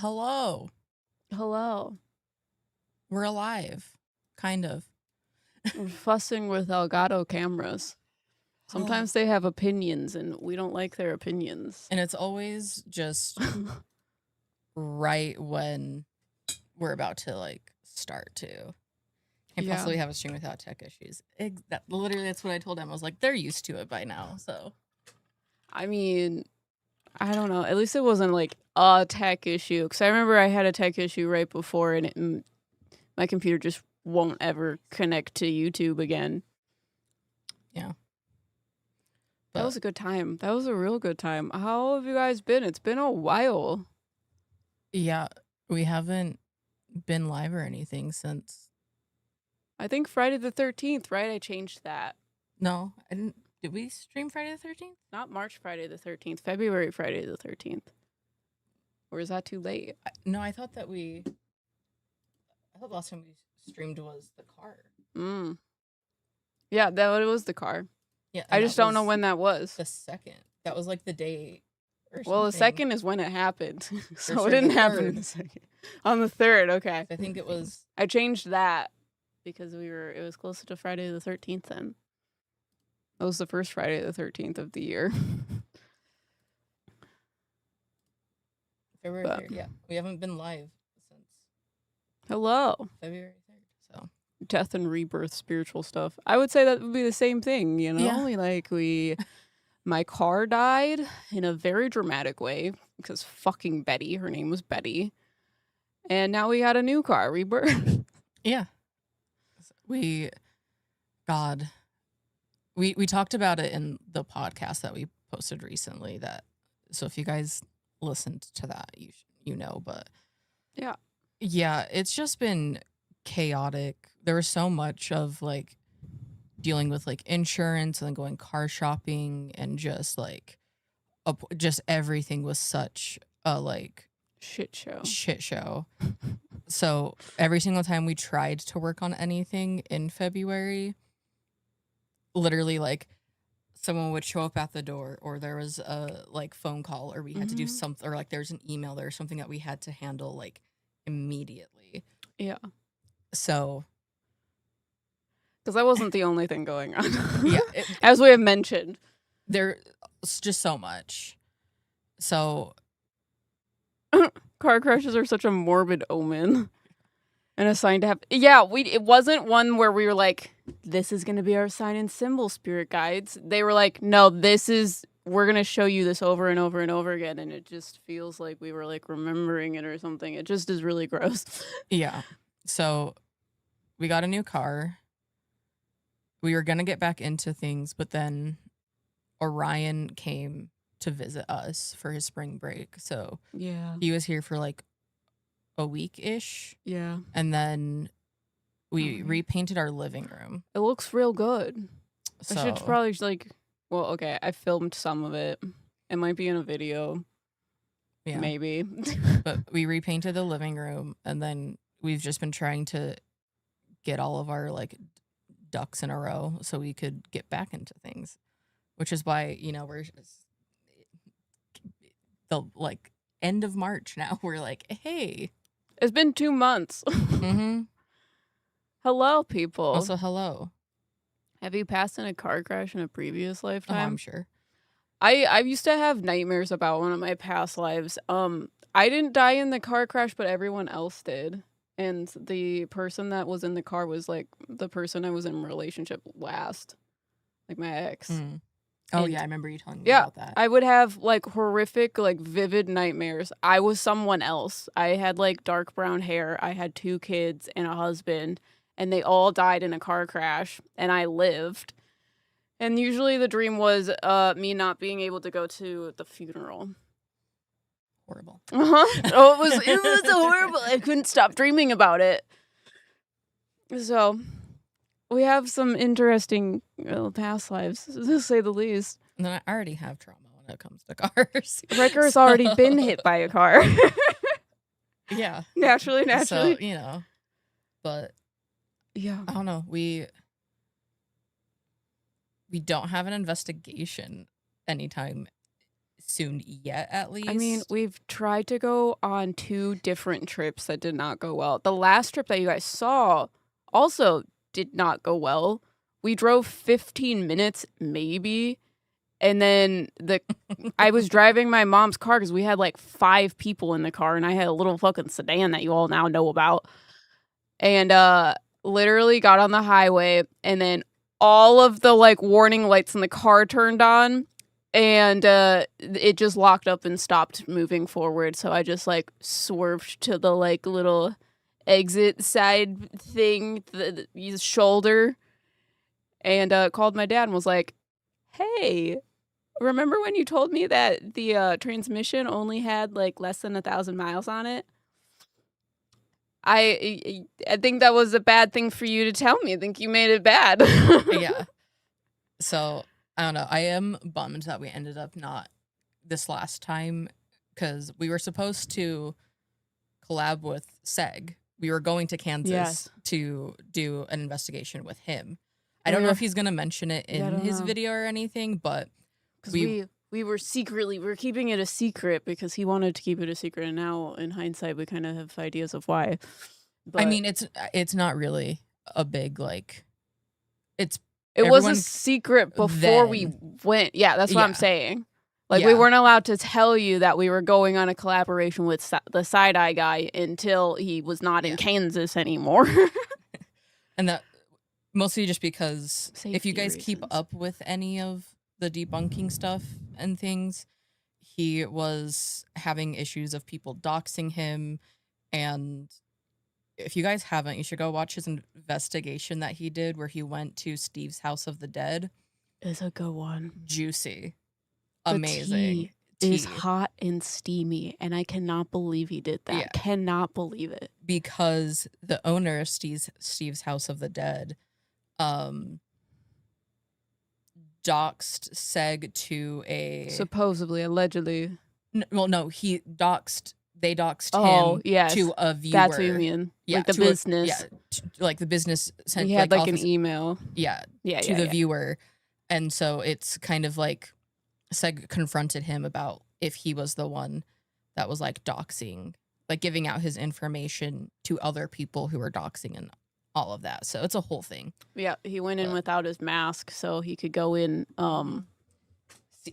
Hello. Hello. We're alive. Kind of. We're fussing with Elgato cameras. Sometimes they have opinions and we don't like their opinions. And it's always just right when we're about to start to. Can't possibly have a stream without tech issues. Literally, that's what I told them. I was like, they're used to it by now. So, I mean, I don't know. At least it wasn't like a tech issue. Because I remember I had a tech issue right before and my computer just won't ever connect to YouTube again. Yeah. That was a good time. That was a real good time. How have you guys been? It's been a while. Yeah. We haven't been live or anything since. I think Friday the 13th, right? I changed that. No, I didn't. Did we stream Friday the 13th? Not March Friday the 13th. February Friday the 13th. Or is that too late? No, I thought that I thought the last time we streamed was the car. Yeah, it was the car. Yeah, I just don't know when that was. The second. That was like the day or something. Well, the second is when it happened. So sure, it didn't the happen third. on the second. On the 3rd, okay. I think it was. I changed that because it was closer to Friday the 13th then. That was the first Friday the 13th of the year. February 3rd, yeah. We haven't been live since. Hello. February 3rd, so. Death and rebirth, spiritual stuff. I would say that would be the same thing, you know? Yeah. My car died in a very dramatic way because fucking Betty, her name was Betty. And now we got a new car, rebirth. Yeah. We talked about it in the podcast that we posted recently so if you guys listened to that, you know, but yeah, it's just been chaotic. There was so much of dealing with insurance and then going car shopping and just just everything was such a shit show. So every single time we tried to work on anything in February, literally someone would show up at the door, or there was a phone call, or we had to do something, or there's an email, there's something that we had to handle immediately. Yeah. So, because that wasn't the only thing going on. Yeah. As we have mentioned. There's just so much. So. Car crashes are such a morbid omen. And a sign to have. Yeah, it wasn't one where we were like, this is going to be our sign and symbol, spirit guides. They were like, no, we're going to show you this over and over and over again. And it just feels like we were remembering it or something. It just is really gross. Yeah. So we got a new car. We were going to get back into things, but then Orion came to visit us for his spring break. So yeah, he was here for a week-ish. Yeah. And then we repainted our living room. It looks real good. So, I should probably well, okay, I filmed some of it. It might be in a video. Yeah. Maybe. But we repainted the living room, and then we've just been trying to get all of our ducks in a row so we could get back into things. Which is why, we're the end of March now. We're hey. It's been 2 months. Hello, people. Also, hello. Have you passed in a car crash in a previous lifetime? Oh, I'm sure. I used to have nightmares about one of my past lives. I didn't die in the car crash, but everyone else did. And the person that was in the car was the person I was in a relationship last. My ex. Oh, yeah, I remember you telling me about that. I would have horrific, vivid nightmares. I was someone else. I had dark brown hair. I had 2 kids and a husband, and they all died in a car crash, and I lived. And usually the dream was me not being able to go to the funeral. Horrible. Oh, it was horrible. I couldn't stop dreaming about it. So we have some interesting past lives, to say the least. And then I already have trauma when it comes to cars. Wrecker's already been hit by a car. Yeah. Naturally. So, but yeah, I don't know. We don't have an investigation anytime soon yet, at least. I mean, we've tried to go on 2 different trips that did not go well. The last trip that you guys saw also did not go well. We drove 15 minutes, maybe, and then I was driving my mom's car because we had like 5 people in the car, and I had a little fucking sedan that you all now know about. And literally got on the highway, and then all of the like warning lights in the car turned on, and it just locked up and stopped moving forward. So I just like swerved to the like little exit side thing, the shoulder, and called my dad and was like, "Hey, remember when you told me that the transmission only had like less than 1,000 miles on it? I think that was a bad thing for you to tell me. I think you made it bad." Yeah. So, I don't know. I am bummed that we ended up not this last time because we were supposed to collab with Seg. We were going to Kansas to do an investigation with him. I don't know if he's going to mention it in his video or anything, but we were keeping it a secret because he wanted to keep it a secret, and now in hindsight we kind of have ideas of why. But I mean, it's not really a big like it was a secret before we went. Yeah, that's what I'm saying. Like we weren't allowed to tell you that we were going on a collaboration with the side-eye guy until he was not in Kansas anymore. And that mostly just because if you guys reasons. keep up with any of the debunking stuff and things, he was having issues of people doxing him. And if you guys haven't, you should go watch his investigation that he did where he went to Steve's House of the Dead. It's a good one. Juicy. The Amazing. tea is hot and steamy, and I cannot believe he did that. Cannot believe it. Because the owner of Steve's House of the Dead doxed Seg to a... Supposedly, allegedly. No, they doxed him to a viewer. That's what you mean. Yeah, like the business. Like the business sent he had like an email. To the viewer. And so it's kind of like Seg confronted him about if he was the one that was like doxing, like giving out his information to other people who were doxing and all of that. So it's a whole thing. Yeah, he went in without his mask so he could go in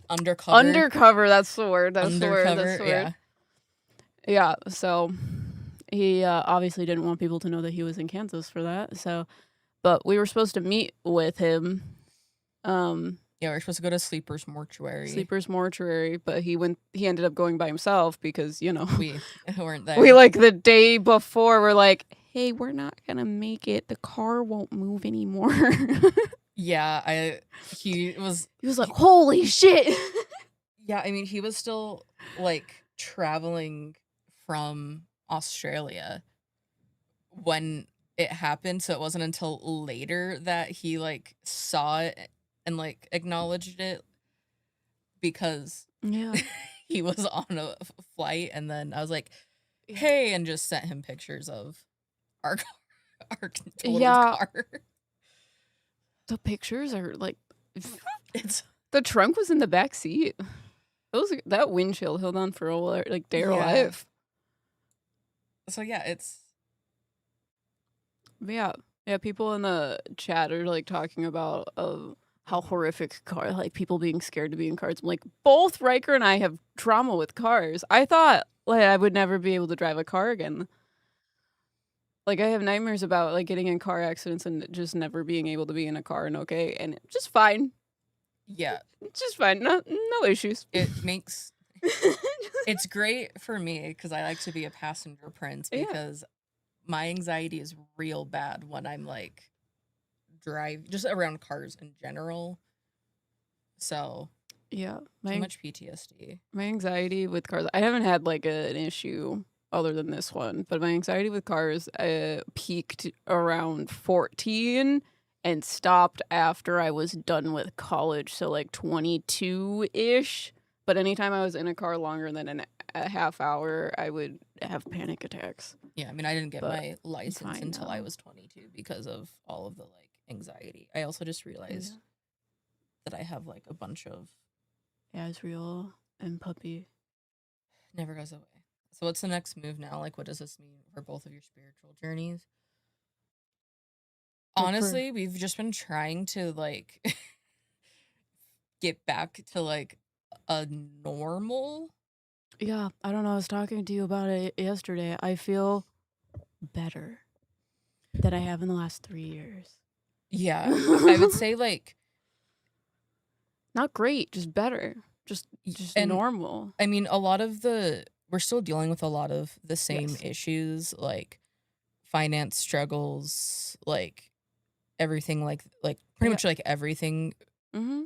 undercover. Undercover, that's the word. That's the word. Yeah, so he obviously didn't want people to know that he was in Kansas for that. So, but we were supposed to meet with him. We were supposed to go to Sleeper's Mortuary. But he ended up going by himself because, you know, we weren't there. We like the day before we're like, hey, we're not gonna make it. The car won't move anymore. He was like, holy shit. Yeah, I mean, he was still like traveling from Australia when it happened, so it wasn't until later that he like saw it and like acknowledged it because he was on a flight. And then I was like, hey, and just sent him pictures of our total car. The pictures are like the trunk was in the back seat. That windshield held on for a while, like dear life. So it's people in the chat are like talking about how horrific car, like people being scared to be in cars. I'm like, both Riker and I have trauma with cars. I thought like I would never be able to drive a car again. Like I have nightmares about like getting in car accidents and just never being able to be in a car and just fine. Yeah. Just fine. No issues. It's great for me because I like to be a passenger prince because my anxiety is real bad when I'm like just around cars in general. So too much PTSD. My anxiety with cars, I haven't had like an issue other than this one, but my anxiety with cars peaked around 14 and stopped after I was done with college, so like 22-ish. But anytime I was in a car longer than a half hour, I would have panic attacks. Yeah, I mean, I didn't get my license until I was 22 because of all of the like anxiety. I also just realized that I have like a bunch of it's real. and puppy. Never goes away. So what's the next move now? Like, what does this mean for both of your spiritual journeys? Honestly, we've just been trying to, like, get back to, like, a normal. Yeah, I don't know. I was talking to you about it yesterday. I feel better than I have in the last 3 years. Yeah, I would say, like, not great, just better. Just normal. I mean, we're still dealing with a lot of the same issues, like finance struggles, like everything, like pretty much like everything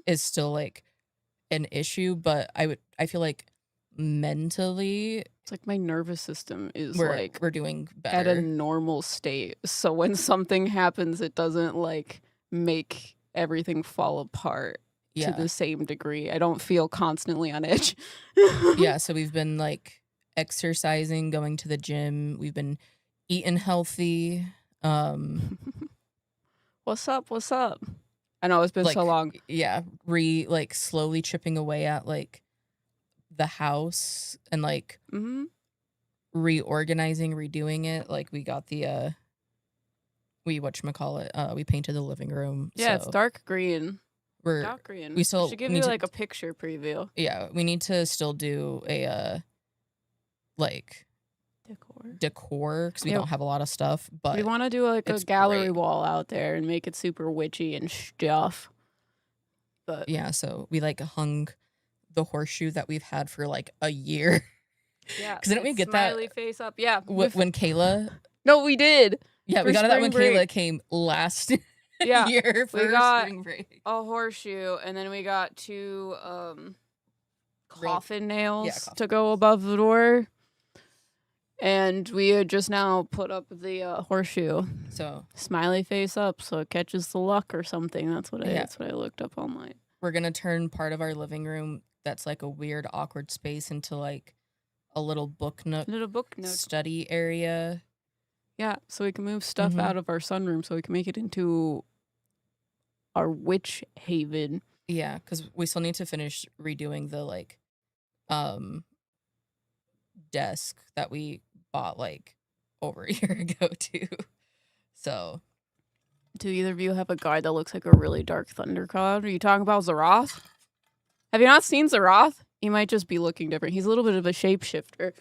is still like an issue, but I feel like mentally it's like my nervous system is we're doing better at a normal state. So when something happens, it doesn't like make everything fall apart to the same degree. I don't feel constantly on edge. Yeah, so we've been like exercising, going to the gym, we've been eating healthy. What's up? I know it's been so long. Yeah, slowly chipping away at like the house and like reorganizing, redoing it. Like we got the we painted the living room. Yeah, so it's dark green. Dark green. We should give you like a picture preview. Yeah, we need to still do a like decor because we don't have a lot of stuff, but we want to do like a gallery wall out there and make it super witchy and stuff. But yeah, so we like hung the horseshoe that we've had for like a year. Yeah, because didn't we get that smiley face up? Yeah, when Kayla? No, we did. Yeah, we got that when Kayla came last year for spring break. A horseshoe, and then we got 2 coffin nails to go above the door. And we had just now put up the horseshoe. So smiley face up, so it catches the luck or something. That's what I looked up online. We're gonna turn part of our living room that's like a weird, awkward space into like a little book nook study area. Yeah, so we can move stuff out of our sunroom so we can make it into our witch haven. Yeah, because we still need to finish redoing the like desk that we bought like over a year ago too. So do either of you have a guy that looks like a really dark thundercloud? Are you talking about Zeroth? Have you not seen Zeroth? He might just be looking different. He's a little bit of a shapeshifter,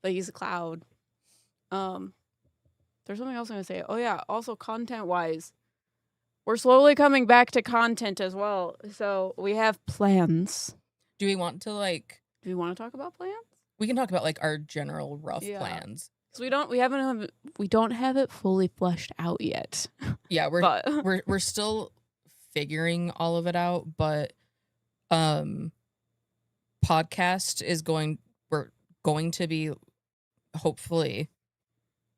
but he's a cloud. There's something else I'm gonna say. Oh yeah, also content-wise, we're slowly coming back to content as well. So we have plans. Do we want to talk about plans? We can talk about like our general rough plans. So we don't have it fully fleshed out yet. Yeah, we're still figuring all of it out, but we're going to be hopefully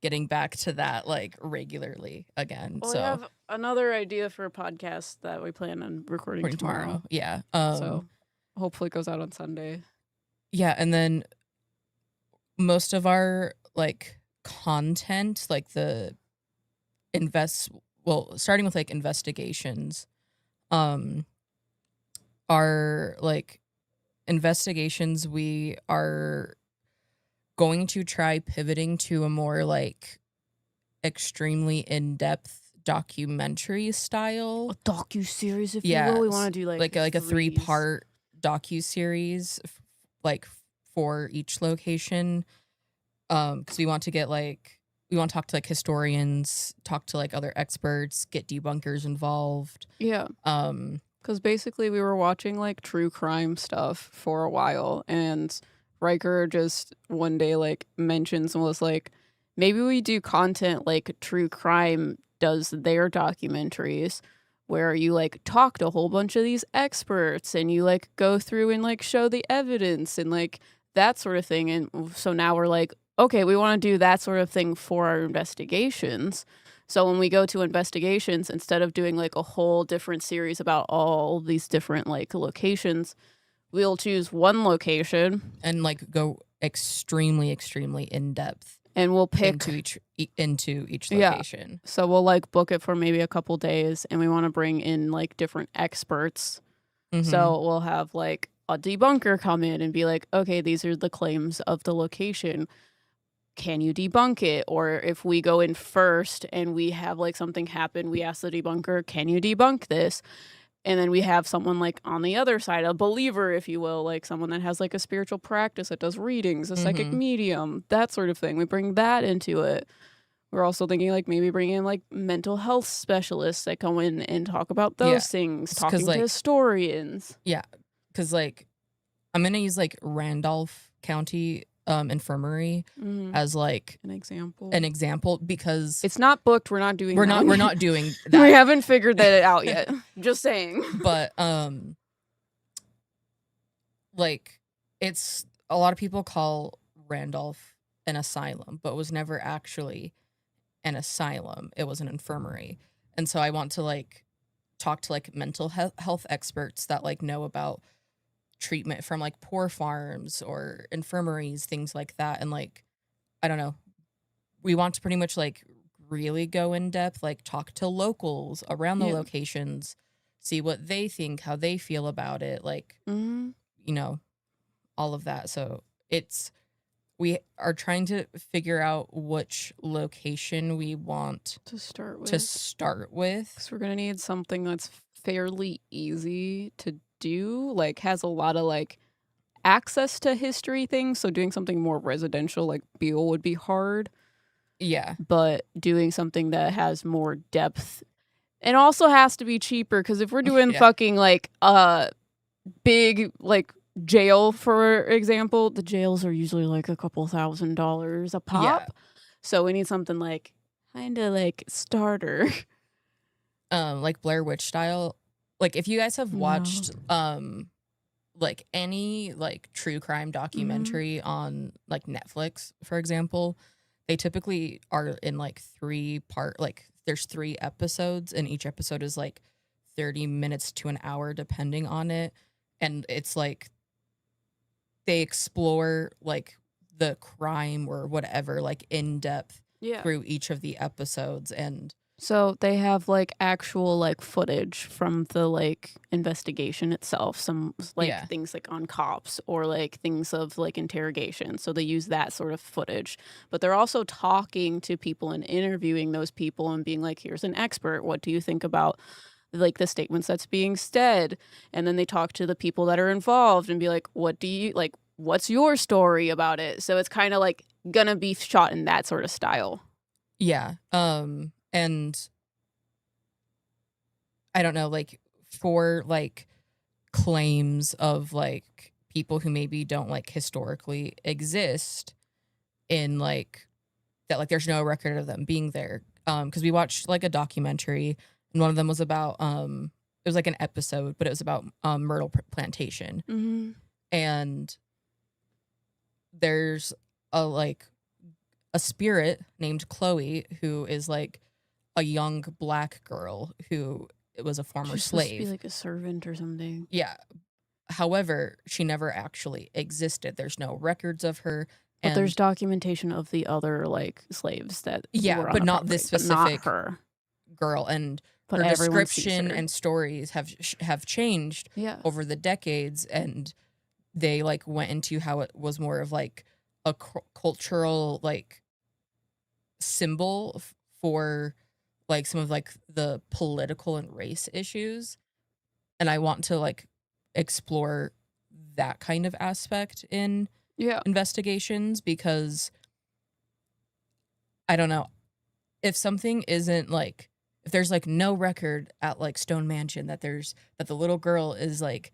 getting back to that like regularly again. Well, so we have another idea for a podcast that we plan on recording tomorrow. Yeah. So hopefully it goes out on Sunday. Yeah, and then most of our like content, like starting with like investigations, are like investigations we are going to try pivoting to a more like extremely in-depth documentary style. A docu-series, if you will. We want to do like a 3-part docu-series like for each location. Because we want to talk to like historians, talk to like other experts, get debunkers involved. Yeah. Because basically we were watching like true crime stuff for a while, and Riker just one day like mentions and was like, maybe we do content like True Crime does their documentaries, where you like talk to a whole bunch of these experts and you like go through and like show the evidence and like that sort of thing. And so now we're like, okay, we want to do that sort of thing for our investigations. So when we go to investigations, instead of doing like a whole different series about all these different like locations, we'll choose one location and like go extremely, extremely in depth, and we'll pick into each location. Yeah. So we'll like book it for maybe a couple days, and we want to bring in like different experts. Mm-hmm. So we'll have like a debunker come in and be like, okay, these are the claims of the location. Can you debunk it? Or if we go in first and we have like something happen, we ask the debunker, can you debunk this? And then we have someone like on the other side, a believer, if you will, like someone that has like a spiritual practice that does readings, a psychic medium, that sort of thing. We bring that into it. We're also thinking like maybe bringing in like mental health specialists that go in and talk about those things, talking to historians. Yeah, because like I'm gonna use like Randolph County Infirmary as like an example because it's not booked. We're not doing we're not doing that. We haven't figured that out yet. Just saying. But like it's a lot of people call Randolph an asylum, but it was never actually an asylum. It was an infirmary. And so I want to like talk to like mental health experts that like know about treatment from like poor farms or infirmaries, things like that. And like, I don't know, we want to pretty much like really go in depth, like talk to locals around the locations, see what they think, how they feel about it, like, you know, all of that. So we are trying to figure out which location we want to start with. Because we're going to need something that's fairly easy to do, like has a lot of like access to history things. So doing something more residential like Beale would be hard. Yeah. But doing something that has more depth and also has to be cheaper. Because if we're doing fucking like big like jail, for example, the jails are usually like a couple $1,000s a pop. Yeah. So we need something like kind of like starter. Like Blair Witch style. Like if you guys have watched like any like true crime documentary on like Netflix, for example, they typically are in like 3-part, like there's 3 episodes and each episode is like 30 minutes to an hour depending on it. And it's like they explore like the crime or whatever like in depth through each of the episodes. And so they have like actual like footage from the like investigation itself, some like things like on cops or like things of like interrogation. So they use that sort of footage, but they're also talking to people and interviewing those people and being like, here's an expert. What do you think about like the statements that's being said? And then they talk to the people that are involved and be like, what do you like? What's your story about it? So it's kind of like gonna be shot in that sort of style. Yeah. And I don't know, like for like claims of like people who maybe don't like historically exist in like that, like there's no record of them being there. Because we watched like a documentary and one of them was about it was like an episode, but it was about Myrtle Plantation. And there's a spirit named Chloe who is like a young black girl who was a former slave. Supposed to be like a servant or something. Yeah. However, she never actually existed. There's no records of her. But there's documentation of the other like slaves that were on but not property, this specific not her girl. And but her description and stories have changed over the decades, and they like went into how it was more of like a cultural like symbol for like some of like the political and race issues. And I want to like explore that kind of aspect in investigations, because I don't know, if something isn't like, if there's like no record at like Stone Mansion that the little girl is like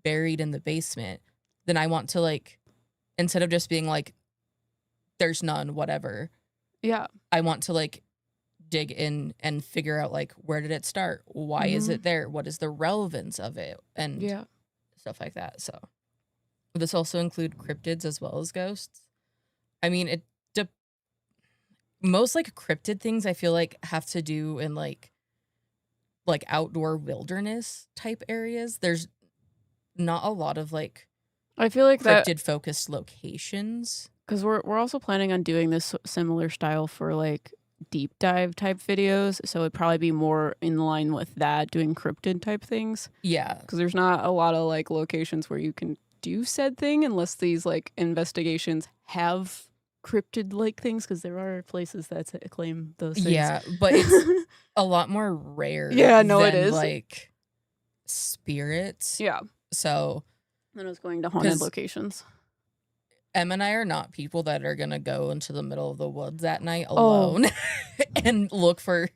buried in the basement, then I want to like, instead of just being like there's none, whatever, I want to like dig in and figure out like, where did it start? Why is it there? What is the relevance of it? And stuff like that. So would this also include cryptids as well as ghosts? I mean, most like cryptid things I feel like have to do in like outdoor wilderness type areas. There's not a lot of like, I feel like cryptid focused locations. Because we're also planning on doing this similar style for like deep dive type videos, so it'd probably be more in line with that, doing cryptid type things. Yeah. Because there's not a lot of like locations where you can do said thing unless these like investigations have cryptid like things, because there are places that claim those things. Yeah, but it's a lot more rare it than is. like spirits. Yeah. So then I was going to haunted locations. Em and I are not people that are gonna go into the middle of the woods at night alone and look for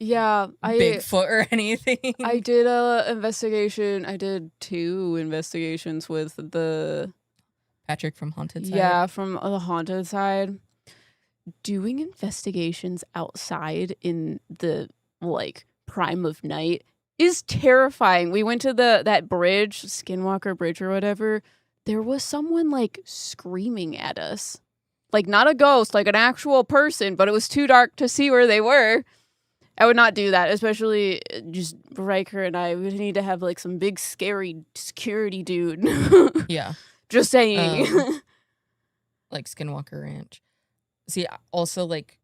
Bigfoot or anything. I did a investigation. I did 2 investigations with the Patrick from Haunted Side. Yeah, from the haunted side. Doing investigations outside in the like prime of night is terrifying. We went to that bridge, Skinwalker Bridge or whatever. There was someone like screaming at us. Like not a ghost, like an actual person, but it was too dark to see where they were. I would not do that, especially just Riker and I. We would need to have like some big scary security dude. Yeah. Just saying. Like Skinwalker Ranch. See, also like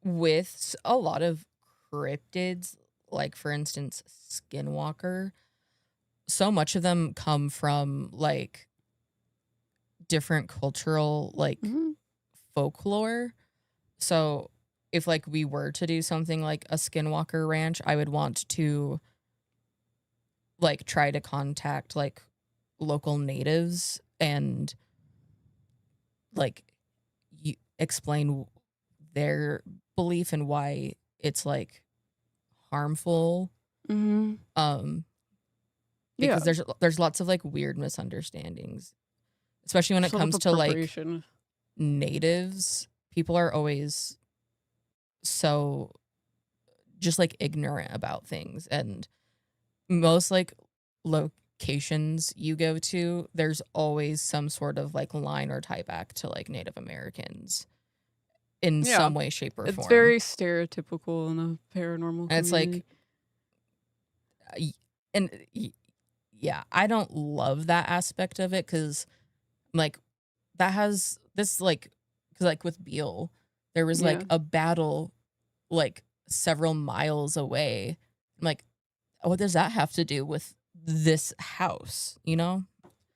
with a lot of cryptids, like for instance, Skinwalker, so much of them come from like different cultural like folklore. So if like we were to do something like a Skinwalker Ranch, I would want to like try to contact like local natives and like explain their belief and why it's like harmful. Because there's lots of like weird misunderstandings, especially when it comes to like natives. People are always so just like ignorant about things, and most like locations you go to, there's always some sort of like line or tie back to like Native Americans in some way, shape, or form. It's very stereotypical in a paranormal community. And it's like, and yeah, I don't love that aspect of it, because like that has this like, because like with Beale, there was like a battle like several miles away. I'm like, what does that have to do with this house, you know?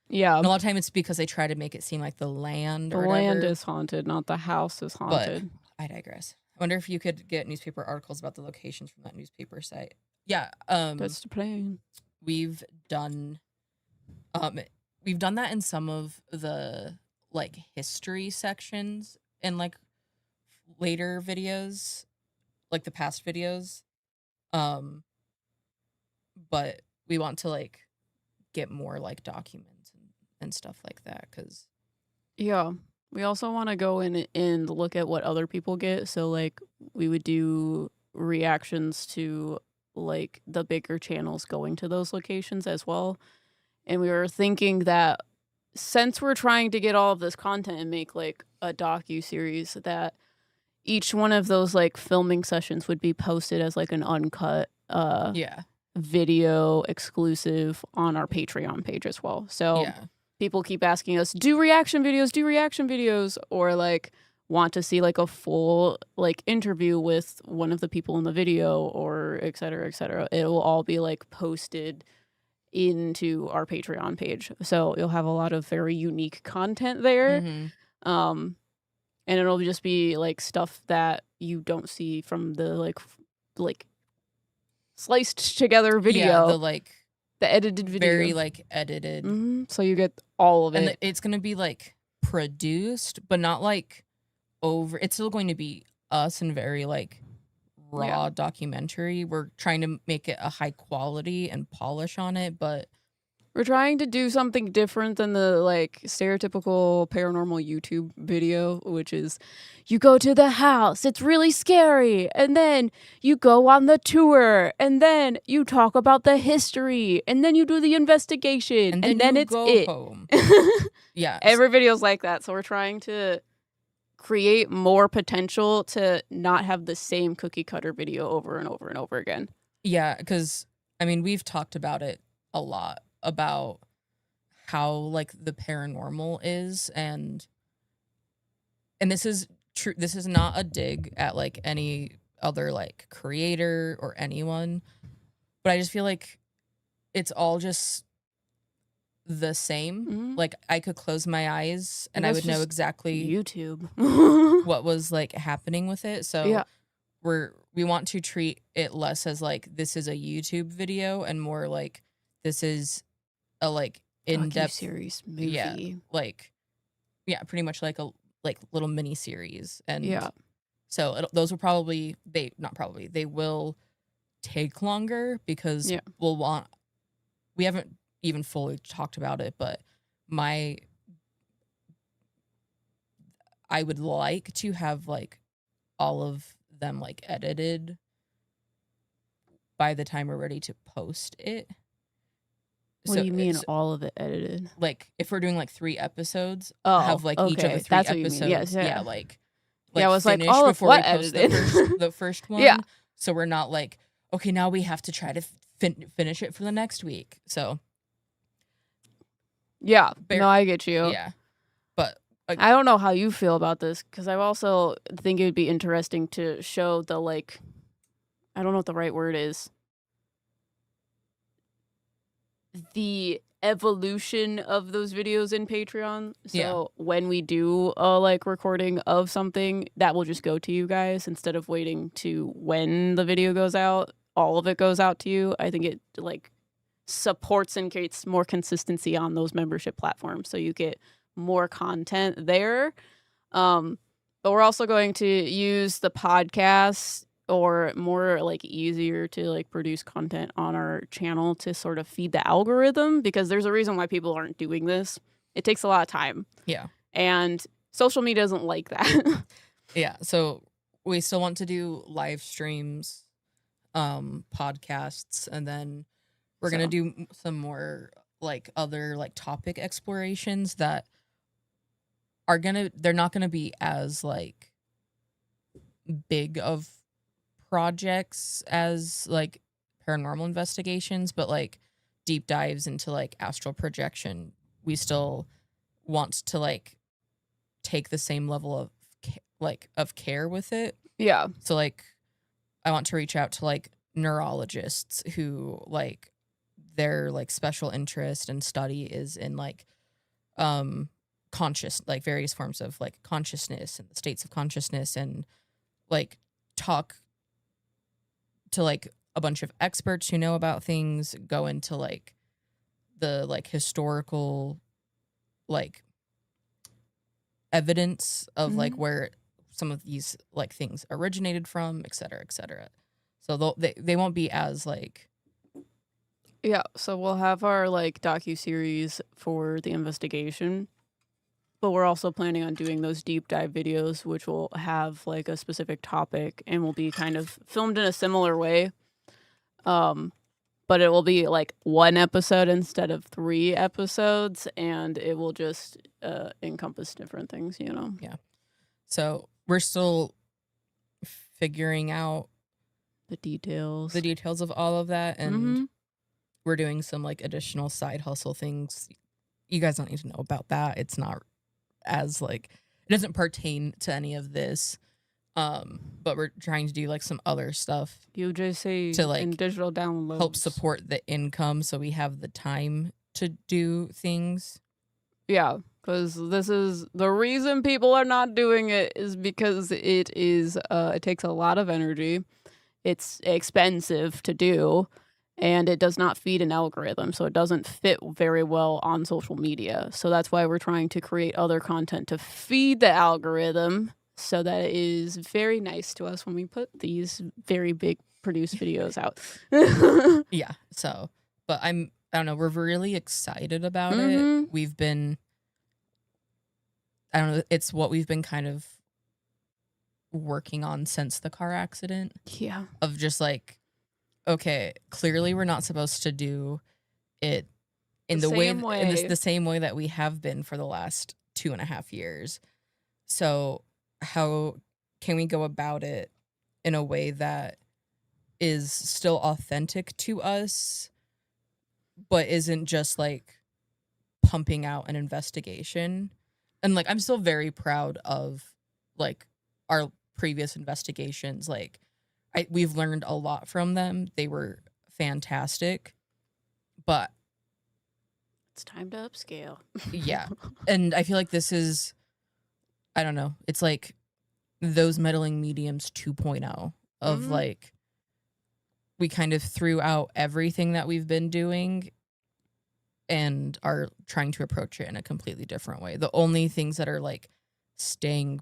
Yeah. And a lot of time it's because they try to make it seem like the land or whatever. land is haunted, not the house is haunted. But I digress. I wonder if you could get newspaper articles about the locations from that newspaper site. Yeah. That's the plan. We've done that in some of the like history sections in like later videos, like the past videos. But we want to like get more like documents and stuff like that, because we also want to go in and look at what other people get. So like we would do reactions to like the bigger channels going to those locations as well. And we were thinking that since we're trying to get all of this content and make like a docu-series, that each one of those like filming sessions would be posted as like an uncut video exclusive on our Patreon page as well. So people keep asking us, do reaction videos, or like want to see like a full like interview with one of the people in the video, or et cetera, et cetera. It will all be like posted into our Patreon page. So you'll have a lot of very unique content there. And it'll just be like stuff that you don't see from the like sliced together video. Yeah, the edited video. Very like edited. So you get all of it. And it's going to be like produced, but not like over. It's still going to be us and very like raw documentary. We're trying to make it a high quality and polish on it, but we're trying to do something different than the like stereotypical paranormal YouTube video, which is you go to the house, it's really scary, and then you go on the tour, and then you talk about the history, and then you do the investigation, and then it's go home. Yeah. Every video's like that, so we're trying to create more potential to not have the same cookie cutter video over and over and over again. Yeah, because I mean, we've talked about it a lot, about how like the paranormal is, and this is this is not a dig at like any other like creator or anyone, but I just feel like it's all just the same. Mhm. Like I could close my eyes and I that's would know just exactly YouTube. what was like happening with it. So Yeah. we want to treat it less as like this is a YouTube video and more like this is a like in-depth series movie. Yeah, like pretty much like a like little mini series. And so those will probably they will take longer because we haven't even fully talked about it, but I would like to have like all of them like edited by the time we're ready to post it. What do you mean all of it edited? Like if we're doing like 3 episodes, have like each of the 3 That's episodes. What you mean. Yes, yeah, like I was like all of before what we post edited? the first one. Yeah. So we're not like, okay, now we have to try to finish it for the next week. So yeah, no, I get you. Yeah, but I don't know how you feel about this because I also think it would be interesting to show the like, I don't know what the right word is. The evolution of those videos in Patreon. So when we do a like recording of something, that will just go to you guys instead of waiting to when the video goes out. All of it goes out to you. I think it like supports and creates more consistency on those membership platforms, so you get more content there. But we're also going to use the podcast or more like easier to like produce content on our channel to sort of feed the algorithm, because there's a reason why people aren't doing this. It takes a lot of time. Yeah. And social media doesn't like that. Yeah. So we still want to do live streams, podcasts, and then we're going to do some more like other like topic explorations that they're not going to be as like big of projects as like paranormal investigations, but like deep dives into like astral projection, we still want to like take the same level of care with it. Yeah. So like I want to reach out to like neurologists who like their like special interest and study is in like conscious, like various forms of like consciousness and the states of consciousness, and like talk to like a bunch of experts who know about things, go into like the like historical like evidence of like where some of these like things originated from, et cetera, et cetera. So they won't be as like so we'll have our like docu-series for the investigation, but we're also planning on doing those deep dive videos, which will have like a specific topic and will be kind of filmed in a similar way. But it will be like 1 episode instead of 3 episodes, and it will just encompass different things, you know? Yeah. So we're still figuring out the details of all of that, and we're doing some like additional side hustle things. You guys don't need to know about that. It's not as like, it doesn't pertain to any of this. But we're trying to do like some other stuff. UJC to like and digital downloads, help support the income so we have the time to do things. Yeah, because this is the reason people are not doing it, is because it takes a lot of energy. It's expensive to do, and it does not feed an algorithm, so it doesn't fit very well on social media. So that's why we're trying to create other content to feed the algorithm, so that it is very nice to us when we put these very big produced videos out. Yeah. So, but I don't know, we're really excited about it. We've been, I don't know, it's what we've been kind of working on since the car accident. Yeah. Of just like, okay, clearly we're not supposed to do it in the same way that we have been for the last 2.5 years. So how can we go about it in a way that is still authentic to us, but isn't just like pumping out an investigation? And like, I'm still very proud of like our previous investigations, like we've learned a lot from them. They were fantastic, but it's time to upscale. Yeah. And I feel like this is, I don't know, it's like those meddling mediums 2.0 of like, we kind of threw out everything that we've been doing and are trying to approach it in a completely different way. The only things that are like staying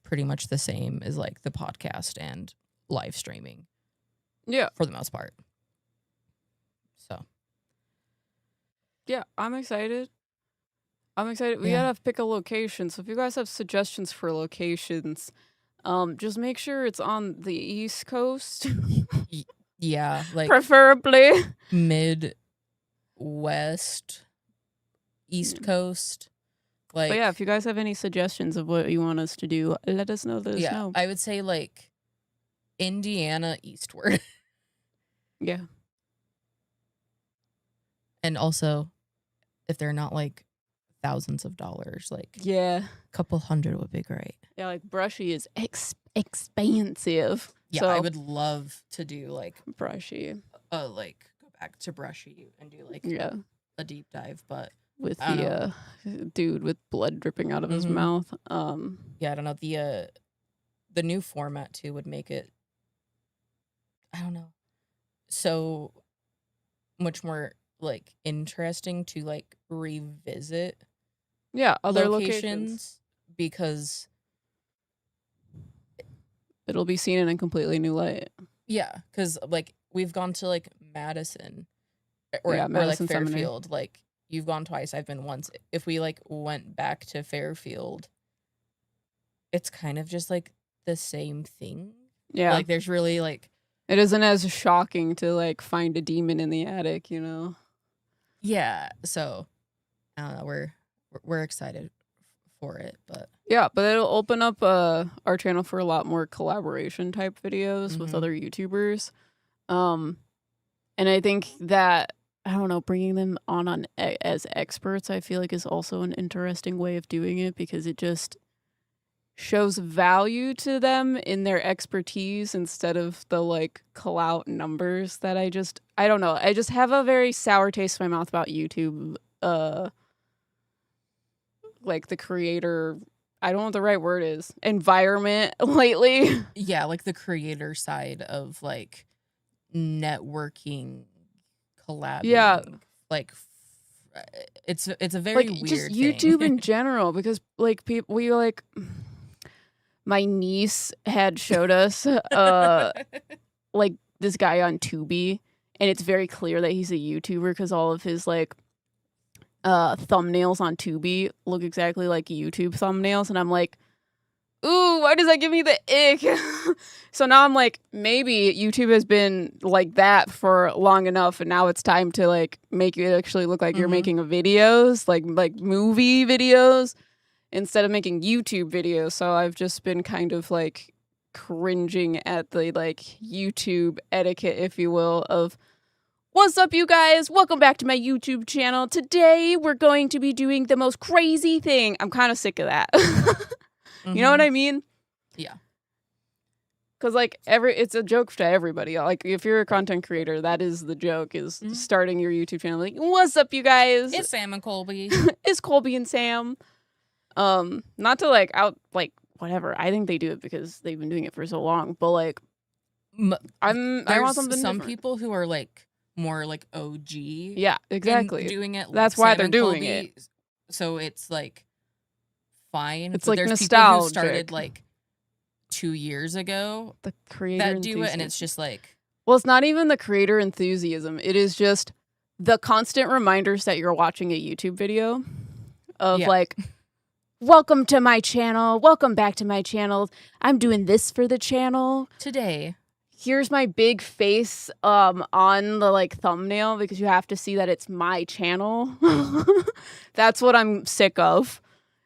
pretty much the same is like the podcast and live streaming. Yeah. For the most part. So. Yeah, I'm excited. We gotta pick a location. So if you guys have suggestions for locations, just make sure it's on the East Coast. Yeah, like preferably Midwest, East Coast. Like, but yeah, if you guys have any suggestions of what you want us to do, let us know. Know. I would say like Indiana eastward. Yeah. And also, if they're not like thousands of dollars, like a couple hundred would be great. Yeah, like Brushy is expensive. Yeah, so I would love to do like Brushy. Like go back to Brushy and do like a deep dive, but with the dude with blood dripping out of his mouth. Yeah, I don't know. The new format too would make it, I don't know, so much more like interesting to like revisit other locations because it'll be seen in a completely new light. Yeah, because like we've gone to like Madison or like Fairfield. Like you've gone twice, I've been once. If we like went back to Fairfield, it's kind of just like the same thing. Yeah, like there's really like, it isn't as shocking to like find a demon in the attic, you know. Yeah, so I don't know, we're excited for it, but but it'll open up our channel for a lot more collaboration type videos with other YouTubers, and I think that, I don't know, bringing them on as experts, I feel like is also an interesting way of doing it, because it just shows value to them in their expertise instead of the like clout numbers that I don't know. I just have a very sour taste in my mouth about YouTube. Like the creator, I don't know what the right word is, environment lately. Yeah, like the creator side of like networking, collabing. Yeah, like it's a very like, weird just thing. YouTube in general, because like my niece had showed us like this guy on Tubi, and it's very clear that he's a YouTuber because all of his like thumbnails on Tubi look exactly like YouTube thumbnails, and I'm like, ooh, why does that give me the ick? So now I'm like, maybe YouTube has been like that for long enough, and now it's time to like make it actually look like you're making videos, like movie videos, instead of making YouTube videos. So I've just been kind of like cringing at the like YouTube etiquette, if you will, of what's up, you guys? Welcome back to my YouTube channel. Today we're going to be doing the most crazy thing. I'm kind of sick of that. You know what I mean? Yeah. Because like it's a joke to everybody. Like if you're a content creator, that is the joke, is starting your YouTube channel like, what's up, you guys? It's Sam and Colby. It's Colby and Sam. Not to like out like whatever. I think they do it because they've been doing it for so long. But like, I want something some different. people who are like more like OG. Yeah, exactly. Doing it. Like that's why Sam they're doing Colby, it. So it's like fine. It's but like there's nostalgic. People who started like 2 years ago. The creator that do it, and it's just like, well, it's not even the creator enthusiasm. It is just the constant reminders that you're watching a YouTube video of like, welcome to my channel. Welcome back to my channel. I'm doing this for the channel today. Here's my big face on the like thumbnail, because you have to see that it's my channel. That's what I'm sick of.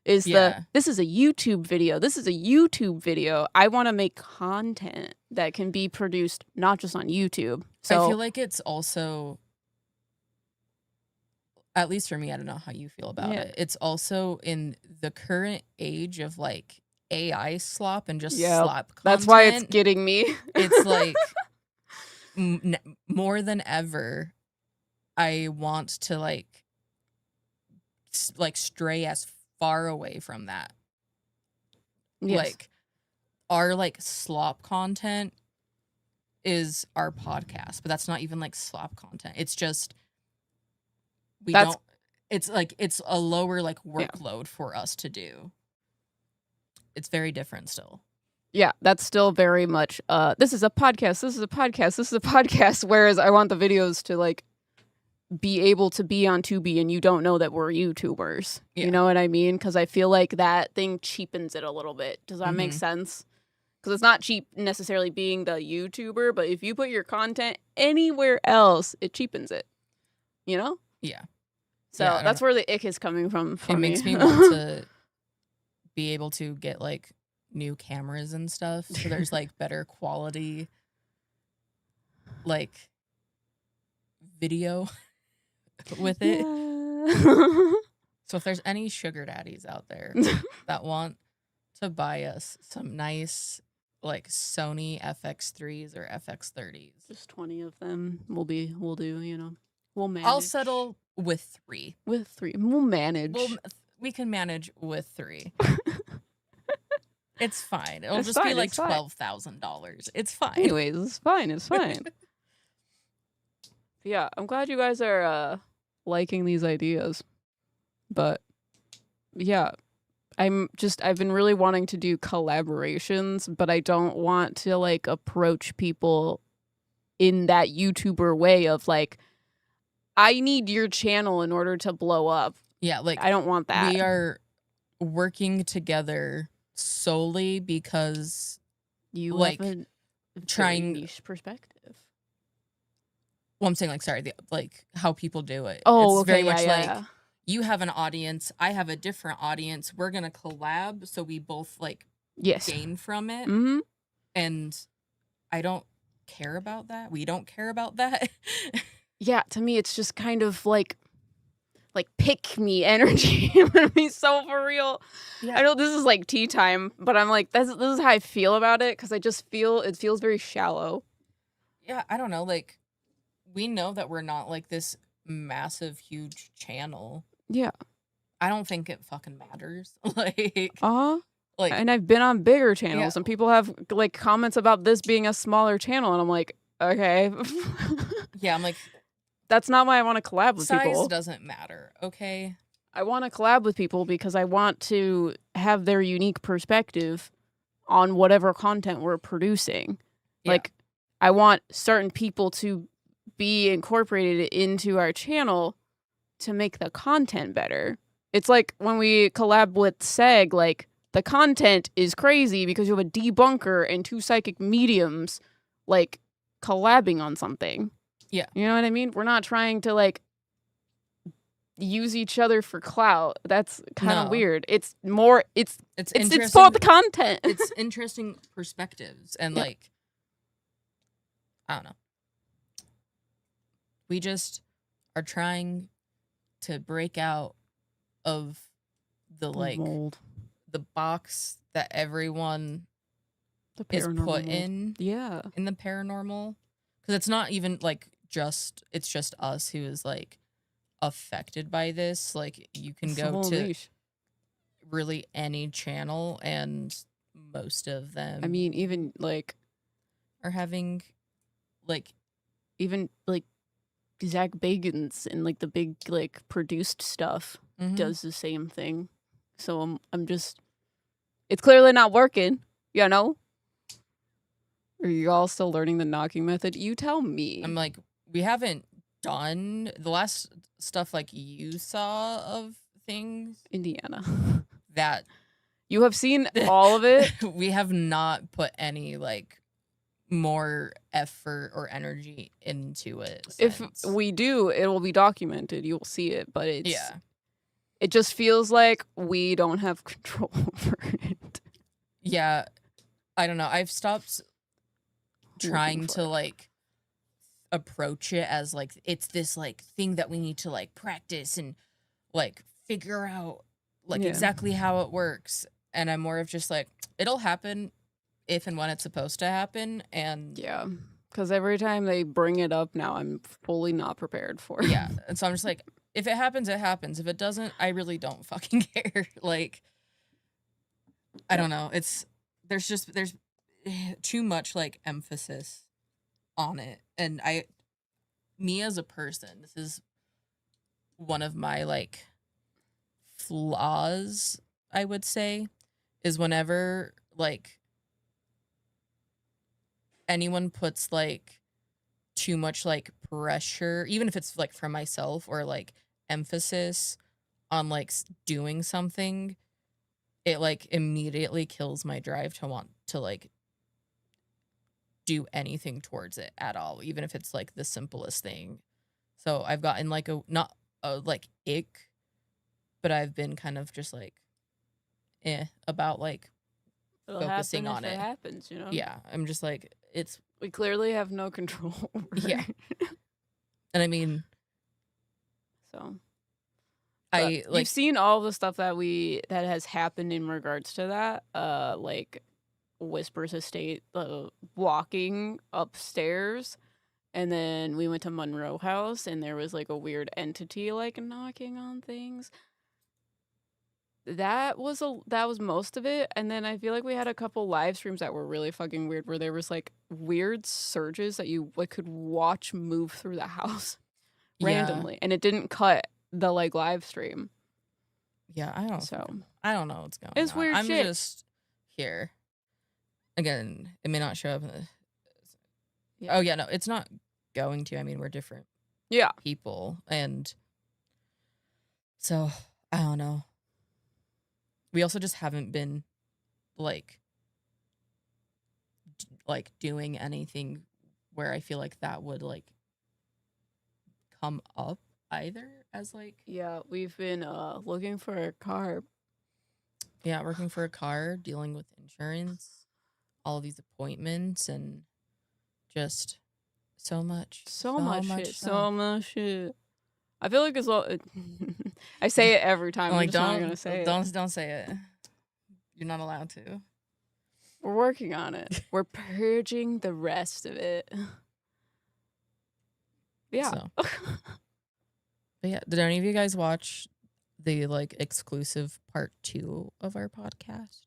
Is this is a YouTube video. This is a YouTube video. I want to make content that can be produced not just on YouTube. So I feel like it's also, at least for me, I don't know how you feel about it. It's also in the current age of like AI slop and just slop content. That's why it's getting me. It's like more than ever, I want to like stray as far away from that. Yes. Like our like slop content is our podcast, but that's not even like slop content. It's just it's like it's a lower like workload for us to do. It's very different still. Yeah, that's still very much this is a podcast, this is a podcast, this is a podcast, whereas I want the videos to like be able to be on Tubi and you don't know that we're YouTubers. Yeah. You know what I mean? Because I feel like that thing cheapens it a little bit. Does that make sense? Because it's not cheap necessarily being the YouTuber, but if you put your content anywhere else, it cheapens it. You know? Yeah. So that's where the ick is coming from. It makes me want to be able to get like new cameras and stuff. So there's like better quality like video with it. Yeah. So if there's any sugar daddies out there that want to buy us some nice like Sony FX3s or FX30s, just 20 of them we'll do, you know. We'll manage. I'll settle with 3. With 3. We'll manage. We can manage with 3. It's fine. It'll just be like $12,000. It's fine. Anyways, it's fine. It's fine. Yeah, I'm glad you guys are liking these ideas. But yeah, I've been really wanting to do collaborations, but I don't want to like approach people in that YouTuber way of like, I need your channel in order to blow up. Yeah, like I don't want that. We are working together solely because you like have a trying niche perspective. Well, I'm saying like sorry, like how people do it. Oh, it's okay, very much like you have an audience, I have a different audience. We're gonna collab so we both like gain from it. Mm-hmm. And I don't care about that. We don't care about that. Yeah, to me, it's just kind of like pick me energy. I'm gonna be so for real. Yeah. I know this is like tea time, but I'm like, this is how I feel about it because I just feel it feels very shallow. Yeah, I don't know. Like, we know that we're not like this massive, huge channel. Yeah, I don't think it fucking matters. Like, and I've been on bigger channels, and people have like comments about this being a smaller channel, and I'm like, okay. Yeah, I'm like. That's not why I want to collab with people. Size doesn't matter, okay? I want to collab with people because I want to have their unique perspective on whatever content we're producing. Yeah. Like, I want certain people to be incorporated into our channel to make the content better. It's like when we collab with Seg, like, the content is crazy because you have a debunker and 2 psychic mediums, like, collabing on something. Yeah. You know what I mean? We're not trying to, like, use each other for clout. That's kind of weird. It's more, it's for the content. It's interesting perspectives. And, like, I don't know. We just are trying to break out of the, like, mold. The box that everyone is put in. Yeah. In the paranormal. Because it's not even, like, it's just us who is like affected by this. Like you can go to really any channel and most of them, I mean, even like are having like even like Zach Bagans and like the big like produced stuff does the same thing. So I'm just, it's clearly not working, you know? Are you all still learning the knocking method? You tell me. I'm like, we haven't done the last stuff like you saw of things. Indiana. That you have seen all of it? We have not put any like more effort or energy into it. If we do, it will be documented. You'll see it, but it just feels like we don't have control over it. Yeah. I don't know. I've stopped trying to like approach it as like it's this like thing that we need to like practice and like figure out like exactly how it works. And I'm more of just like, it'll happen if and when it's supposed to happen. And yeah, because every time they bring it up now, I'm fully not prepared for it. yeah. And so I'm just like, if it happens, it happens. If it doesn't, I really don't fucking care. Like, I don't know. There's too much like emphasis on it. And me as a person, this is one of my like flaws, I would say, is whenever like anyone puts like too much like pressure, even if it's like from myself or like emphasis on like doing something, it like immediately kills my drive to want to like do anything towards it at all, even if it's like the simplest thing. So I've gotten like not a like ick, but I've been kind of just like about like It'll focusing happen on if it. it happens, you know? Yeah, I'm just like, we clearly have no control over yeah. And I mean, so I like, you've seen all the stuff that has happened in regards to that, like Whisper's estate, walking upstairs, and then we went to Monroe House, and there was like a weird entity like knocking on things. That was most of it, and then I feel like we had a couple live streams that were really fucking weird, where there was like weird surges that you like could watch move through the house randomly, and it didn't cut the like live stream. Yeah, I don't know what's going on. It's weird shit. I'm just here. Again, it may not show up in the... Yeah. Oh yeah, no, it's not going to. I mean, we're different people, and so I don't know. We also just haven't been like doing anything where I feel like that would like come up either as like... Yeah, we've been looking for a car. Yeah, working for a car, dealing with insurance, all of these appointments, and just so much shit. I feel like as well. I say it every time. I'm just not gonna say it. Don't say it. You're not allowed to. We're working on it. We're purging the rest of it. Yeah. So. But yeah, did any of you guys watch the like exclusive part 2 of our podcast?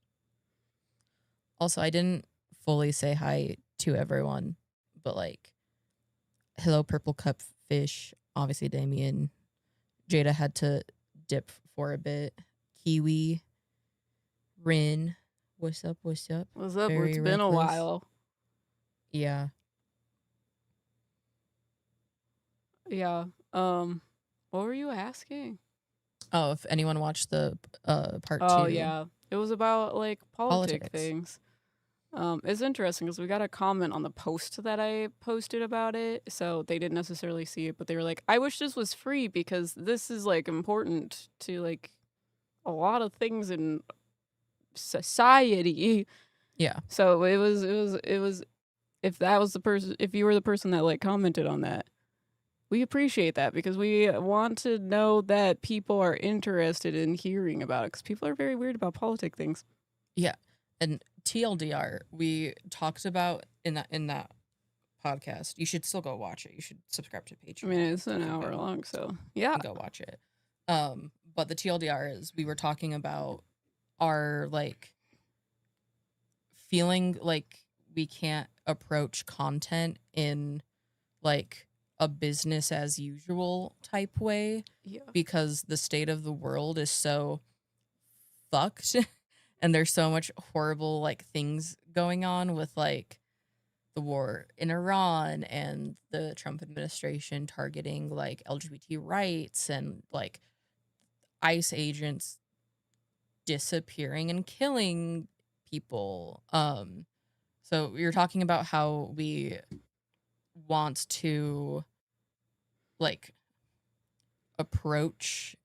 Also, I didn't fully say hi to everyone, but like, hello, Purple Cup Fish. Obviously, Damien. Jada had to dip for a bit. Kiwi. Rin. What's up? What's up? Very it's been a while. Yeah. Yeah. What were you asking? Oh, if anyone watched the part 2. Oh, yeah. It was about like politics things. It's interesting because we got a comment on the post that I posted about it, so they didn't necessarily see it, but they were like, I wish this was free because this is like important to like a lot of things in society. Yeah. So it was if you were the person that like commented on that, we appreciate that because we want to know that people are interested in hearing about it because people are very weird about politic things. Yeah. And TLDR, we talked about in that podcast. You should still go watch it. You should subscribe to Patreon. I mean, it's an hour long, so yeah. Go watch it. But the TLDR is we were talking about our like feeling like we can't approach content in like a business as usual type way because the state of the world is so fucked. And there's so much horrible like things going on with like the war in Iran and the Trump administration targeting like LGBT rights and like ICE agents disappearing and killing people. So we were talking about how we want to like approach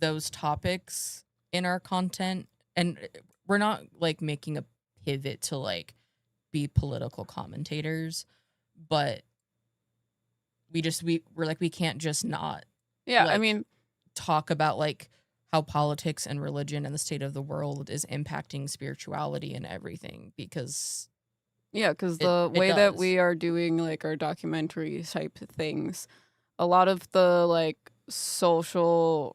those topics in our content, and we're not like making a pivot to like be political commentators, but we're like we can't just not I mean talk about like how politics and religion and the state of the world is impacting spirituality and everything, because because the way that we are doing like our documentary type things, a lot of the like social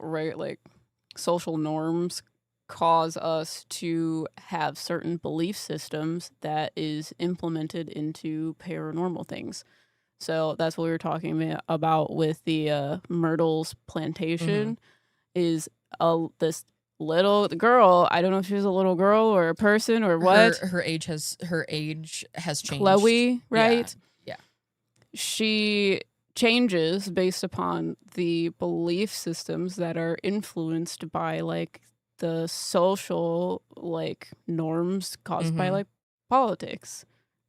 norms cause us to have certain belief systems that is implemented into paranormal things. So that's what we were talking about with the Myrtle's plantation. Is this little girl, I don't know if she was a little girl or a person or what. Her age has changed. Chloe, right? Yeah. She changes based upon the belief systems that are influenced by like the social like norms caused by like politics.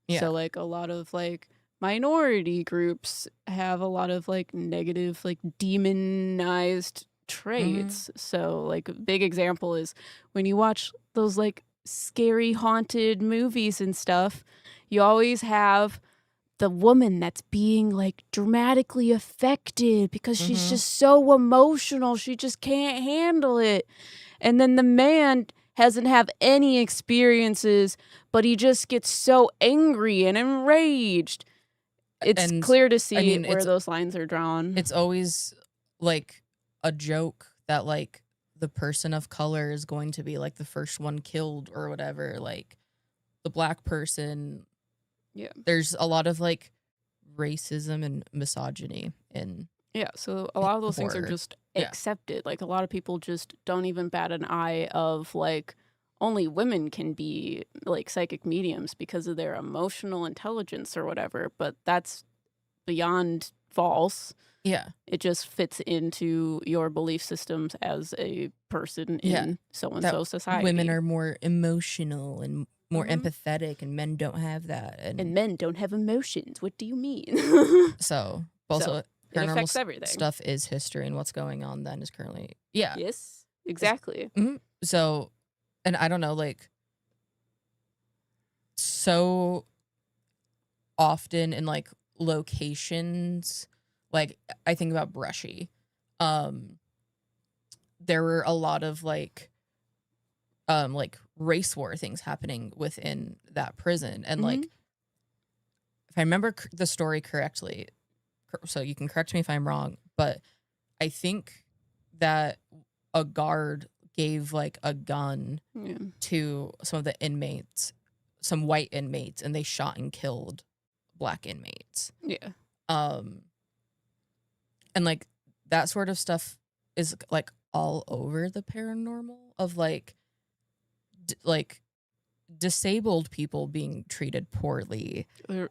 Yeah. So like a lot of like minority groups have a lot of like negative like demonized traits. So like a big example is when you watch those like scary haunted movies and stuff, you always have the woman that's being like dramatically affected because she's just so emotional, she just can't handle it. And then the man hasn't have any experiences, but he just gets so angry and enraged. It's clear to see where those lines are drawn. It's always like a joke that like the person of color is going to be like the first one killed or whatever, like the black person. Yeah. There's a lot of like racism and misogyny in so a lot of those things are just accepted. Like a lot of people just don't even bat an eye of like only women can be like psychic mediums because of their emotional intelligence or whatever, but that's beyond false. Yeah. It just fits into your belief systems as a person in so-and-so society. Women are more emotional and more empathetic, and men don't have that. And men don't have emotions. What do you mean? So, also, it affects everything. Stuff is history, and what's going on then is currently... Yeah. Yes, exactly. So, and I don't know, like, so often in, like, locations, like, I think about Brushy. There were a lot of, like race war things happening within that prison. And like, if I remember the story correctly, so you can correct me if I'm wrong, but I think that a guard gave like a gun to some of the inmates, some white inmates, and they shot and killed black inmates. Yeah. And like that sort of stuff is like all over the paranormal, of like disabled people being treated poorly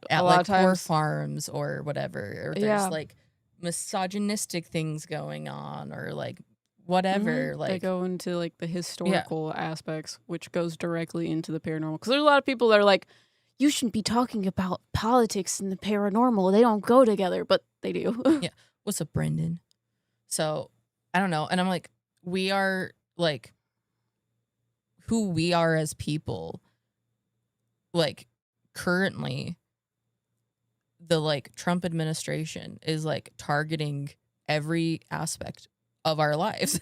at like poor farms or whatever, or there's like misogynistic things going on, or like whatever. Like they go into like the historical aspects, which goes directly into the paranormal, because there's a lot of people that are like, you shouldn't be talking about politics and the paranormal, they don't go together, but they do. Yeah. What's up, Brendan? So I don't know, and I'm like, we are like who we are as people. Like currently the like Trump administration is like targeting every aspect of our lives.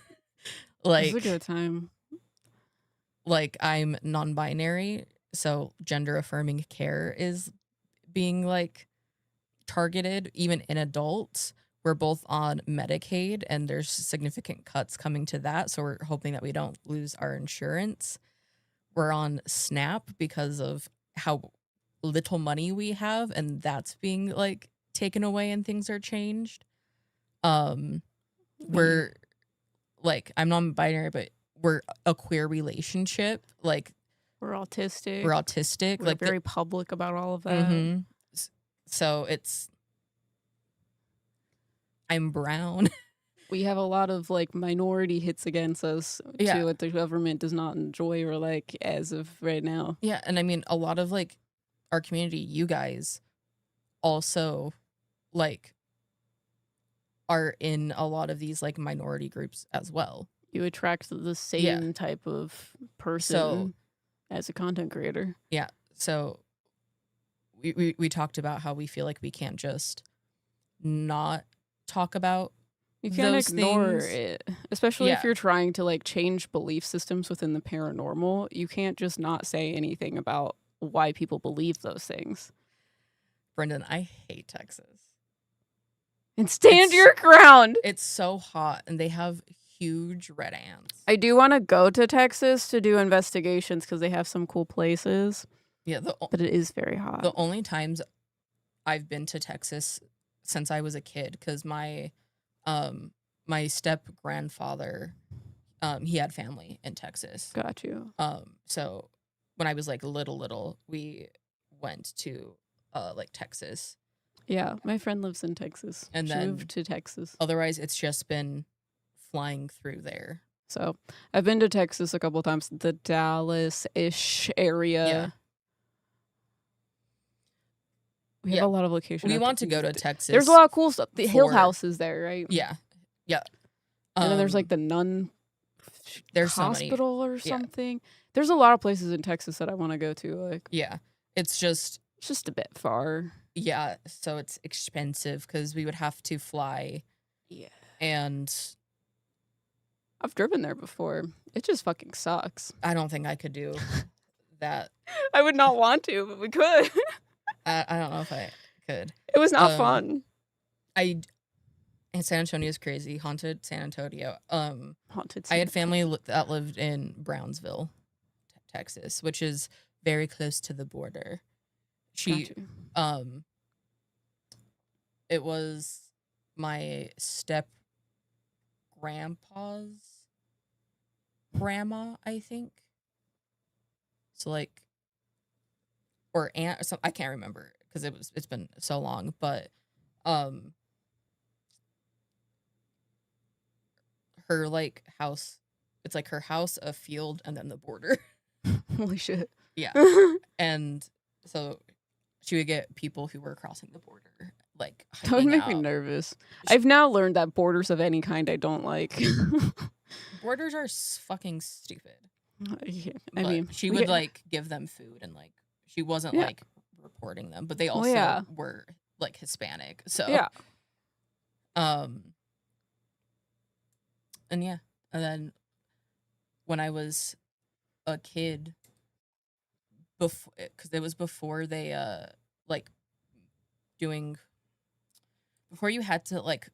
Like, it's a good time. Like, I'm non-binary, so gender affirming care is being like targeted even in adults. We're both on Medicaid, and there's significant cuts coming to that, so we're hoping that we don't lose our insurance. We're on SNAP because of how little money we have, and that's being like taken away and things are changed. We're like, I'm non-binary, but we're a queer relationship. Like we're autistic. We're like very public about all of that. So it's, I'm brown. We have a lot of like minority hits against us too, what the government does not enjoy or like as of right now. Yeah, and I mean a lot of like our community, you guys also like are in a lot of these like minority groups as well. You attract the same type of person as a content creator. Yeah. So we talked about how we feel like we can't just not talk about You can't those ignore things, it, especially if yeah. you're trying to like change belief systems within the paranormal. You can't just not say anything about why people believe those things. Brendan, I hate Texas. And stand your ground. It's so hot, and they have huge red ants. I do want to go to Texas to do investigations because they have some cool places. Yeah, but it is very hot. The only times I've been to Texas since I was a kid, because my step grandfather, he had family in Texas. Got you. So when I was like little, we went to like Texas. Yeah, my friend lives in Texas. And she then moved to Texas. Otherwise, it's just been flying through there. So I've been to Texas a couple times, the Dallas-ish area. Yeah. We have a lot of locations. We want to go to Texas. There's a lot of cool stuff. The Hill House is there, right? Yeah. Yeah. And then there's like the nun there's hospital or something. Yeah. There's a lot of places in Texas that I want to go to. Like, yeah. It's just a bit far. Yeah, so it's expensive because we would have to fly. Yeah. And I've driven there before. It just fucking sucks. I don't think I could do that. I would not want to, but we could. I don't know if I could. It was not fun. And San Antonio is crazy. Haunted San Antonio. Haunted. I had family that lived in Brownsville, Texas, which is very close to the border. It was my step grandpa's grandma, I think. So like, or aunt or something. I can't remember because it's been so long. But her like house, it's like her house, a field, and then the border. Holy shit! Yeah, and so she would get people who were crossing the border. Like, that would make me nervous. I've now learned that borders of any kind I don't like. Borders are fucking stupid. Yeah, I mean, she would like give them food and like she wasn't like reporting them, but they also were like Hispanic. So and yeah, and then when I was a kid, because it was before they like doing. Before you had to like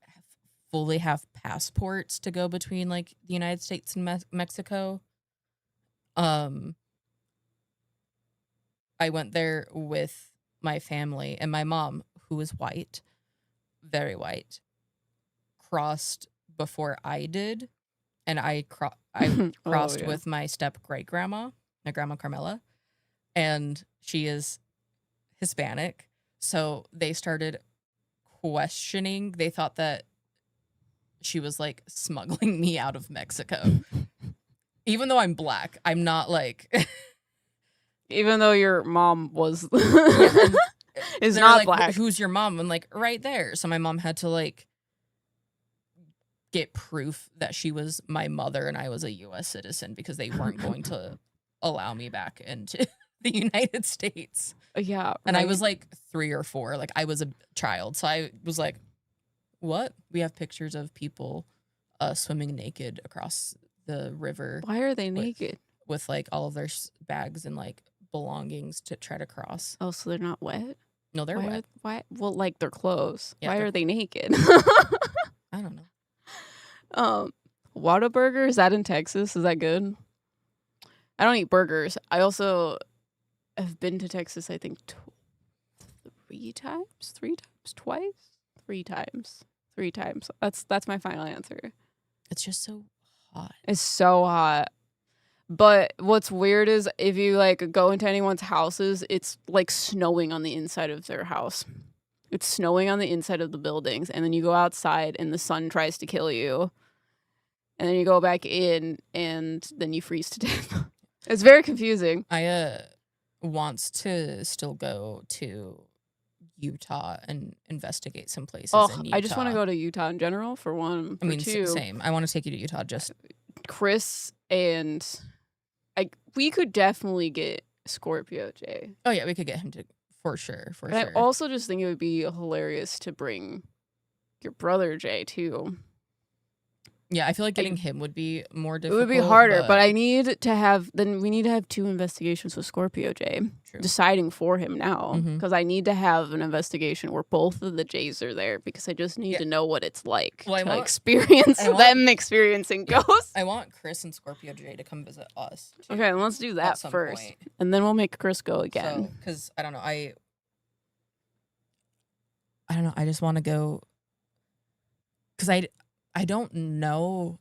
fully have passports to go between like the United States and Mexico, I went there with my family, and my mom, who was white, very white, crossed before I did, and I crossed with my step great grandma, my grandma Carmela, and she is Hispanic, so they started questioning. They thought that she was like smuggling me out of Mexico. Even though I'm black, I'm not like even though your mom was is not like, black. Who's your mom? I'm like, right there. So my mom had to like get proof that she was my mother and I was a US citizen because they weren't going to allow me back into the United States. Yeah. Right. And I was like 3 or 4. Like I was a child. So I was like, what? We have pictures of people swimming naked across the river. Why are they naked? With like all of their bags and like belongings to try to cross. Oh, so they're not wet? No, they're wet. Why? Well, like their clothes. Yeah, why are they naked? I don't know. Whataburger, is that in Texas? Is that good? I don't eat burgers. I also have been to Texas, I think, 3 times? 3 times? Twice? 3 times. 3 times. That's my final answer. It's just so hot. It's so hot. But what's weird is if you like go into anyone's houses, it's like snowing on the inside of their house. It's snowing on the inside of the buildings, and then you go outside and the sun tries to kill you. And then you go back in and then you freeze to death. It's very confusing. I wants to still go to Utah and investigate some places in Utah. I just want to go to Utah in general, for one. For two, same. I want to take you to Utah. Just Chris and we could definitely get Scorpio Jay. Oh yeah, we could get him to for sure. But I also just think it would be hilarious to bring your brother Jay too. Yeah, I feel like getting him would be more It difficult. would be harder, but we need to have 2 investigations with Scorpio J. True. Deciding for him now, because I need to have an investigation where both of the J's are there, because I just need to know what it's like to experience them experiencing ghosts. I want Chris and Scorpio J to come visit us. Too, okay, let's do that first, and then we'll make Chris go again. Because I don't know, I don't know. I just want to go because I don't know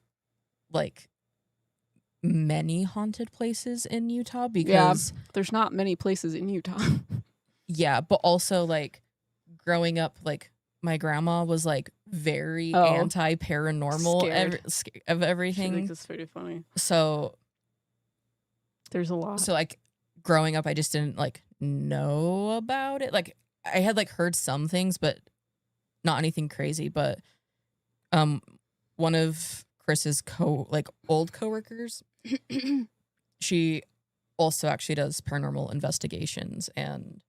like many haunted places in Utah because there's not many places in Utah. Yeah, but also like growing up, like my grandma was like very anti-paranormal of everything. She thinks it's pretty funny. So there's a lot. So like growing up, I just didn't like know about it. Like I had like heard some things, but not anything crazy. But one of Chris's old coworkers, she also actually does paranormal investigations, and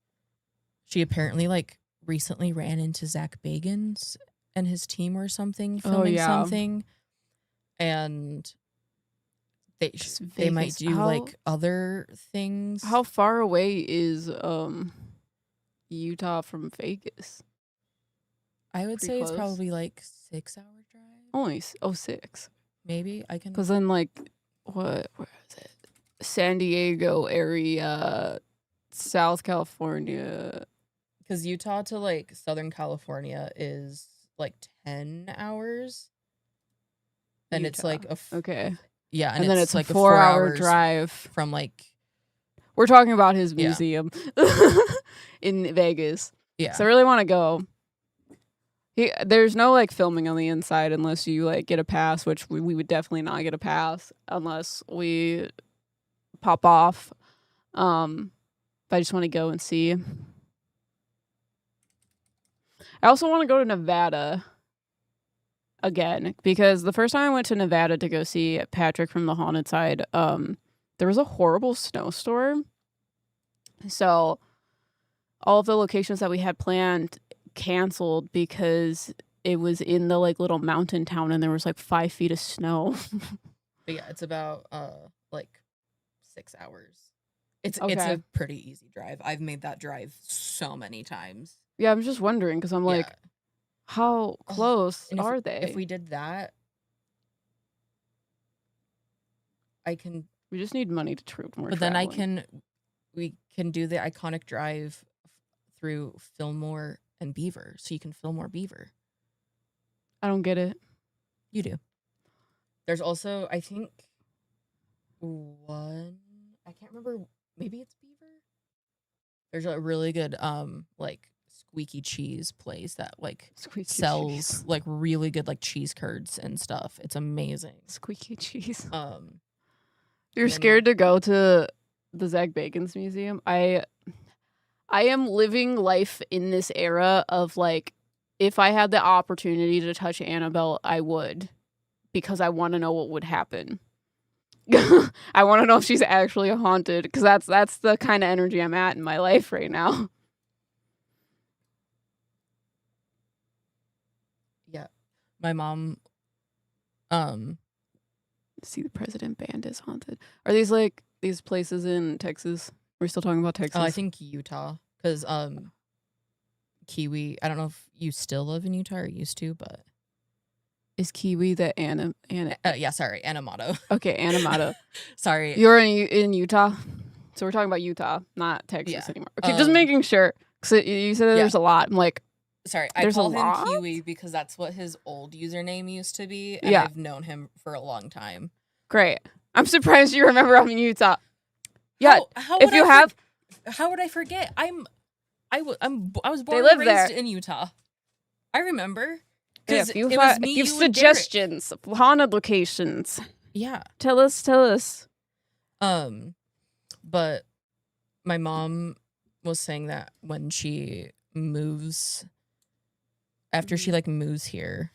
she apparently like recently ran into Zach Bagans and his team or something filming something, and they might do like other things. How far away is Utah from Vegas? I would say close. It's probably like 6-hour drive. Only 6. Maybe I can. Because then like where is it? San Diego area, South California. Because Utah to like Southern California is like 10 hours. Then it's like okay. Yeah, and then it's like a 4-hour drive from like. We're talking about his museum in Vegas. Yeah, so I really want to go. There's no like filming on the inside unless you like get a pass, which we would definitely not get a pass unless we pop off. But I just want to go and see. I also want to go to Nevada again, because the first time I went to Nevada to go see Patrick from the Haunted Side, there was a horrible snowstorm. So all of the locations that we had planned canceled because it was in the like little mountain town and there was like 5 feet of snow. But yeah, it's about like 6 hours. It's a pretty easy drive. I've made that drive so many times. Yeah, I'm just wondering because I'm like, how close are they? If we did that, we just need money to troop more. But then we can do the iconic drive through Fillmore and Beaver, so you can Fillmore Beaver. I don't get it. You do. There's also, I think, one. I can't remember. Maybe it's Beaver. There's a really good like squeaky cheese place that like sells like really good like cheese curds and stuff. It's amazing. Squeaky cheese. You're scared to go to the Zach Bagans Museum? I am living life in this era of like, if I had the opportunity to touch Annabelle, I would, because I want to know what would happen. I want to know if she's actually haunted, because that's the kind of energy I'm at in my life right now. Yeah, my mom. See, the President Band is haunted. Are these like these places in Texas? We're still talking about Texas. I think Utah, because Kiwi. I don't know if you still live in Utah or used to, but is Kiwi the Anamato. Okay, Anamato. Sorry, you're in Utah, so we're talking about Utah, not Texas anymore. Okay, just making sure, because you said that there's a lot. I'm like, sorry, I call him Kiwi because that's what his old username used to be, and I've known him for a long time. Great. I'm surprised you remember I'm in Utah. Yeah, how would I forget? I was born and raised in Utah. I remember. Yeah, if you have suggestions of haunted locations, tell us. But my mom was saying that when she moves, after she like moves here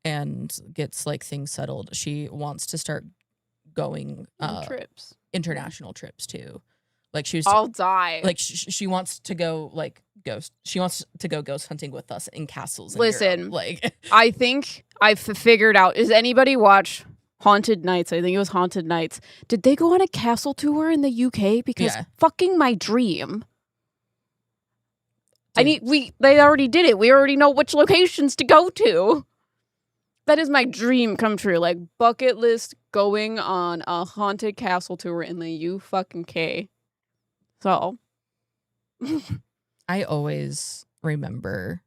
and gets like things settled, she wants to start going trips, international trips too. Like I'll die. Like she wants to go like ghost. She wants to go ghost hunting with us in castles. In Listen, Europe. Like I think I've figured out. Does anybody watch Haunted Nights? I think it was Haunted Nights. Did they go on a castle tour in the UK? Because fucking my dream. They already did it. We already know which locations to go to. That is my dream come true. Like bucket list going on a haunted castle tour in the U-fucking-K. So I always remember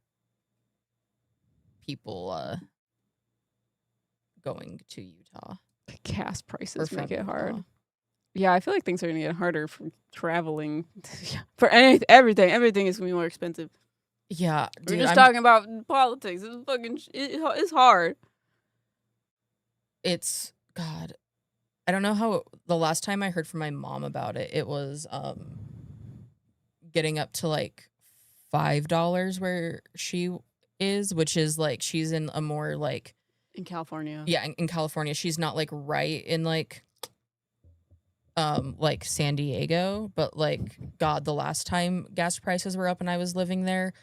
people going to Utah. The gas prices make it hard. Yeah, I feel like things are going to get harder for traveling. For everything. Everything is going to be more expensive. Yeah. We're just talking about politics. It's hard. It's, God, I don't know how, the last time I heard from my mom about it, it was getting up to like $5 where she is, which is like, she's in a more like. In California. Yeah, in California. She's not like right in like San Diego, but like, God, the last time gas prices were up and I was living there,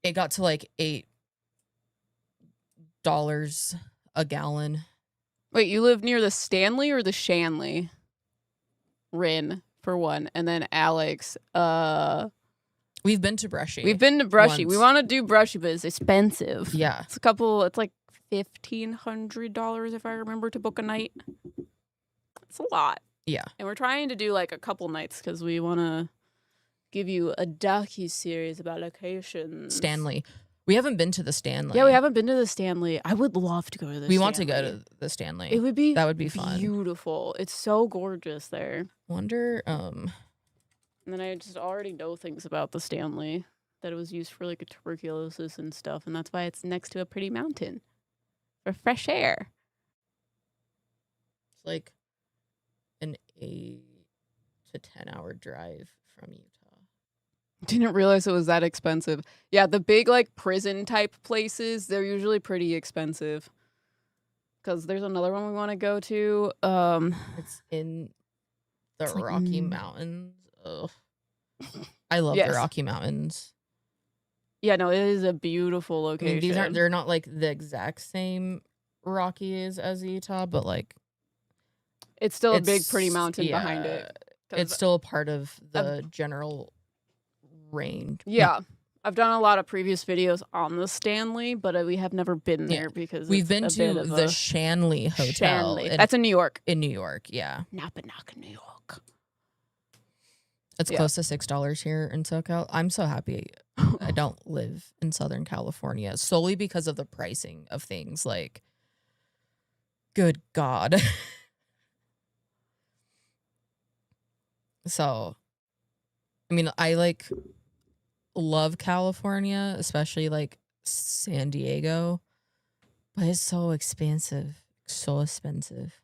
it got to like $8 a gallon. Wait, you live near the Stanley or the Shanley? Rin, for one. And then Alex, we've been to Brushy. We've been to Brushy. We want to do Brushy, but it's expensive. Yeah. It's like $1,500 if I remember to book a night. It's a lot. Yeah. And we're trying to do like a couple nights because we want to give you a docu-series about locations. Stanley. We haven't been to the Stanley. Yeah, we haven't been to the Stanley. I would love to go to the Stanley. We want to go to the Stanley. It would be That would be fun. Beautiful. It's so gorgeous there. Wonder And then I just already know things about the Stanley, that it was used for like a tuberculosis and stuff, and that's why it's next to a pretty mountain for fresh air. It's like an 8 to 10 hour drive from Utah. Didn't realize it was that expensive. Yeah, the big like prison type places, they're usually pretty expensive. Because there's another one we want to go to. It's in the Rocky Mountains. Ugh. I love the Rocky Mountains. Yeah, no, it is a beautiful location. I mean, they're not like the exact same Rockies as Utah, but like it's still a big pretty mountain behind it. It's still a part of the general range. Yeah. I've done a lot of previous videos on the Stanley, but we have never been there because we've been to the Shanley Hotel. Shanley. That's in New York. In New York, yeah. Napanoka, New York. It's close to $6 here in SoCal. I'm so happy I don't live in Southern California solely because of the pricing of things. Like, good God. So, I mean, I like love California, especially like San Diego, but it's so expensive. So expensive.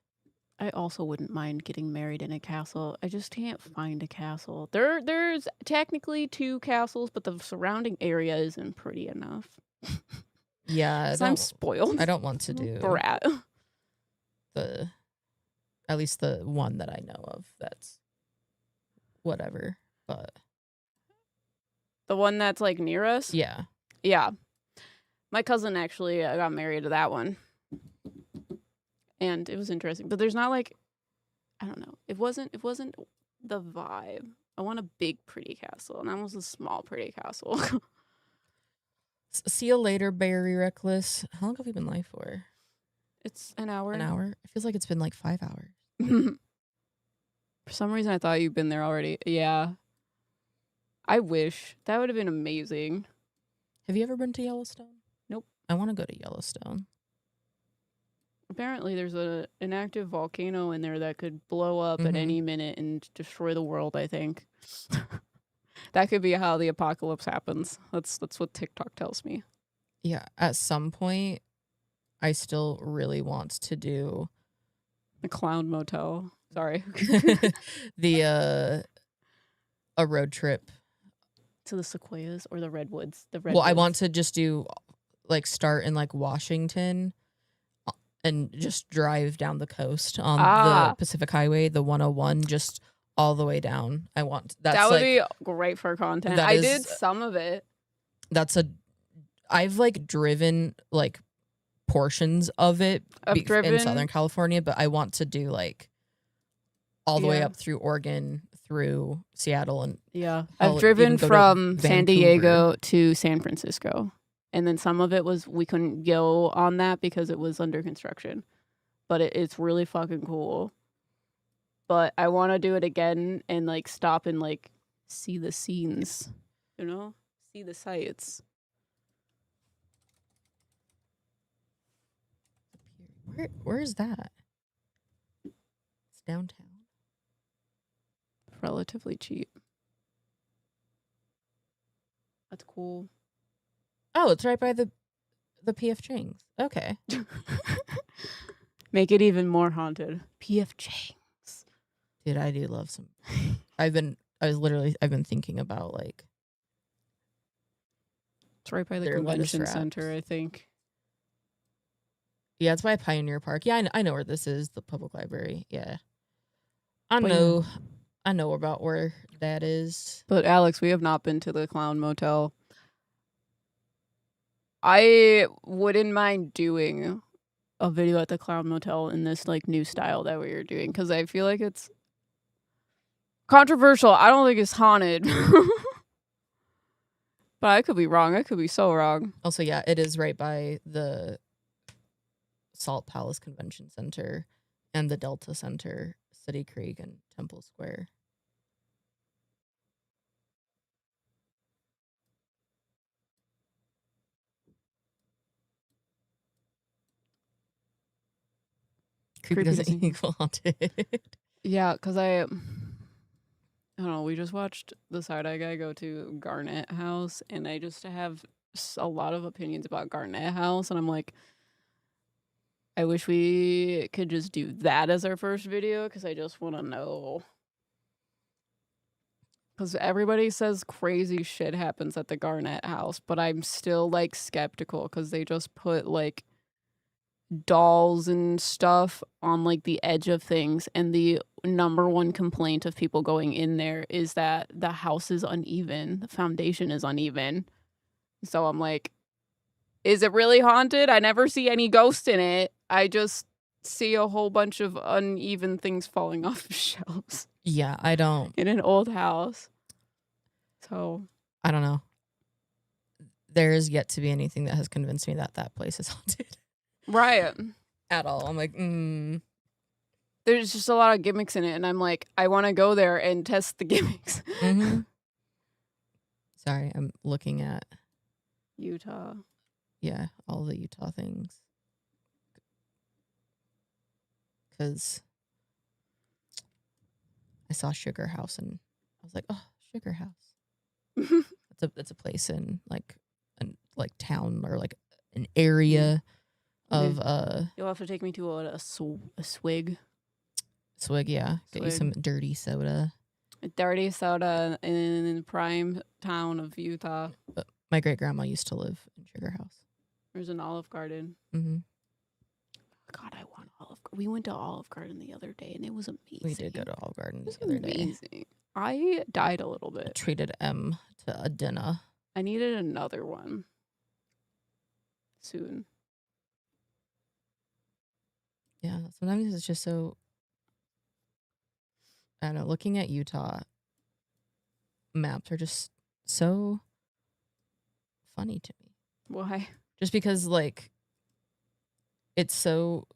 I also wouldn't mind getting married in a castle. I just can't find a castle. There's technically 2 castles, but the surrounding area isn't pretty enough. Yeah, I'm spoiled. I don't want to do brat. At least the one that I know of. That's whatever, but the one that's like near us. Yeah. My cousin actually got married to that one. And it was interesting, but there's not like, I don't know. It wasn't the vibe. I want a big, pretty castle, and that was a small, pretty castle. See you later, Barry Reckless. How long have we been live for? It's an hour. An hour? It feels like it's been like 5 hours. For some reason, I thought you'd been there already. Yeah. I wish. That would have been amazing. Have you ever been to Yellowstone? Nope. I want to go to Yellowstone. Apparently, there's an active volcano in there that could blow up at any minute and destroy the world, I think. That could be how the apocalypse happens. That's what TikTok tells me. Yeah, at some point, I still really want to do... A clown motel. Sorry. A road trip. To the Sequoias or the Redwoods? I want to just do, like, start in, like, Washington... and just drive down the coast on the Pacific Highway, the 101, just all the way down. I want that would be great for content. I did some of it. I've like driven like portions of it in Southern California, but I want to do like all the way up through Oregon, through Seattle, and I've driven from San Diego to San Francisco, and then some of it was we couldn't go on that because it was under construction, but it's really fucking cool. But I want to do it again and like stop and like see the scenes, see the sights. Where is that? It's downtown. Relatively cheap. That's cool. Oh, it's right by the PF Chang's. Okay. Make it even more haunted. PF Chang's. Dude, I do love some. I've been thinking about like. It's right by the convention center, I think. Yeah, it's by Pioneer Park. Yeah, I know where this is, the public library. Yeah. I know about where that is. But Alex, we have not been to the Clown Motel. I wouldn't mind doing a video at the Clown Motel in this like new style that we were doing because I feel like it's controversial. I don't think it's haunted. But I could be wrong. I could be so wrong. Also, yeah, it is right by the Salt Palace Convention Center and the Delta Center, City Creek, and Temple Square. Creepy doesn't equal haunted. Yeah, because I don't know, we just watched the Side Eye Guy go to Garnet House, and I just have a lot of opinions about Garnet House, and I'm like, I wish we could just do that as our first video, because I just want to know. Because everybody says crazy shit happens at the Garnet House, but I'm still, like, skeptical, because they just put, like, dolls and stuff on like the edge of things, and the number one complaint of people going in there is that the house is uneven, the foundation is uneven. So I'm like, is it really haunted? I never see any ghost in it. I just see a whole bunch of uneven things falling off of shelves. Yeah, I don't. In an old house. So I don't know. There is yet to be anything that has convinced me that that place is haunted. Right. At all. I'm like, There's just a lot of gimmicks in it, and I'm like, I want to go there and test the gimmicks. Mm-hmm. Sorry, I'm looking at Utah. Yeah, all the Utah things. Because I saw Sugar House, and I was like, oh, Sugar House. It's a place in like town or like an area. Of you'll have to take me to a swig. Swig, yeah. Get you some dirty soda. A dirty soda in the prime town of Utah. But my great grandma used to live in Sugar House. There's an Olive Garden. Mm-hmm. God, I want Olive Garden. We went to Olive Garden the other day, and it was amazing. We did go to Olive Garden the other day. Amazing. I died a little bit. I treated M to a dinner. I needed another one soon. Yeah, sometimes it's just so, I don't know, looking at Utah maps are just so funny to me. Why? Just because, like, it's so,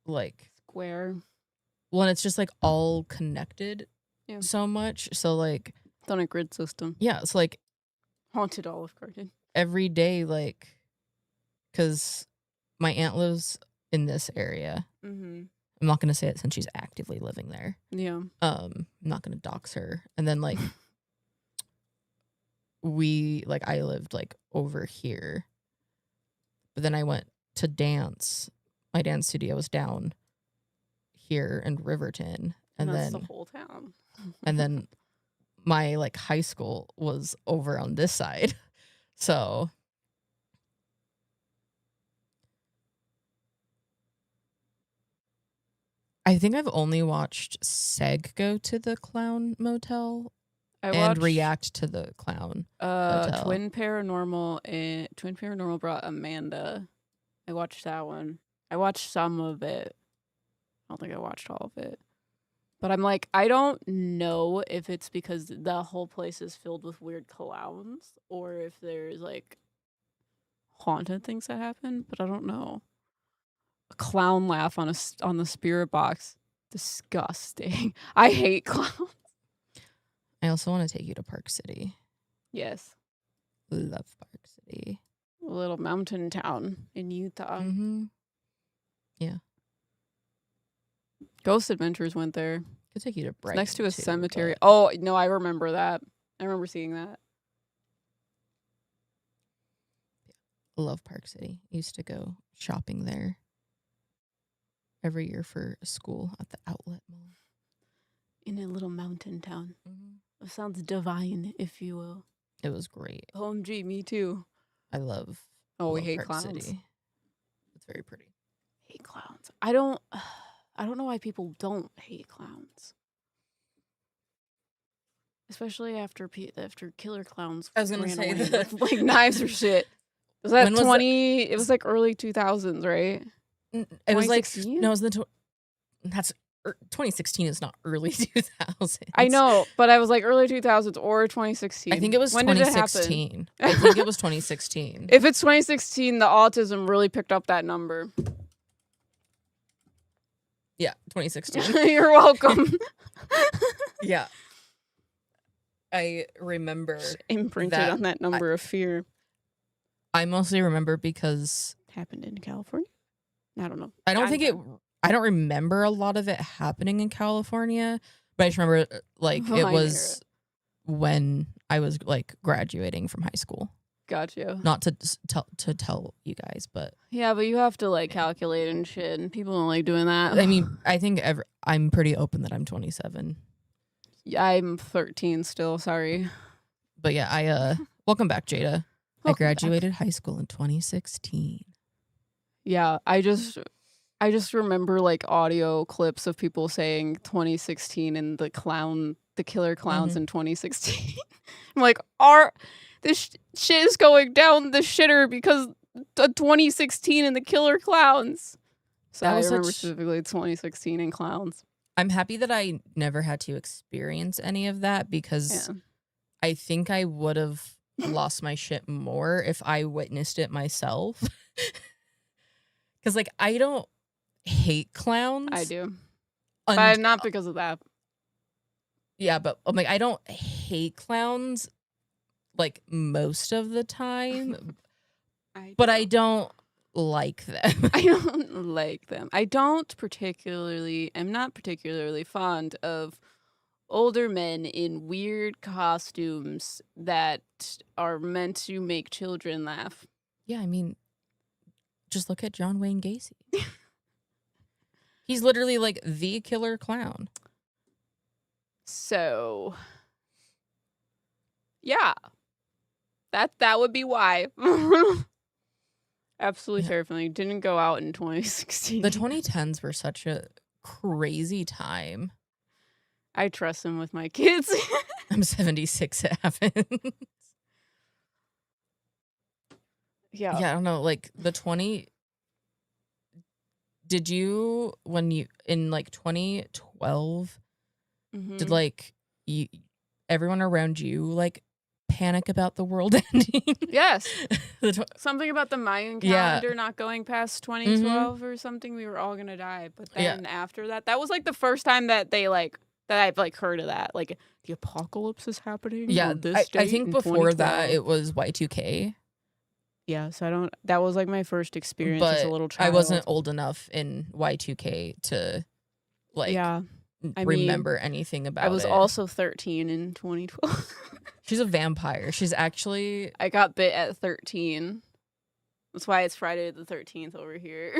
like... Square. Well, and it's just, like, all connected so much. So, like... It's on a grid system. Yeah, it's, like... Haunted Olive Garden. Every day, like... Because my aunt lives... in this area. Mm-hmm. I'm not going to say it since she's actively living there. Yeah. I'm not going to dox her. And then like I lived like over here. But then I went to dance. My dance studio was down here in Riverton. And that's then the whole town. And then my like high school was over on this side. So I think I've only watched Seg go to the clown motel and react to the clown motel. Twin Paranormal brought Amanda. I watched that one. I watched some of it. I don't think I watched all of it. But I'm like, I don't know if it's because the whole place is filled with weird clowns or if there's like haunted things that happen, but I don't know. A clown laugh on the spirit box. Disgusting. I hate clowns. I also want to take you to Park City. Yes. Love Park City. A little mountain town in Utah. Mm-hmm. Yeah. Ghost Adventures went there. Could take you to Brighton. Next to a too, cemetery. but... Oh, no, I remember that. I remember seeing that. I love Park City. Used to go shopping there every year for school at the outlet mall. In a little mountain town. Mm-hmm. It sounds divine, if you will. It was great. OMG, me too. I love. We hate Park clowns. City. It's very pretty. Hate clowns. I don't know why people don't hate clowns. Especially after killer clowns. I was gonna say that. With, like knives or shit. Was that it was like early 2000s, right? It was like no, it was that's 2016 is not early 2000s. I know, but I was like early 2000s or 2016. I think it was 2016. I think it was 2016. If it's 2016, the autism really picked up that number. Yeah, 2016. You're welcome. Yeah. I remember imprinted on that number of fear. I mostly remember because happened in California. I don't know. I don't remember a lot of it happening in California, but I just remember like it was when I was like graduating from high school. Gotcha. Not to tell you guys, but yeah, but you have to like calculate and shit, and people don't like doing that. I mean, I think I'm pretty open that I'm 27. Yeah, I'm 13 still. Sorry, but yeah, I welcome back, Jada. I graduated high school in 2016. Yeah, I just remember like audio clips of people saying 2016 and the killer clowns in 2016. I'm like, this shit is going down the shitter because of 2016 and the killer clowns. So I remember specifically 2016 and clowns. I'm happy that I never had to experience any of that because I think I would have lost my shit more if I witnessed it myself. Because like I don't hate clowns. I do. But not because of that. Yeah, but I'm like I don't hate clowns like most of the time. But I don't like them. I don't like them. I'm not particularly fond of older men in weird costumes that are meant to make children laugh. Yeah, I mean, just look at John Wayne Gacy. He's literally like the killer clown. So, yeah. That would be why. Absolutely terrifying. Didn't go out in 2016. The 2010s were such a crazy time. I trust him with my kids. I'm 76. It happens. Yeah. Yeah, I don't know. Like did you, when you, in like 2012, did like everyone around you like panic about the world ending? Yes. Something about the Mayan calendar not going past 2012 or something. We were all going to die. But then after that was like the first time that they like, that I've like heard of that. Like the apocalypse is happening. Yeah. I think before that it was Y2K. Yeah. So that was like my first experience as a little child. I wasn't old enough in Y2K to like remember anything about it. I was also 13 in 2012. She's a vampire. She's actually... I got bit at 13. That's why it's Friday the 13th over here.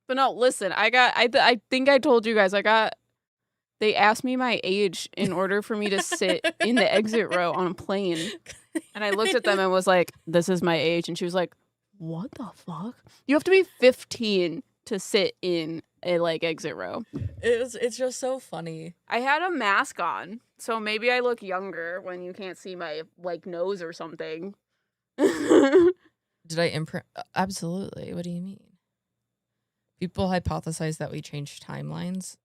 But no, listen, I think I told you guys, they asked me my age in order for me to sit in the exit row on a plane. And I looked at them and was like, this is my age. And she was like, what the fuck? You have to be 15 to sit in a like exit row. It's just so funny. I had a mask on, so maybe I look younger when you can't see my like nose or something. Did I imprint? Absolutely. What do you mean? People hypothesize that we changed timelines.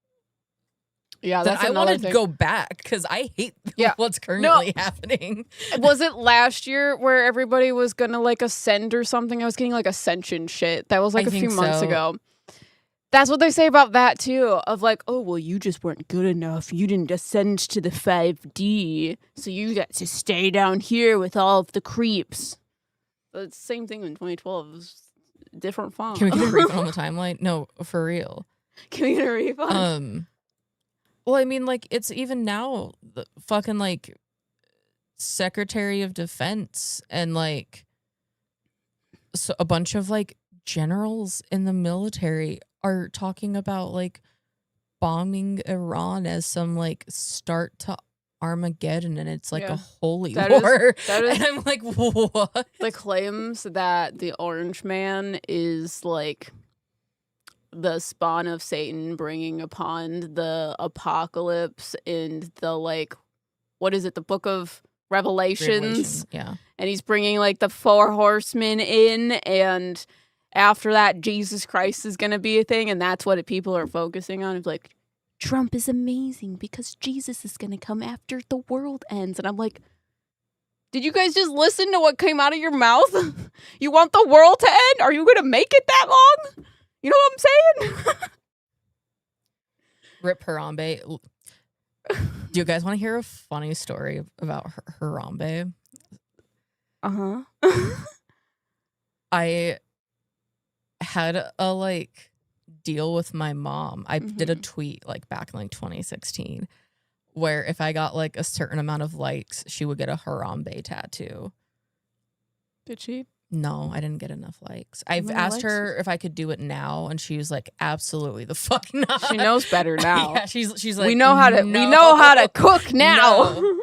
Yeah, that's another I want thing. to go back because I hate what's currently happening. Was it last year where everybody was gonna like ascend or something? I was getting like ascension shit. That was like a few months ago. That's what they say about that too. Of like, oh well, you just weren't good enough. You didn't ascend to the 5D, so you got to stay down here with all of the creeps. But it's the same thing in 2012. It was different font. Can we get a refund on the timeline? No, for real. Can we get a refund? Well, I mean, like, it's even now the fucking, like, Secretary of Defense and, like, so a bunch of, like, generals in the military are talking about, like, bombing Iran as some, like, start to Armageddon, and it's, like, a holy war. And I'm like, what? The claims that the Orange Man is, like, the spawn of Satan bringing upon the apocalypse and the, like, what is it, the book of Revelations? Yeah. And he's bringing, like, the 4 horsemen in, and after that, Jesus Christ is going to be a thing, and that's what people are focusing on. It's like, Trump is amazing because Jesus is going to come after the world ends. And I'm like, did you guys just listen to what came out of your mouth? You want the world to end? Are you going to make it that long? You know what I'm saying? Rip Harambe. Do you guys want to hear a funny story about Harambe? Uh-huh. I had a, like, deal with my mom. I did a tweet, like, back in, like, 2016, where if I got, like, a certain amount of likes, she would get a Harambe tattoo. Did she? No, I didn't get enough likes. I've asked her if I could do it now, and she was like, "Absolutely, the fuck not." She knows better now. Yeah, she's like, we know how to cook now. No.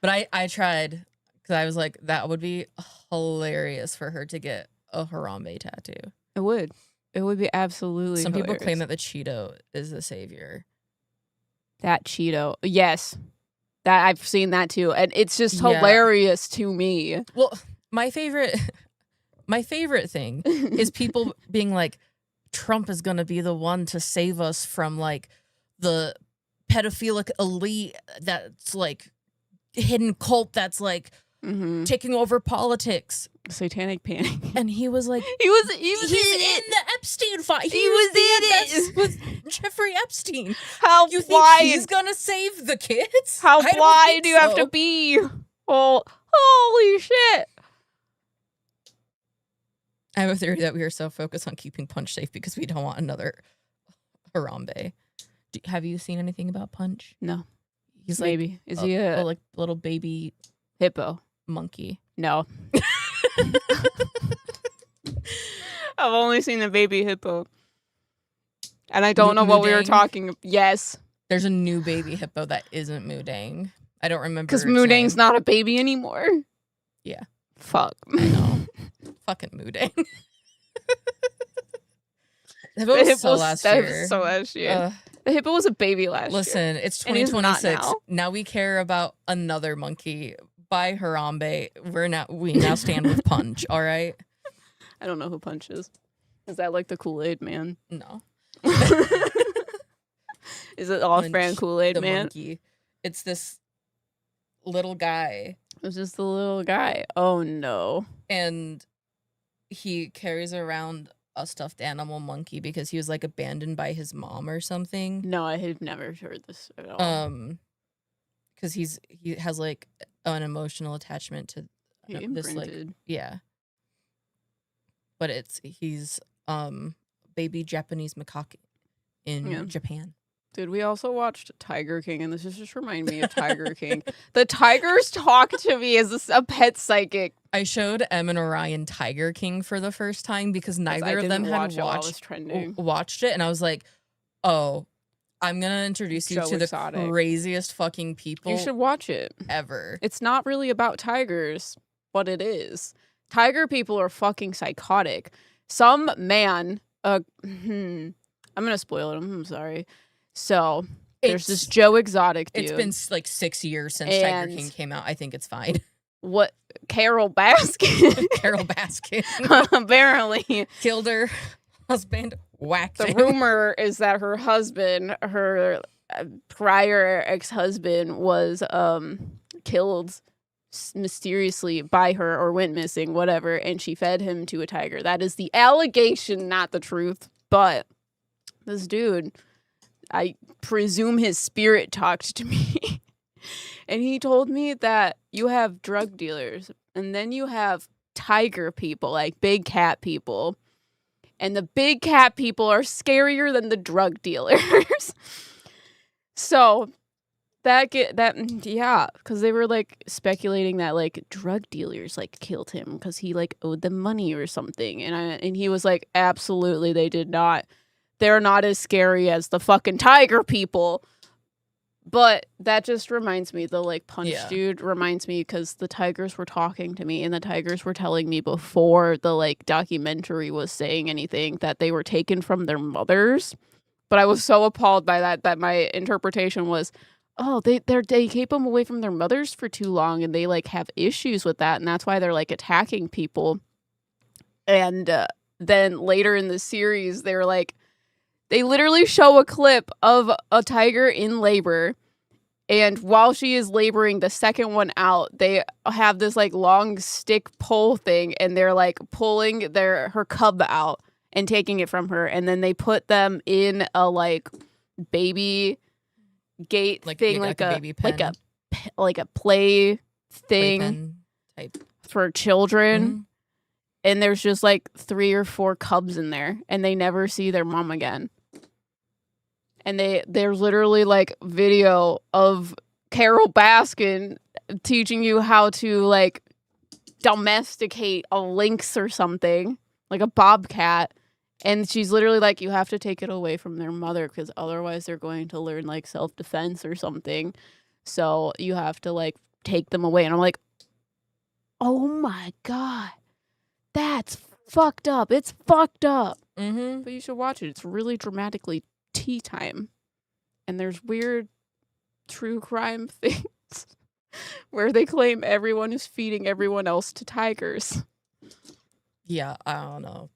But I tried because I was like, that would be hilarious for her to get a Harambe tattoo. It would. It would be absolutely. Some hilarious. people claim that the Cheeto is the savior. That Cheeto, yes, that I've seen that too, and it's just hilarious to me. Well, my favorite thing is people being like, Trump is going to be the one to save us from, like, the pedophilic elite that's, like, hidden cult that's, like, taking over politics. Satanic panic. And he was like, he's in the Epstein file. He was in it with Jeffrey Epstein. How you think blind? He's going to save the kids? How blind do you have to be? Oh, holy shit. I have a theory that we are so focused on keeping Punch safe because we don't want another Harambe. Have you seen anything about Punch? No. He's maybe. Like, is he a like little baby hippo monkey? No. I've only seen the baby hippo. And I don't know what we were talking about. Yes. There's a new baby hippo that isn't Moodang. I don't remember. Because Moodang's not a baby anymore. Yeah. Fuck. I know. Fucking Moodang. The hippo was so last year. The hippo was a baby last year. Listen, it's 2026. Now we care about another monkey. By Harambe. We now stand with Punch, all right? I don't know who Punch is. Is that like the Kool-Aid man? No. Is it off-brand Kool-Aid man? Monkey. It's this little guy. It's just the little guy. Oh, no. And he carries around a stuffed animal monkey because he was, like, abandoned by his mom or something. No, I have never heard this at all. Because he has, like, an emotional attachment to this, like, yeah. But he's baby Japanese macaque in Japan. Dude, we also watched Tiger King, and this just reminded me of Tiger King. The tigers talk to me as a pet psychic. I showed Em and Orion Tiger King for the first time because neither of them had watched it, and I was like, oh, I'm going to introduce you to the craziest fucking people. You should watch it. Ever. It's not really about tigers, but it is. Tiger people are fucking psychotic. Some man I'm gonna spoil it. I'm sorry. So there's this Joe Exotic dude. It's been like 6 years since Tiger King came out. I think it's fine. What? Carol Baskin? Carol Baskin. Apparently. Killed her husband, whacked The him. rumor is that her husband, her prior ex-husband, was killed mysteriously by her or went missing, whatever, and she fed him to a tiger. That is the allegation, not the truth. But this dude, I presume his spirit talked to me. And he told me that you have drug dealers and then you have tiger people, like big cat people. And the big cat people are scarier than the drug dealers. So because they were like speculating that like drug dealers like killed him because he like owed them money or something. And he was like, absolutely, they did not. They're not as scary as the fucking tiger people. But that just reminds me, the like punch dude reminds me because the tigers were talking to me and the tigers were telling me before the like documentary was saying anything that they were taken from their mothers. But I was so appalled by that my interpretation was, oh, they keep them away from their mothers for too long and they like have issues with that. And that's why they're like attacking people. And then later in the series, they're like, they literally show a clip of a tiger in labor, and while she is laboring the second one out, they have this like long stick pole thing, and they're like pulling her cub out and taking it from her, and then they put them in a like baby gate thing, like a baby pen. like a play thing type for children. Mm-hmm. And there's just like 3 or 4 cubs in there, and they never see their mom again. And there's literally like video of Carol Baskin teaching you how to like domesticate a lynx or something, like a bobcat. And she's literally like, you have to take it away from their mother because otherwise they're going to learn like self-defense or something. So you have to like take them away. And I'm like, oh my God, that's fucked up. It's fucked up. Mm-hmm. But you should watch it. It's really dramatically tea time. And there's weird true crime things where they claim everyone is feeding everyone else to tigers. Yeah, I don't know.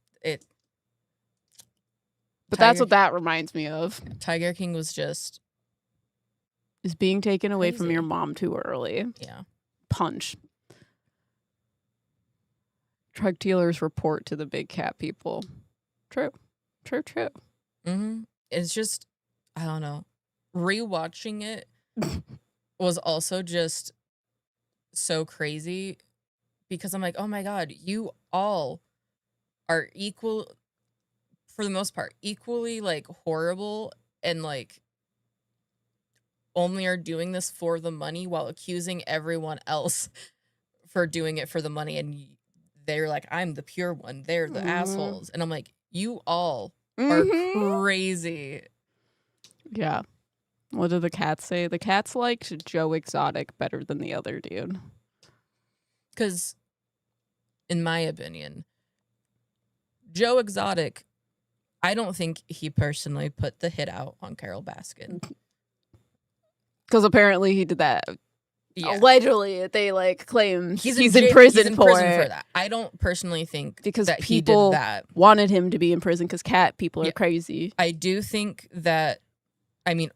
But that's what that reminds me of. Tiger King is being taken away from your mom too early. Yeah. Punch. Drug dealers report to the big cat people. True. Mm-hmm. It's just, I don't know. Rewatching it was also just so crazy because I'm like, oh my God, you all are equal, for the most part, equally like horrible and like only are doing this for the money while accusing everyone else for doing it for the money. And they're like, I'm the pure one. They're the assholes. And I'm like, you all are crazy. Yeah. What did the cats say? The cats liked Joe Exotic better than the other dude. Because, in my opinion, Joe Exotic, I don't think he personally put the hit out on Carol Baskin. Because apparently he did that. Yeah. Allegedly, they like claim he's in prison for that. I don't personally think because that people he did that. Wanted him to be in prison because cat people are crazy. I do think that, I mean,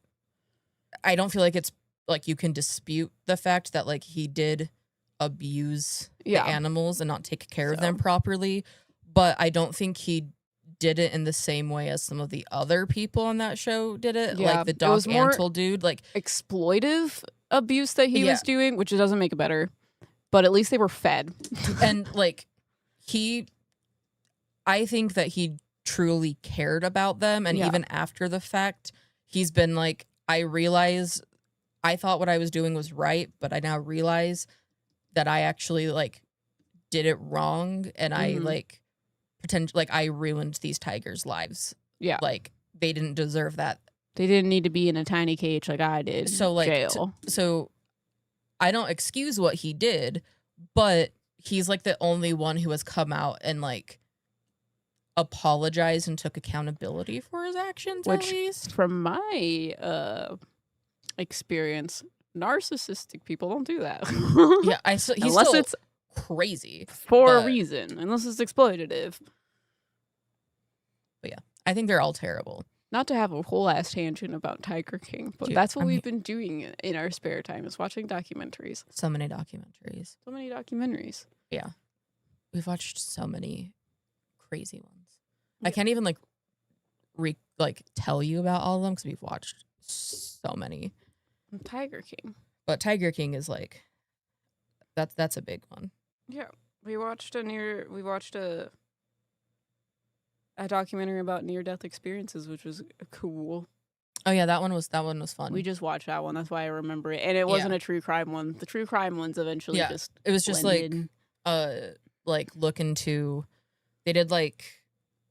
I don't feel like it's like you can dispute the fact that like he did abuse the animals and not take care of them properly, but I don't think he did it in the same way as some of the other people on that show did it. Like the Doc Antle dude, like exploitive abuse that he was doing, which doesn't make it better, but at least they were fed. And like I think that he truly cared about them, and even after the fact he's been like, I realize I thought what I was doing was right, but I now realize that I actually like did it wrong, and I like I ruined these tigers' lives. Yeah, like they didn't deserve that. They didn't need to be in a tiny cage like I did. So like, jail. So I don't excuse what he did, but he's like the only one who has come out and like apologized and took accountability for his actions, Which, at least. From my experience, narcissistic people don't do that. Yeah, he's unless still it's crazy for a reason, unless it's exploitative. But yeah, I think they're all terrible. Not to have a whole ass tangent about Tiger King, but that's what we've been doing in our spare time, is watching documentaries. So many documentaries. Yeah. We've watched so many crazy ones. Yeah. I can't even tell you about all of them because we've watched so many. Tiger King. But Tiger King is that's a big one. Yeah. We watched a documentary about near-death experiences, which was cool. Oh yeah, that one was fun. We just watched that one. That's why I remember it. And it wasn't a true crime one. The true crime ones eventually just it was just blended. Look into, they did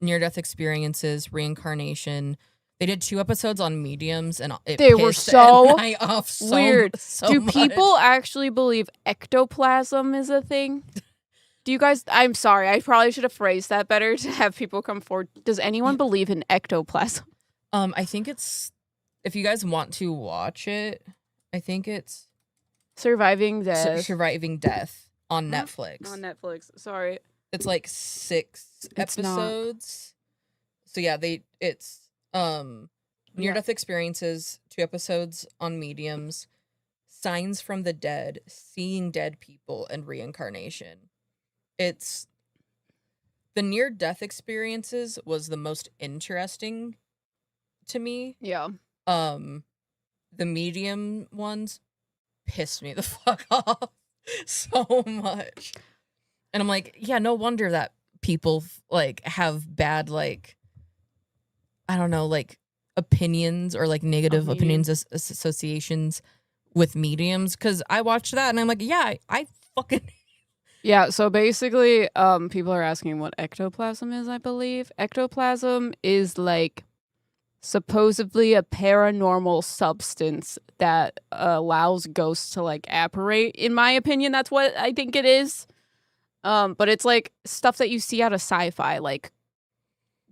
near-death experiences, reincarnation. They did 2 episodes on mediums, and they were so off weird. Do people actually believe ectoplasm is a thing? Do you guys... I'm sorry. I probably should have phrased that better to have people come forward. Does anyone believe in ectoplasm? I think it's... If you guys want to watch it, I think it's... Surviving Death. Surviving Death on Netflix. On Netflix. Sorry. It's 6 episodes. So yeah, it's near-death experiences, 2 episodes on mediums, signs from the dead, seeing dead people, and reincarnation. It's the near-death experiences was the most interesting to me. Yeah. The medium ones pissed me the fuck off so much. And I'm like, yeah, no wonder that people have bad I don't know, opinions or negative opinions associations with mediums, because I watched that and I'm like, yeah, I fucking... Yeah, so basically, people are asking what ectoplasm is, I believe. Ectoplasm is supposedly a paranormal substance that allows ghosts to apparate. In my opinion, that's what I think it is. But it's stuff that you see out of sci-fi, like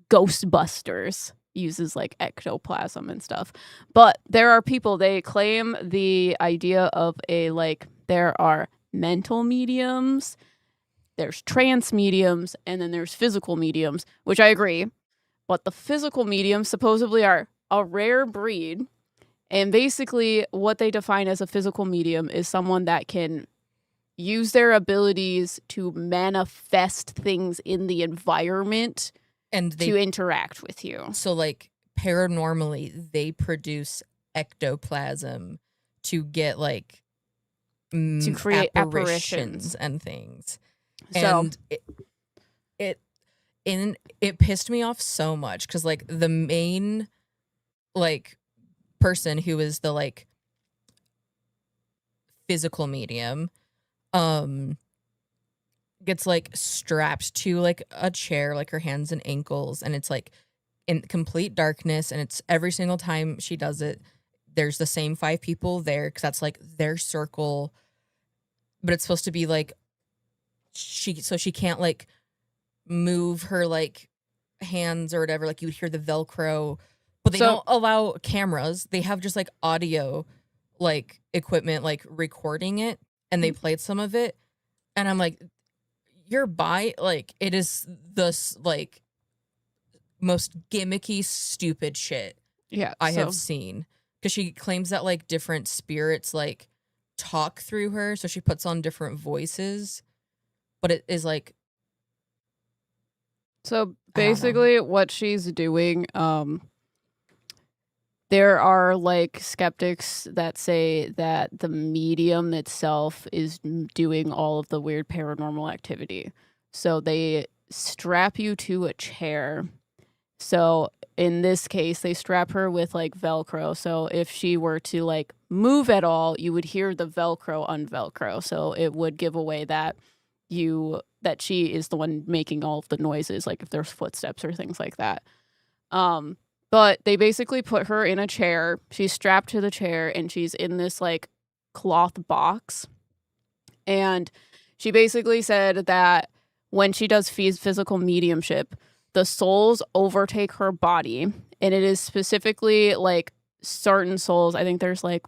Ghostbusters uses ectoplasm and stuff. But there are people, they claim the idea of there are mental mediums, there's trance mediums, and then there's physical mediums, which I agree. But the physical mediums supposedly are a rare breed. And basically what they define as a physical medium is someone that can use their abilities to manifest things in the environment and to interact with you. So paranormally, they produce ectoplasm to get to create apparitions and things. So, and it pissed me off so much because the main person who is the physical medium gets strapped to a chair, her hands and ankles, and it's in complete darkness, and it's every single time she does it there's the same 5 people there because that's their circle, but it's supposed to be she can't move her hands or whatever, you would hear the Velcro, but they don't allow cameras. They have just audio equipment recording it, and they played some of it, and I'm your it is this most gimmicky stupid shit I have seen, because she claims that different spirits talk through her, so she puts on different voices, but it is so basically what she's doing, there are skeptics that say that the medium itself is doing all of the weird paranormal activity. So they strap you to a chair. So in this case, they strap her with Velcro. So if she were to move at all, you would hear the Velcro unvelcro. So it would give away that she is the one making all of the noises, if there's footsteps or things like that. But they basically put her in a chair. She's strapped to the chair, and she's in this cloth box. And she basically said that when she does physical mediumship, the souls overtake her body, and it is specifically like certain souls. I think there's like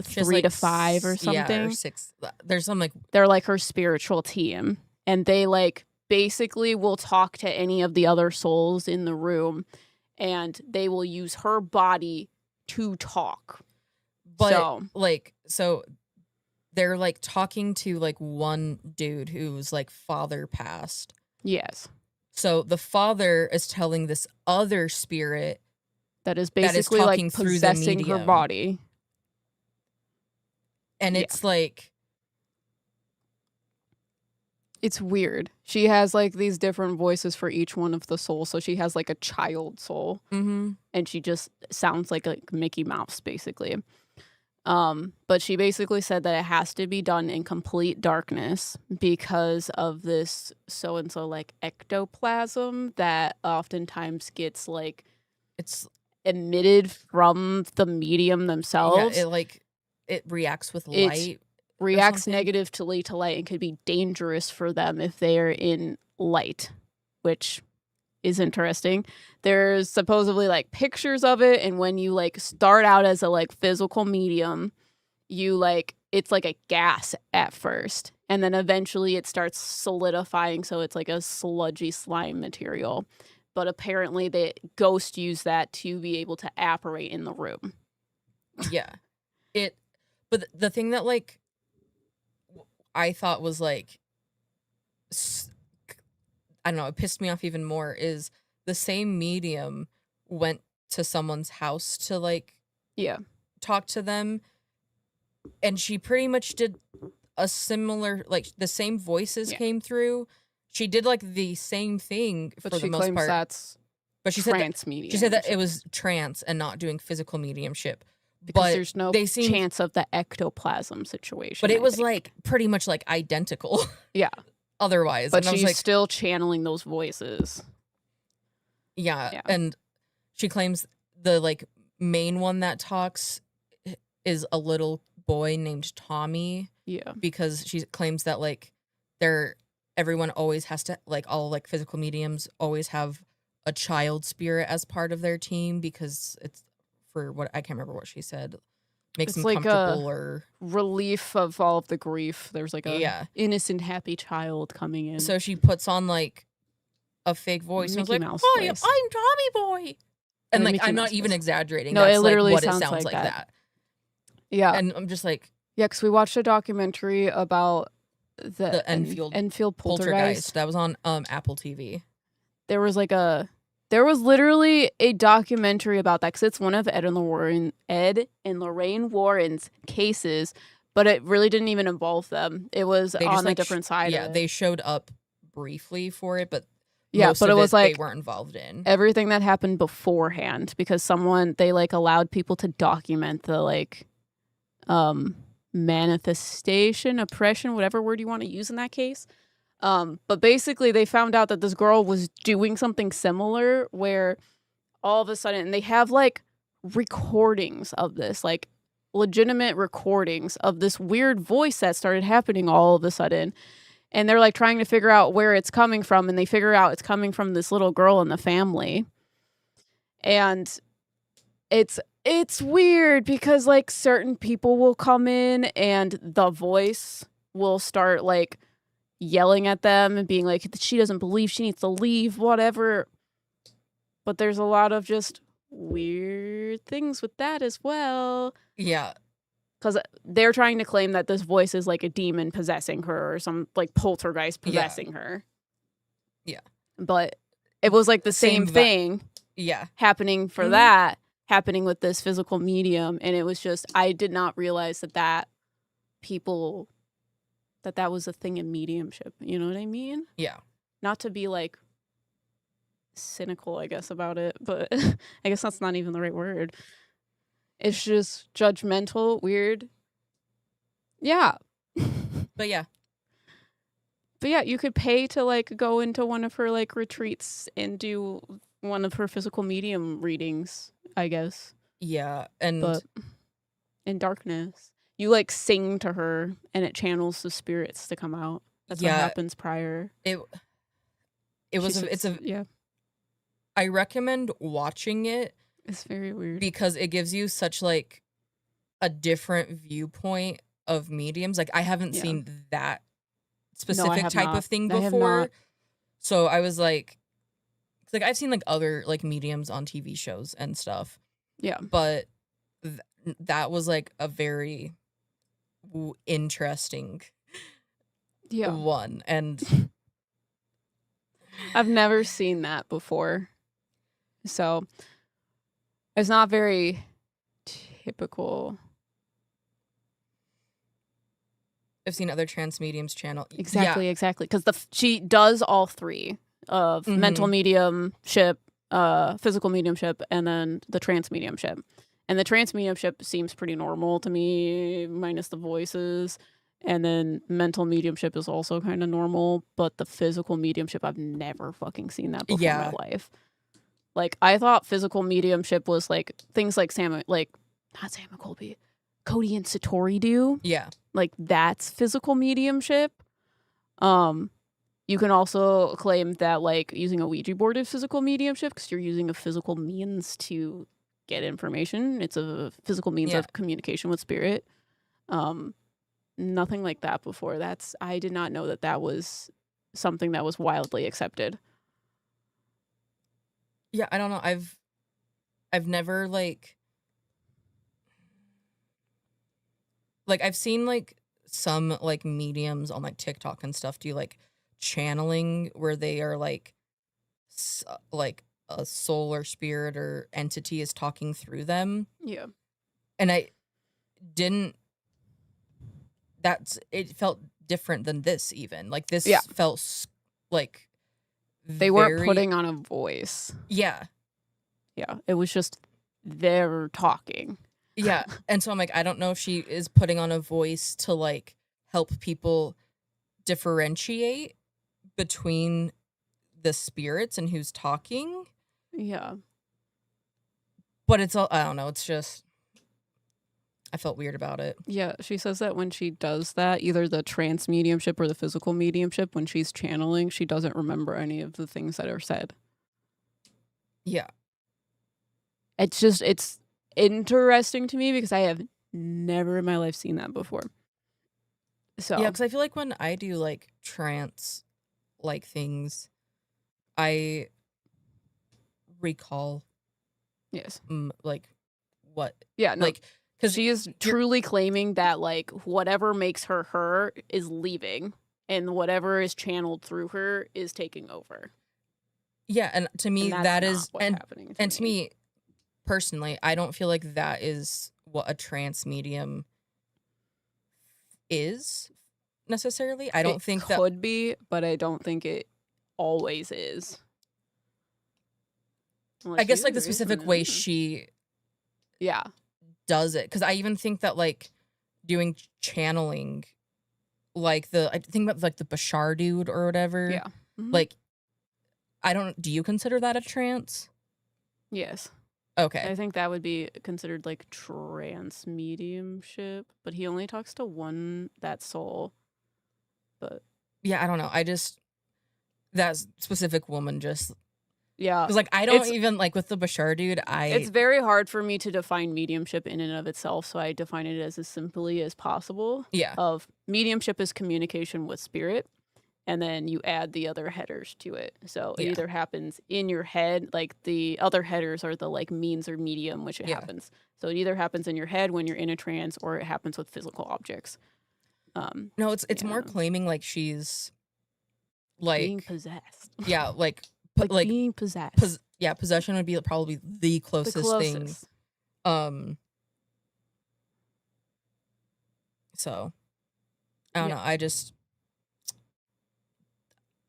3 to 5 or something. Yeah, or 6. There's some like they're like her spiritual team, and they like basically will talk to any of the other souls in the room, and they will use her body to talk. But so they're like talking to like one dude whose like father passed. Yes. So the father is telling this other spirit that is basically talking like possessing her body. And it's like, it's weird. She has like these different voices for each one of the souls. So she has like a child soul, and she just sounds like Mickey Mouse, basically. But she basically said that it has to be done in complete darkness because of this so-and-so like ectoplasm that oftentimes gets like it's emitted from the medium themselves. Yeah, it reacts with light. It reacts negatively to light and could be dangerous for them if they are in light, which is interesting. There's supposedly like pictures of it, and when you like start out as a like physical medium, you like it's like a gas at first, and then eventually it starts solidifying, so it's like a sludgy slime material. But apparently the ghosts use that to be able to apparate in the room. Yeah. But the thing that like I thought was like I don't know, it pissed me off even more is the same medium went to someone's house to like talk to them, and she pretty much did a similar, like the same voices came through. She did like the same thing for the most part. That's but she mediumship. She said that it was trance and not doing physical mediumship. Because there's no chance of the ectoplasm situation. But it was like pretty much like identical. Yeah. Otherwise. But she's like, still channeling those voices. Yeah. And she claims the like main one that talks is a little boy named Tommy. Yeah. Because she claims that like everyone always has to, like all like physical mediums always have a child spirit as part of their team because it's for what I can't remember what she said. Makes them like comfortable or relief of all of the grief. There's like a innocent, happy child coming in. So she puts on like a fake voice. Mickey and I was Mouse like, voice. I'm Tommy Boy. And like, I'm not even exaggerating. No, That's it literally like what sounds it sounds like that. Yeah. And I'm just like. Yeah, because we watched a documentary about the Enfield Poltergeist. That was on Apple TV. There was literally a documentary about that because it's one of Ed and Lorraine Warren's cases, but it really didn't even involve them. It was on a different side. Yeah, they showed up briefly for it, but it was like they weren't involved in everything that happened beforehand because they like allowed people to document the like manifestation, oppression, whatever word you want to use in that case. But basically they found out that this girl was doing something similar where all of a sudden, and they have like recordings of this, like legitimate recordings of this weird voice that started happening all of a sudden. And they're like trying to figure out where it's coming from. And they figure out it's coming from this little girl in the family. And it's weird because like certain people will come in and the voice will start like yelling at them and being like, she doesn't believe, she needs to leave, whatever. But there's a lot of just weird things with that as well. Yeah. Because they're trying to claim that this voice is like a demon possessing her or some like poltergeist possessing her. Yeah. But it was like the same thing happening for that, happening with this physical medium. And it was just, I did not realize that was a thing in mediumship. You know what I mean? Yeah. Not to be like cynical, I guess, about it, but I guess that's not even the right word. It's just judgmental, weird. Yeah. But yeah, you could pay to like go into one of her like retreats and do one of her physical medium readings, I guess. Yeah, but in darkness. You like sing to her and it channels the spirits to come out. That's what happens prior. It's I recommend watching it. It's very weird. Because it gives you such, like, a different viewpoint of mediums. Like, I haven't seen that specific type of thing before. So I was like, I've seen, like, other, like, mediums on TV shows and stuff. Yeah. But that was, like, a very interesting one. And I've never seen that before. So it's not very typical. I've seen other trans mediums channel. Exactly. Because she does all three of mental mediumship, physical mediumship, and then the trans mediumship. And the trans mediumship seems pretty normal to me, minus the voices. And then mental mediumship is also kind of normal, but the physical mediumship, I've never fucking seen that before in my life. Like, I thought physical mediumship was like things like not Sam and Colby, Cody and Satori do. Yeah. Like, that's physical mediumship. You can also claim that, like, using a Ouija board is physical mediumship because you're using a physical means to get information. It's a physical means of communication with spirit. Nothing like that before. I did not know that was something that was wildly accepted. Yeah, I don't know. I've never like I've seen like some like mediums on like TikTok and stuff do like channeling where they are like a soul or spirit or entity is talking through them. Yeah. And it felt different than this even. Like this felt like they weren't putting on a voice. Yeah. Yeah. It was just they're talking. Yeah. And so I'm like, I don't know if she is putting on a voice to like help people differentiate between the spirits and who's talking. Yeah. But it's all, I don't know. It's just, I felt weird about it. Yeah. She says that when she does that, either the trance mediumship or the physical mediumship, when she's channeling, she doesn't remember any of the things that are said. Yeah. It's interesting to me because I have never in my life seen that before. So yeah, because I feel like when I do like trance like things, I recall like what like because she is truly claiming that like whatever makes her is leaving and whatever is channeled through her is taking over. Yeah, and to me that is happening and to me personally, I don't feel like that is what a trance medium is necessarily. I don't think that could be, but I don't think it always is. I guess like the specific way she does it, because I even think that like doing channeling, like I think about like the Bashar dude or whatever. Yeah. Like, do you consider that a trance? Yes. Okay. I think that would be considered like trance mediumship, but he only talks to that soul. But yeah, I don't know. That specific woman just yeah. Because like I don't even like with the Bashar dude. It's very hard for me to define mediumship in and of itself, so I define it as simply as possible. Yeah. Of mediumship is communication with spirit. And then you add the other headers to it. So it either happens in your head, like the other headers are the like means or medium which it happens. So it either happens in your head when you're in a trance, or it happens with physical objects. No, it's more claiming like she's like being possessed. Yeah, like being possessed. Possession would be probably the closest thing. So I don't know.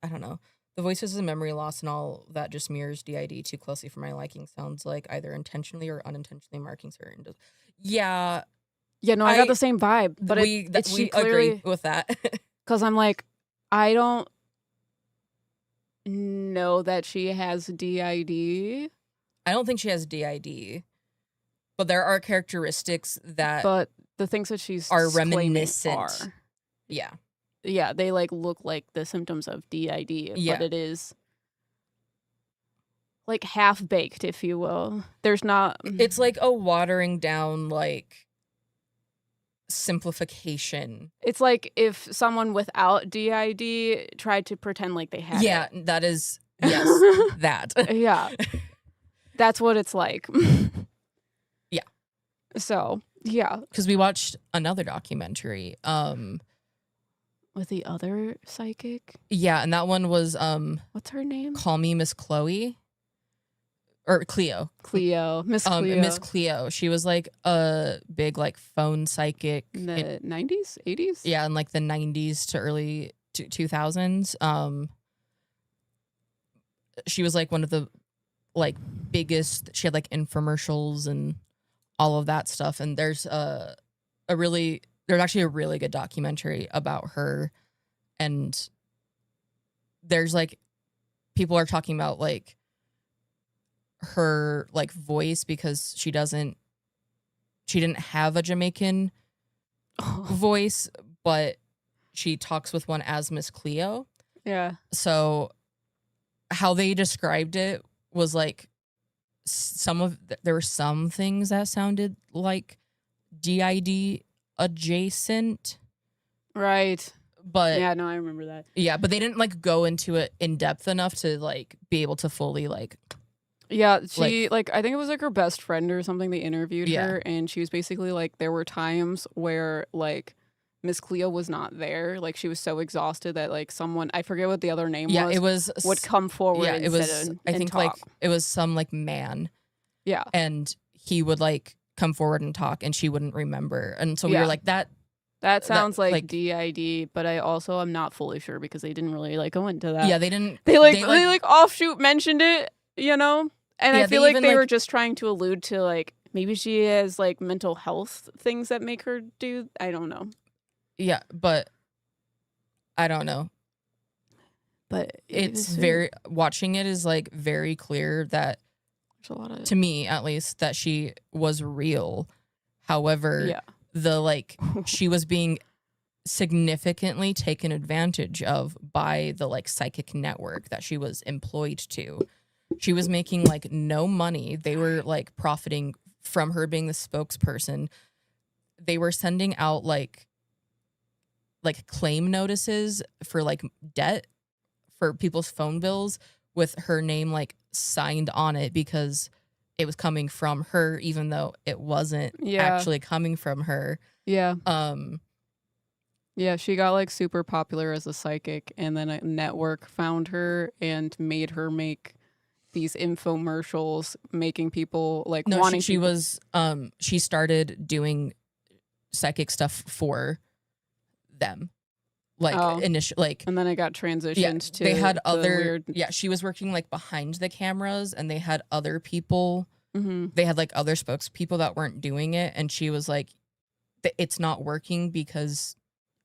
I don't know. The voices and memory loss and all that just mirrors DID too closely for my liking. Sounds like either intentionally or unintentionally marking certain. Yeah. Yeah, no, I got the same vibe. But we agree with that. Because I'm like, I don't know that she has DID. I don't think she has DID. But there are characteristics that... But the things that she's are reminiscent. Are. Yeah. Yeah, they like look like the symptoms of DID, but it is like half-baked, if you will. There's not... It's like a watering down, like, simplification. It's like if someone without DID tried to pretend like they had it. Yeah, that is... Yes, that. Yeah. That's what it's like. Yeah. So, yeah. Because we watched another documentary. With the other psychic? Yeah, and that one was... what's her name? Call Me Miss Chloe. Or Cleo. Cleo. Miss Cleo. Miss Cleo. She was like a big like phone psychic. In the 90s? 80s? Yeah, in like the 90s to early 2000s. She was like one of the like biggest, she had like infomercials and all of that stuff. And there's there's actually a really good documentary about her. And there's like, people are talking about like her like voice because she didn't have a Jamaican voice, but she talks with one as Miss Cleo. Yeah. So how they described it was like there were some things that sounded like DID adjacent. Right. But yeah, no, I remember that. Yeah, but they didn't like go into it in depth enough to like be able to fully like. Yeah, she like I think it was like her best friend or something. They interviewed her, and she was basically like, there were times where like Miss Cleo was not there. Like she was so exhausted that like someone, I forget what the other name was, would come forward. Yeah, it was. I think talk. Like it was some like man. Yeah, and he would like come forward and talk, and she wouldn't remember, and so we were like that. That sounds like DID, but I also am not fully sure because they didn't really like go into that. Yeah, they didn't. They like offshoot mentioned it, you know. And I feel like they were just trying to allude to like maybe she has like mental health things that make her do. I don't know. Yeah, but I don't know. But it's watching it is like very clear that there's a lot of, to me at least, that she was real. However, the like she was being significantly taken advantage of by the like psychic network that she was employed to. She was making like no money. They were like profiting from her being the spokesperson. They were sending out like claim notices for like debt for people's phone bills with her name like signed on it because it was coming from her, even though it wasn't actually coming from her. Yeah. Yeah, she got like super popular as a psychic, and then a network found her and made her make these infomercials, making people like wanting. She started doing psychic stuff for them, like initially, like, and then it got transitioned to. They had other weird... she was working like behind the cameras, and they had other people. Mm-hmm. They had like other spokespeople that weren't doing it, and she was like, "It's not working because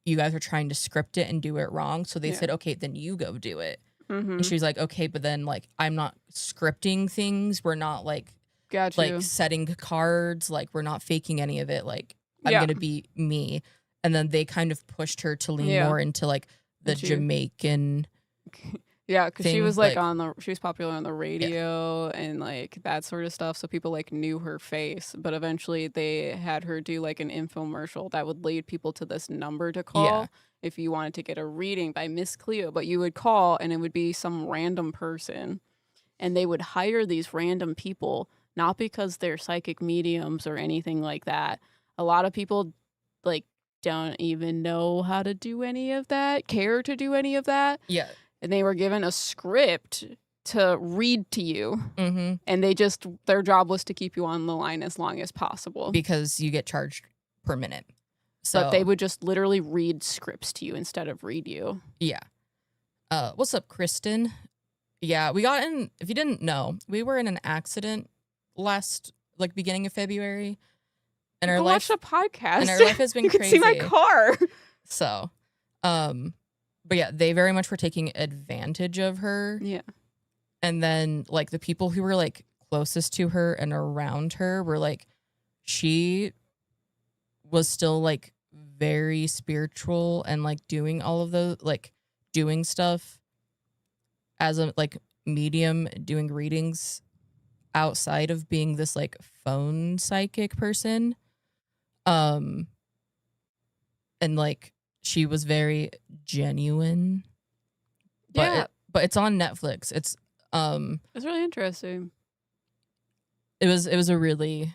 you guys are trying to script it and do it wrong." So they said, "Okay, then you go do it." Mm-hmm. And she's like, "Okay, but then like I'm not scripting things. We're not like like setting cards. Like we're not faking any of it. Like I'm gonna be me." And then they kind of pushed her to lean more into like the Jamaican. Yeah, because she was like she was popular on the radio and like that sort of stuff. So people like knew her face. But eventually they had her do like an infomercial that would lead people to this number to call if you wanted to get a reading by Miss Cleo. But you would call and it would be some random person. And they would hire these random people, not because they're psychic mediums or anything like that. A lot of people like don't even know how to do any of that, care to do any of that. Yeah. And they were given a script to read to you. Mm-hmm. And their job was to keep you on the line as long as possible. Because you get charged per minute. So, but they would just literally read scripts to you instead of read you. Yeah. What's up, Kristen? Yeah, we got in, if you didn't know, we were in an accident last, like, beginning of February. And our life, watch the podcast. And our life has been you crazy. You can see my car. So, but yeah, they very much were taking advantage of her. Yeah. And then like the people who were like closest to her and around her were like, she was still like very spiritual and like doing all of the like doing stuff as a like medium doing readings outside of being this like phone psychic person. And like she was very genuine. But it's on Netflix. It's really interesting. It was a really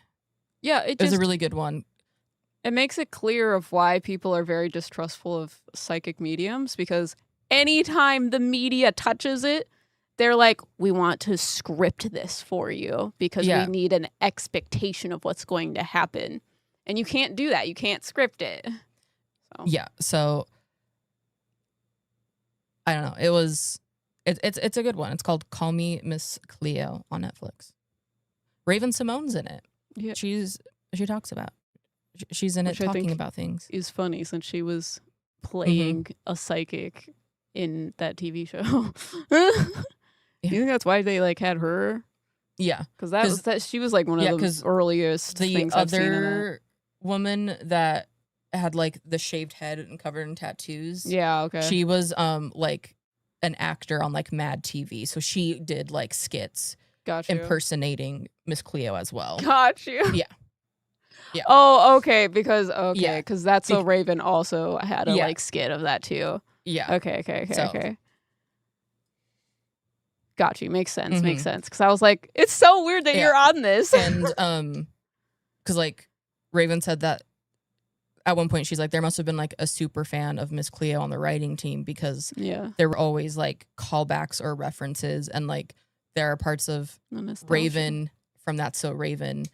it was a really good one. It makes it clear of why people are very distrustful of psychic mediums, because anytime the media touches it, they're like, we want to script this for you because we need an expectation of what's going to happen. And you can't do that. You can't script it. So. Yeah. So I don't know. It's a good one. It's called Call Me Miss Cleo on Netflix. Raven Simone's in it. Yeah. She talks about. She's in it talking about things. Is funny since she was playing a psychic in that TV show. You think that's why they like had her? Yeah, because she was like one of the earliest things I've seen in the other woman that had like the shaved head and covered in tattoos. Yeah, okay. She was like an actor on like Mad TV, so she did like skits impersonating Miss Cleo as well. Got you. Yeah. Yeah. Oh, okay. Because that's so Raven also had a like skit of that too. Yeah. Okay. Got you. Makes sense. Makes sense. Because I was like, it's so weird that you're on this. And because like Raven said that at one point she's like, there must have been like a super fan of Miss Cleo on the writing team because there were always like callbacks or references, and like there are parts of Raven from That's So Raven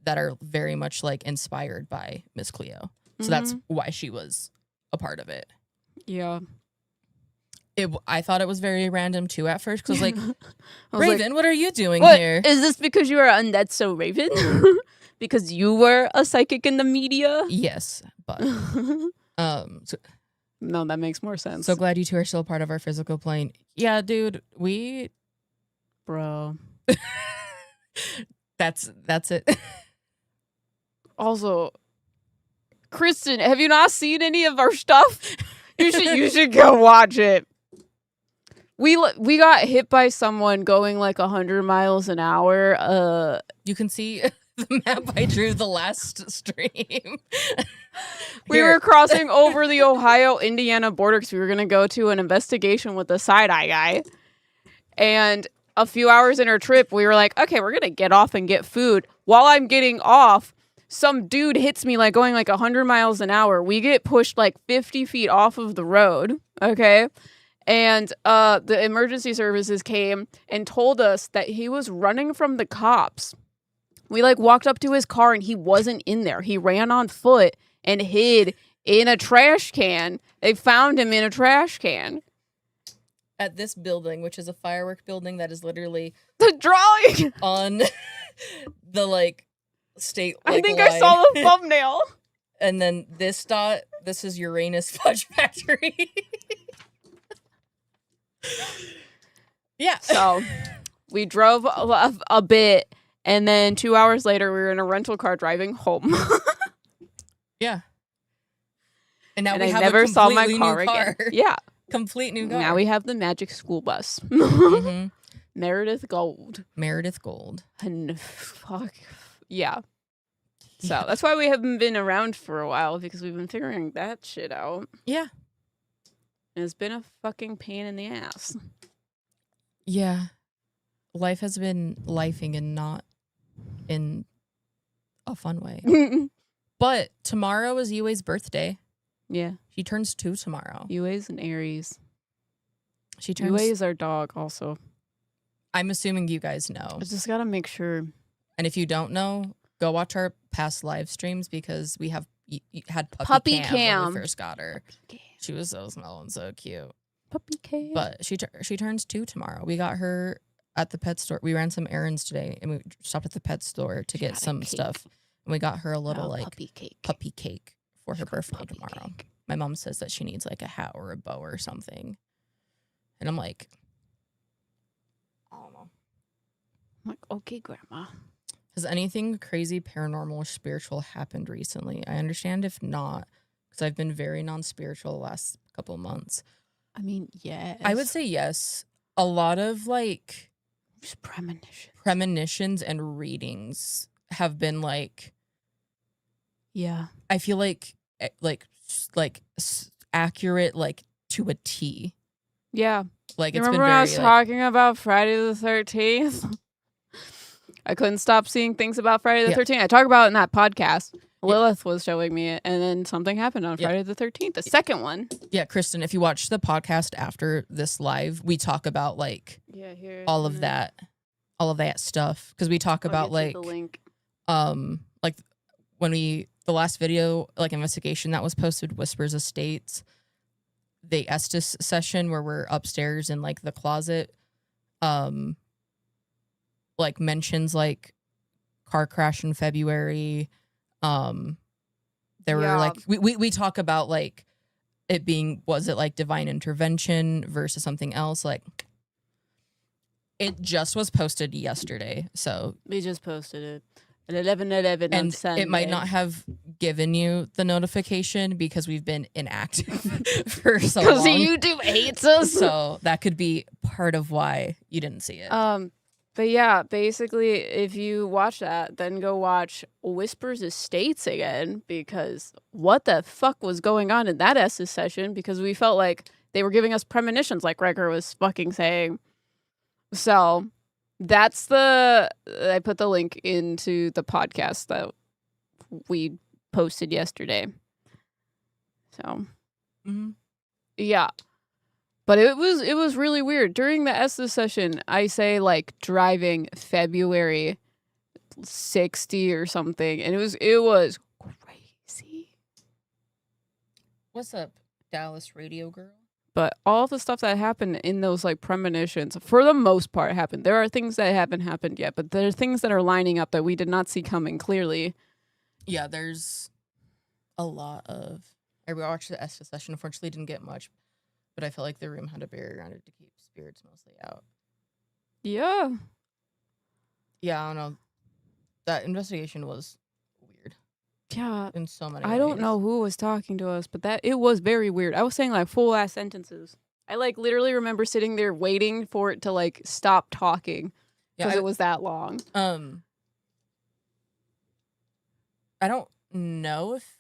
that are very much like inspired by Miss Cleo. So that's why she was a part of it. Yeah. I thought it was very random too at first because I was like, Raven, what are you doing here? Is this because you are on That's So Raven? Because you were a psychic in the media? Yes, but no, that makes more sense. So glad you two are still part of our physical plane. Yeah, dude, bro. That's it. Also, Kristen, have you not seen any of our stuff? You should go watch it. We got hit by someone going like 100 miles an hour. You can see the map I drew the last stream. We were crossing over the Ohio-Indiana border because we were going to go to an investigation with the side-eye guy. And a few hours in our trip, we were like, okay, we're going to get off and get food. While I'm getting off, some dude hits me like going like 100 miles an hour. We get pushed like 50 feet off of the road, okay? And the emergency services came and told us that he was running from the cops. We like walked up to his car and he wasn't in there. He ran on foot and hid in a trash can. They found him in a trash can. At this building, which is a firework building that is literally the drawing on the like state. Like, I think line. I saw the thumbnail. And then this is Uranus Fudge Factory. Yeah. So we drove a bit, and then 2 hours later, we were in a rental car driving home. Yeah. And now I never saw my car again. Yeah. Complete new car. Now we have the magic school bus. Meredith Gold. And fuck. Yeah. So that's why we haven't been around for a while, because we've been figuring that shit out. Yeah. And it's been a fucking pain in the ass. Yeah. Life has been lifing and not in a fun way. But tomorrow is Yue's birthday. Yeah. She turns 2 tomorrow. Yue's an Aries. Yue is our dog also. I'm assuming you guys know. I just gotta make sure. And if you don't know, go watch our past live streams, because we had puppy cam when we first got her. She was so small and so cute. Puppy cam. But she turns 2 tomorrow. We got her at the pet store. We ran some errands today, and we stopped at the pet store to get some stuff. And we got her a little puppy cake for her birthday tomorrow. Cake. My mom says that she needs like a hat or a bow or something. And I'm like, I don't know. I'm like, okay, Grandma. Has anything crazy, paranormal, or spiritual happened recently? I understand if not, because I've been very non-spiritual the last couple of months. I mean, yes. I would say yes. a lot of like just premonitions and readings have been like, yeah, I feel like accurate, like to a T. Yeah. Like, you it's remember been when I very was like, talking about Friday the 13th? I couldn't stop seeing things about Friday the 13th. I talk about it in that podcast. Lilith was showing me it, and then something happened on Friday the 13th, the second one. Yeah, Kristen, if you watch the podcast after this live, we talk about like all of that stuff, because we talk about like the link. Like when the last video, like investigation that was posted, Whispers Estates, the Estes session where we're upstairs in like the closet, like mentions like car crash in February. There were like we talk about like it being, was it like divine intervention versus something else? Like, it just was posted yesterday, so we just posted it at 11:11 on Sunday. It might not have given you the notification because we've been inactive for so long. Because YouTube hates us. So that could be part of why you didn't see it. But yeah, basically, if you watch that, then go watch Whispers Estates again, because what the fuck was going on in that Estes session? Because we felt like they were giving us premonitions, like Gregor was fucking saying. So that's I put the link into the podcast that we posted yesterday. So, yeah. But it was really weird. During the Estes session, I say like driving February 60 or something, and it was crazy. What's up, Dallas radio girl? But all the stuff that happened in those like premonitions, for the most part, happened. There are things that haven't happened yet, but there are things that are lining up that we did not see coming clearly. Yeah, there's a lot of. I watched the Estes session. Unfortunately, didn't get much. But I felt like the room had a barrier around it to keep spirits mostly out. Yeah. Yeah, I don't know. That investigation was weird. Yeah. In so many ways. I don't know who was talking to us, but it was very weird. I was saying like full ass sentences. I like literally remember sitting there waiting for it to like stop talking because it was that long. I don't know if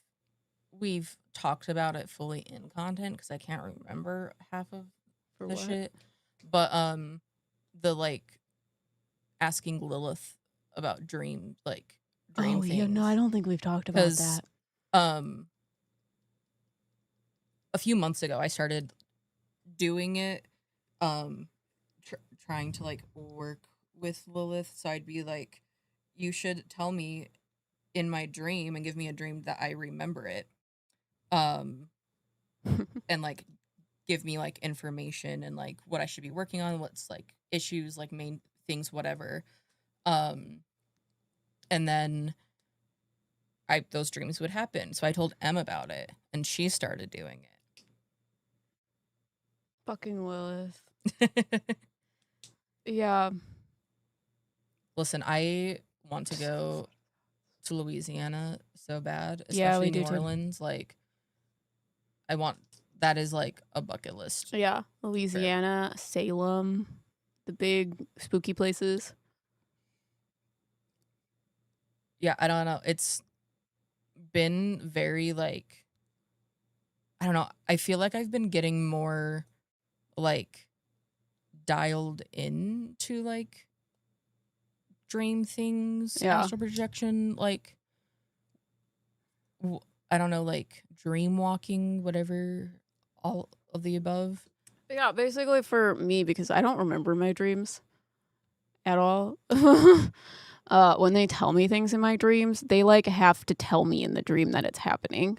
we've talked about it fully in content because I can't remember half of the shit. But the like asking Lilith about dream things. Yeah, no, I don't think we've talked about that. A few months ago I started doing it, trying to like work with Lilith, so I'd be like, you should tell me in my dream and give me a dream that I remember it. And like give me like information and like what I should be working on, what's like issues, like main things, whatever. And then those dreams would happen. So I told Em about it and she started doing it. Fucking Lilith. Yeah. Listen, I want to go to Louisiana so bad, especially New Orleans. Too. Like, that is like a bucket list. Yeah, Louisiana, trip. Salem, the big spooky places. Yeah, I don't know. It's been very like, I don't know. I feel like I've been getting more like dialed into like dream things, astral projection, like I don't know, like dream walking, whatever, all of the above. Yeah, basically for me, because I don't remember my dreams at all. When they tell me things in my dreams, they like have to tell me in the dream that it's happening.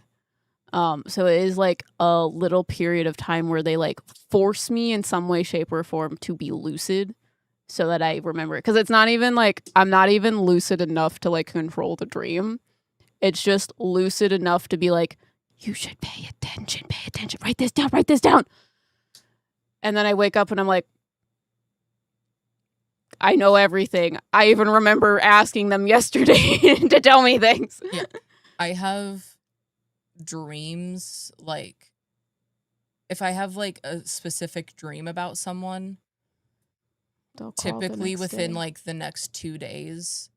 So it is like a little period of time where they like force me in some way, shape, or form to be lucid so that I remember it. Because it's not even like, I'm not even lucid enough to like control the dream. It's just lucid enough to be like, you should pay attention, write this down. And then I wake up and I'm like, I know everything. I even remember asking them yesterday to tell me things. Yeah. I have dreams, like, if I have like a specific dream about someone, typically within like the next 2 days.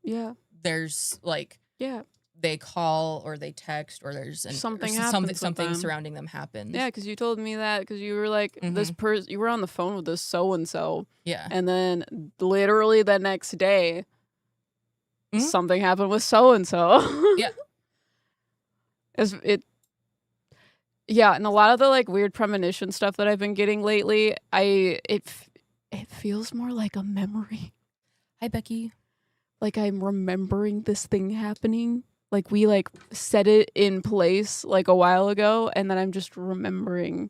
Yeah. There's like they call or they text or there's something surrounding them happens. Yeah, because you told me that because you were like this person. You were on the phone with this so and so. Yeah. And then literally the next day, something happened with so and so. Yeah. Yeah, and a lot of the like weird premonition stuff that I've been getting lately, it feels more like a memory. Hi, Becky. Like I'm remembering this thing happening. Like we like set it in place like a while ago, and then I'm just remembering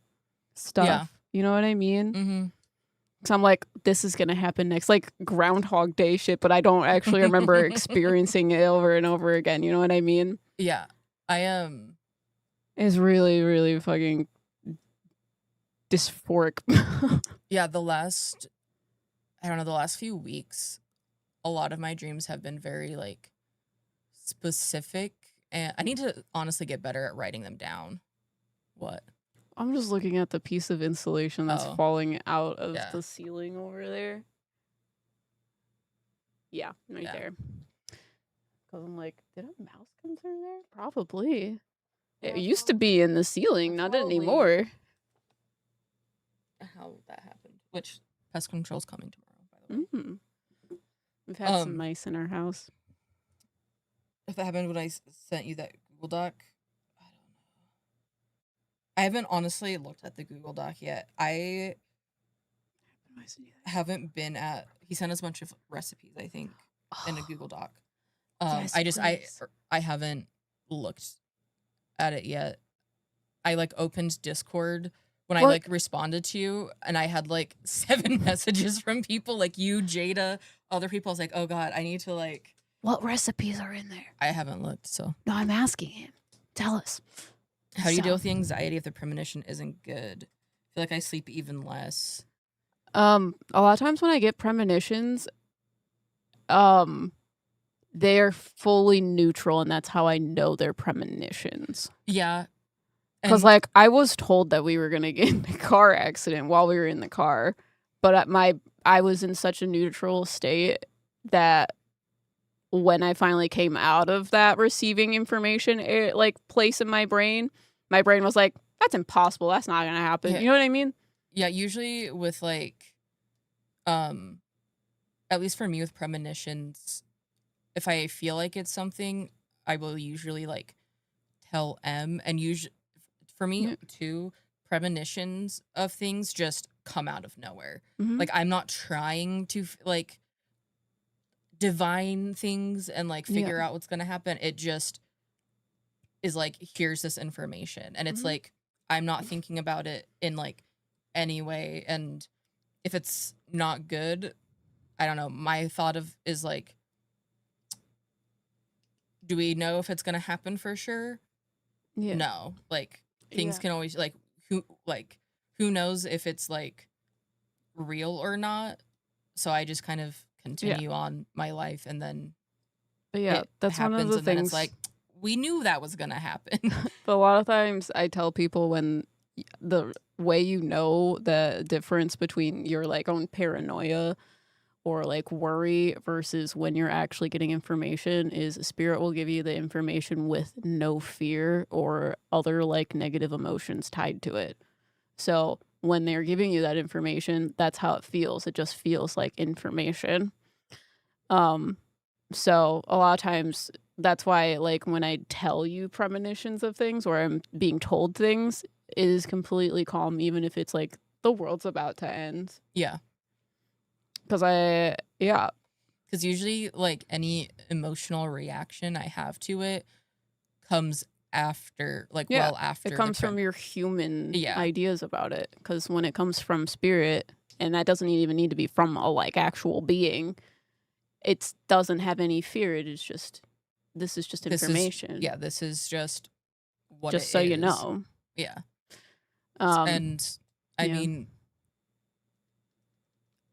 stuff. Yeah. You know what I mean? Mm-hmm. So I'm like, this is gonna happen next, like Groundhog Day shit, but I don't actually remember experiencing it over and over again. You know what I mean? Yeah, I am. It's really, really fucking dysphoric. Yeah, the last few weeks, a lot of my dreams have been very like specific, and I need to honestly get better at writing them down. What? I'm just looking at the piece of insulation that's falling out of the ceiling over there. Yeah, right there. Because I'm like, did a mouse come through there? Probably. It used to be in the ceiling, not anymore. How that happened. Which pest control's coming tomorrow, by the way. Mm-hmm. We've had some mice in our house. If that happened when I sent you that Google Doc, I don't know. I haven't honestly looked at the Google Doc yet. I haven't been at. He sent us a bunch of recipes, I think, in a Google Doc. Yes, I haven't looked at it yet. I like opened Discord when I like responded to you, and I had like 7 messages from people like you, Jada, other people. I was like, oh god, I need to like. What recipes are in there? I haven't looked, so. No, I'm asking him. Tell us. How do you deal with the anxiety if the premonition isn't good? I feel like I sleep even less. A lot of times when I get premonitions, they're fully neutral, and that's how I know they're premonitions. Yeah. Because, like, I was told that we were going to get in a car accident while we were in the car, but I was in such a neutral state that when I finally came out of that receiving information, place in my brain was like, that's impossible. That's not going to happen. Yeah. You know what I mean? Yeah, usually with, like, at least for me with premonitions, if I feel like it's something, I will usually, like, tell M. And usually, for me, too, premonitions of things just come out of nowhere. Mm-hmm. Like, I'm not trying to, like, divine things and, like, figure out what's going to happen. It just is, like, here's this information. And it's, like, I'm not thinking about it in, like, any way. And if it's not good, I don't know. My thought is, like, do we know if it's going to happen for sure? Yeah. No. Like, things can always, like, who knows if it's, like, real or not? So I just kind of continue on my life, and then that's one of the things. Then it's like, we knew that was going to happen. But a lot of times I tell people when the way you know the difference between your, like, own paranoia or, like, worry versus when you're actually getting information is spirit will give you the information with no fear or other, like, negative emotions tied to it. So when they're giving you that information, that's how it feels. It just feels like information. So a lot of times that's why, like, when I tell you premonitions of things or I'm being told things, it is completely calm, even if it's like the world's about to end. Yeah. Because usually, like, any emotional reaction I have to it comes after, like, well after. It comes from your human ideas about it. Because when it comes from spirit, and that doesn't even need to be from a, like, actual being, it doesn't have any fear. It is just, this is just information. This is just what just so you know. Yeah. And I mean,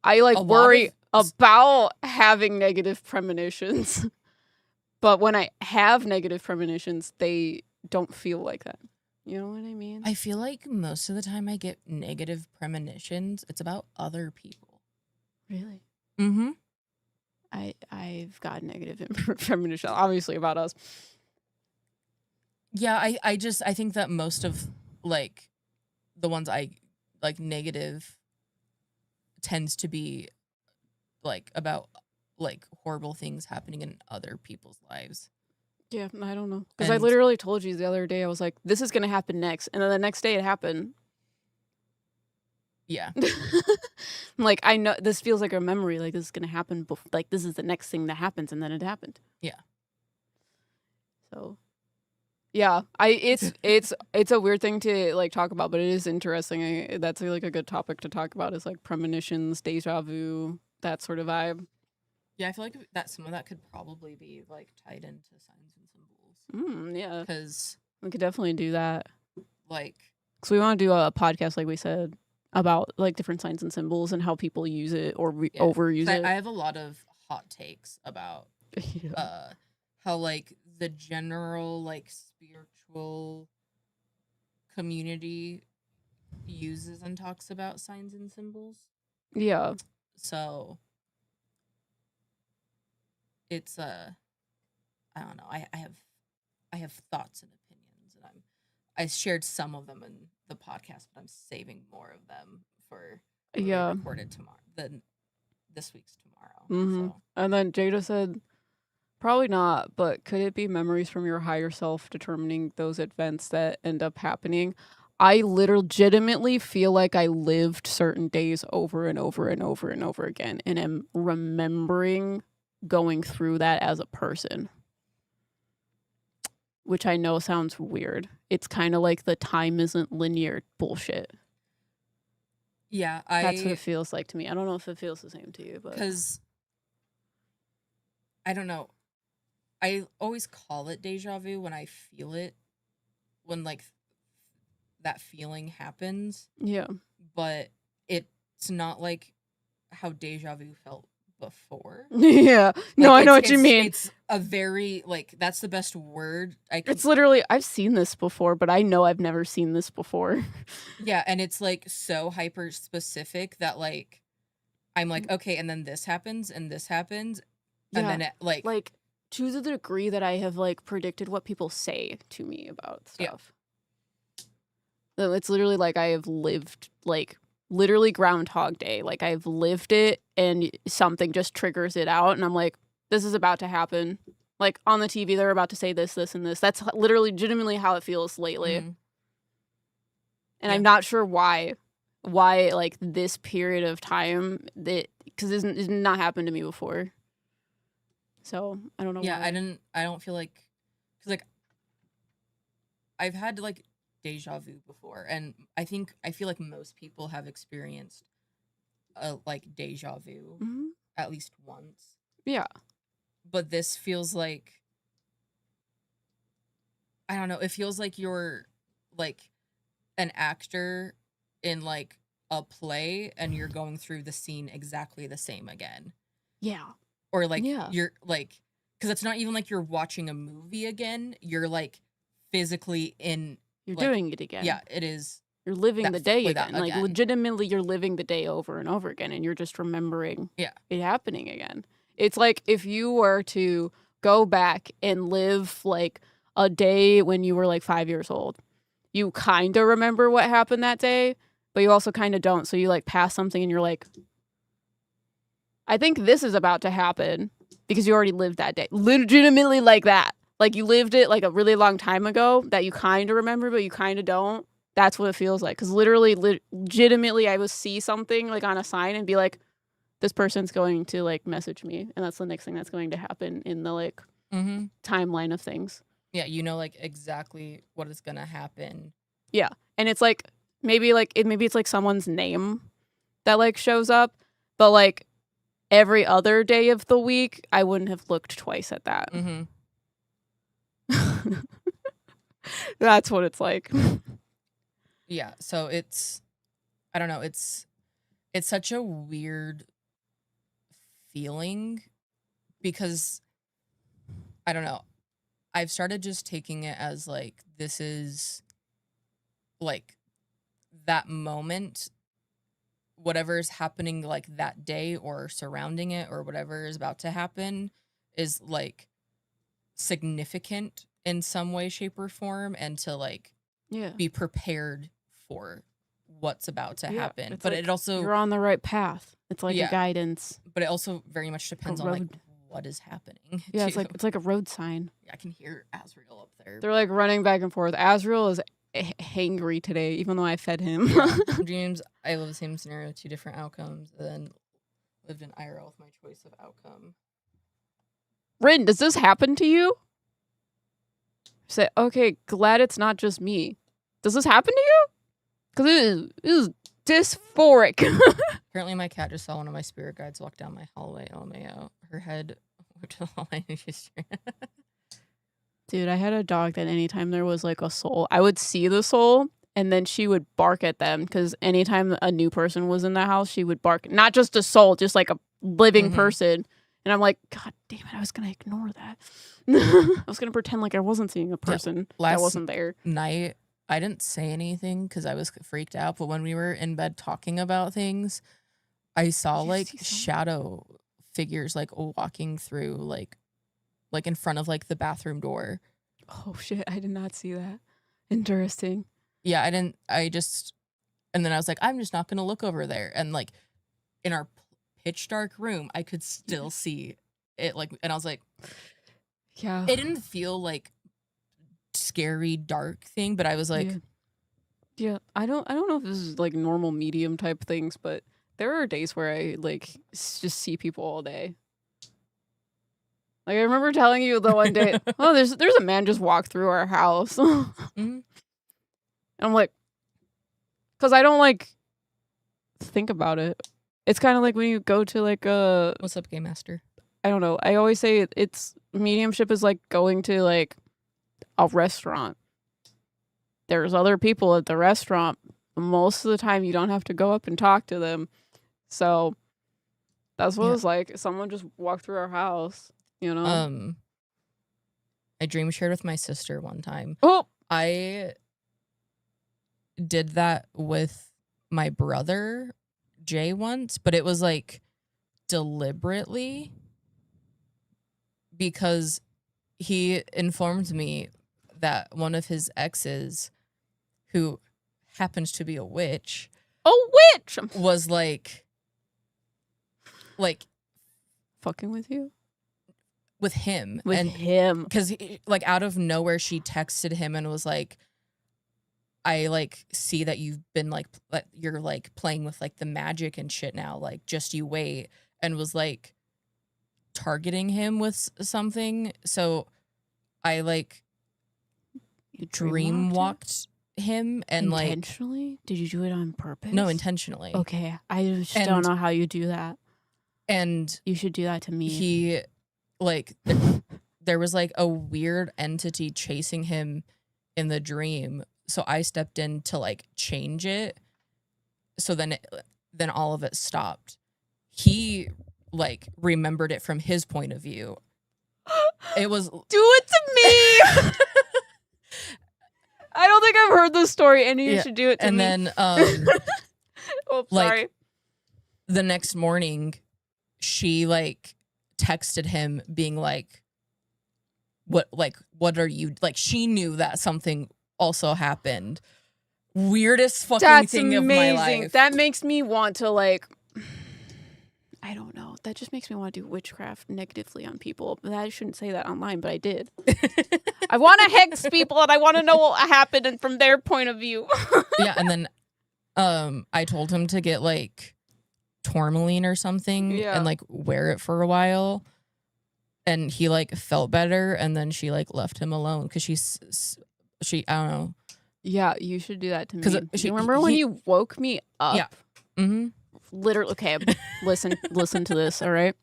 I, like, worry about having negative premonitions, but when I have negative premonitions, they don't feel like that. You know what I mean? I feel like most of the time I get negative premonitions, it's about other people. Really? Mm-hmm. I've got negative premonition, obviously, about us. Yeah, I think that most of, like, the ones I, like, negative tends to be, like, about, like, horrible things happening in other people's lives. Yeah, I don't know. Because I literally told you the other day, I was like, this is going to happen next. And then the next day it happened. Yeah. Like, I know this feels like a memory. Like, this is going to happen. Like, this is the next thing that happens. And then it happened. Yeah. So, yeah, it's a weird thing to, like, talk about, but it is interesting. That's, like, a good topic to talk about is, like, premonitions, deja vu, that sort of vibe. Yeah, I feel like that some of that could probably be, like, tied into signs and symbols. Yeah. Because we could definitely do that. Like, because we want to do a podcast, like we said, about, like, different signs and symbols and how people use it or overuse it. I have a lot of hot takes about how, like, the general, like, spiritual community uses and talks about signs and symbols. Yeah. So it's I don't know. I have thoughts and opinions, and I shared some of them in the podcast, but I'm saving more of them for when we record it tomorrow. This week's tomorrow. Mm-hmm. So. And then Jada said, probably not, but could it be memories from your higher self determining those events that end up happening? I legitimately feel like I lived certain days over and over and over and over again and am remembering going through that as a person. Which I know sounds weird. It's kind of like the time isn't linear bullshit. Yeah, that's what it feels like to me. I don't know if it feels the same to you, but because I don't know. I always call it deja vu when I feel it, when, like, that feeling happens. Yeah, but it's not like how deja vu felt before. Yeah, no, like, I know what you mean. It's a very, like, that's the best word I could. It's literally, I've seen this before, but I know I've never seen this before. Yeah, and it's, like, so hyper specific that, like, I'm like, okay, and then this happens and this happens, and then it, like to the degree that I have, like, predicted what people say to me about stuff. Yeah. It's literally like I have lived, like, literally Groundhog Day. Like, I've lived it and something just triggers it out and I'm like, this is about to happen. Like, on the TV, they're about to say this, this, and this. That's literally legitimately how it feels lately. Mm-hmm. And I'm not sure why, like, this period of time, because it's not happened to me before. So, I don't know why. I don't feel like, because, like, I've had, like, deja vu before, and I feel like most people have experienced like, deja vu at least once. Yeah. But this feels like, I don't know, it feels like you're, like, an actor in, like, a play and you're going through the scene exactly the same again. Yeah. Or, like, you're, like, because it's not even like you're watching a movie again, you're, like, physically in, you're, like, doing it again. Yeah, it is. You're living the day again. Like, legitimately, you're living the day over and over again, and you're just remembering it happening again. It's like if you were to go back and live, like, a day when you were, like, 5 years old. You kind of remember what happened that day, but you also kind of don't. So you, like, pass something and you're like, I think this is about to happen because you already lived that day. Legitimately like that. Like, you lived it, like, a really long time ago that you kind of remember, but you kind of don't. That's what it feels like. Because literally, legitimately, I would see something, like, on a sign and be like, this person's going to, like, message me. And that's the next thing that's going to happen in the, like, timeline of things. Yeah, you know, like, exactly what is going to happen. Yeah. And it's, like, maybe it's, like, someone's name that, like, shows up. But, like, every other day of the week, I wouldn't have looked twice at that. Mm-hmm. That's what it's like. Yeah, so it's, I don't know, it's such a weird feeling because, I don't know, I've started just taking it as, like, this is, like, that moment whatever is happening like that day or surrounding it or whatever is about to happen is like significant in some way, shape, or form, and to like be prepared for what's about to happen. But it also, you're on the right path. It's like a guidance. But it also very much depends on like what is happening. Yeah, too. It's like a road sign. Yeah, I can hear Azrael up there. They're like running back and forth. Azrael is hangry today, even though I fed him. Dreams, I live the same scenario, 2 different outcomes, and then lived in IRL with my choice of outcome. Rin, does this happen to you? Say, okay, glad it's not just me. Does this happen to you? Because it is dysphoric. Apparently my cat just saw one of my spirit guides walk down my hallway. LMAO. Her head went to the hallway and she's Dude, I had a dog that anytime there was like a soul, I would see the soul and then she would bark at them because anytime a new person was in the house, she would bark. Not just a soul, just like a living person. And I'm like, God damn it, I was going to ignore that. I was going to pretend like I wasn't seeing a person that wasn't there. Night, I didn't say anything because I was freaked out. But when we were in bed talking about things, I saw like shadow figures like walking through like in front of like the bathroom door. Oh shit, I did not see that. Interesting. Yeah, and then I was like, I'm just not going to look over there. And like in our pitch dark room, I could still see it like, and I was like, yeah, it didn't feel like scary dark thing, but I was like, yeah, I don't know if this is like normal medium type things, but there are days where I like just see people all day. Like I remember telling you the one day, oh, there's a man just walked through our house. And I'm like, because I don't like think about it. It's kind of like when you go to like a... What's up, Game Master? I don't know. I always say it's mediumship is like going to like a restaurant. There's other people at the restaurant. Most of the time you don't have to go up and talk to them. So that's what it was like. Someone just walked through our house, you know? I dream shared with my sister one time. Oh! I did that with my brother, Jay, once, but it was like deliberately because he informed me that one of his exes, who happens to be a witch, was like fucking with you, with him, because like out of nowhere she texted him and was like, I like see that you've been like you're like playing with like the magic and shit now, like just you wait, and was like targeting him with something. So I like dream walked him and intentionally? Like did you do it on purpose? No, intentionally. Okay, I just don't know how you do that, and you should do that to me. He like there was like a weird entity chasing him in the dream, so I stepped in to like change it, so then all of it stopped. He like remembered it from his point of view. It was do it to me. I don't think I've heard this story, and you should do it to me. And then, oh, sorry. Like, the next morning, she like texted him, being like, "What are you like?" She knew that something also happened. Weirdest fucking thing of my life. That makes me want to like. I don't know. That just makes me want to do witchcraft negatively on people. But I shouldn't say that online, but I did. I want to hex people and I want to know what happened and from their point of view. Yeah, and then I told him to get like tourmaline or something and like wear it for a while. And he like felt better, and then she like left him alone because she I don't know. Yeah, you should do that to me. Remember when you woke me up? Yeah. Mm-hmm. Literally, okay, listen to this, all right?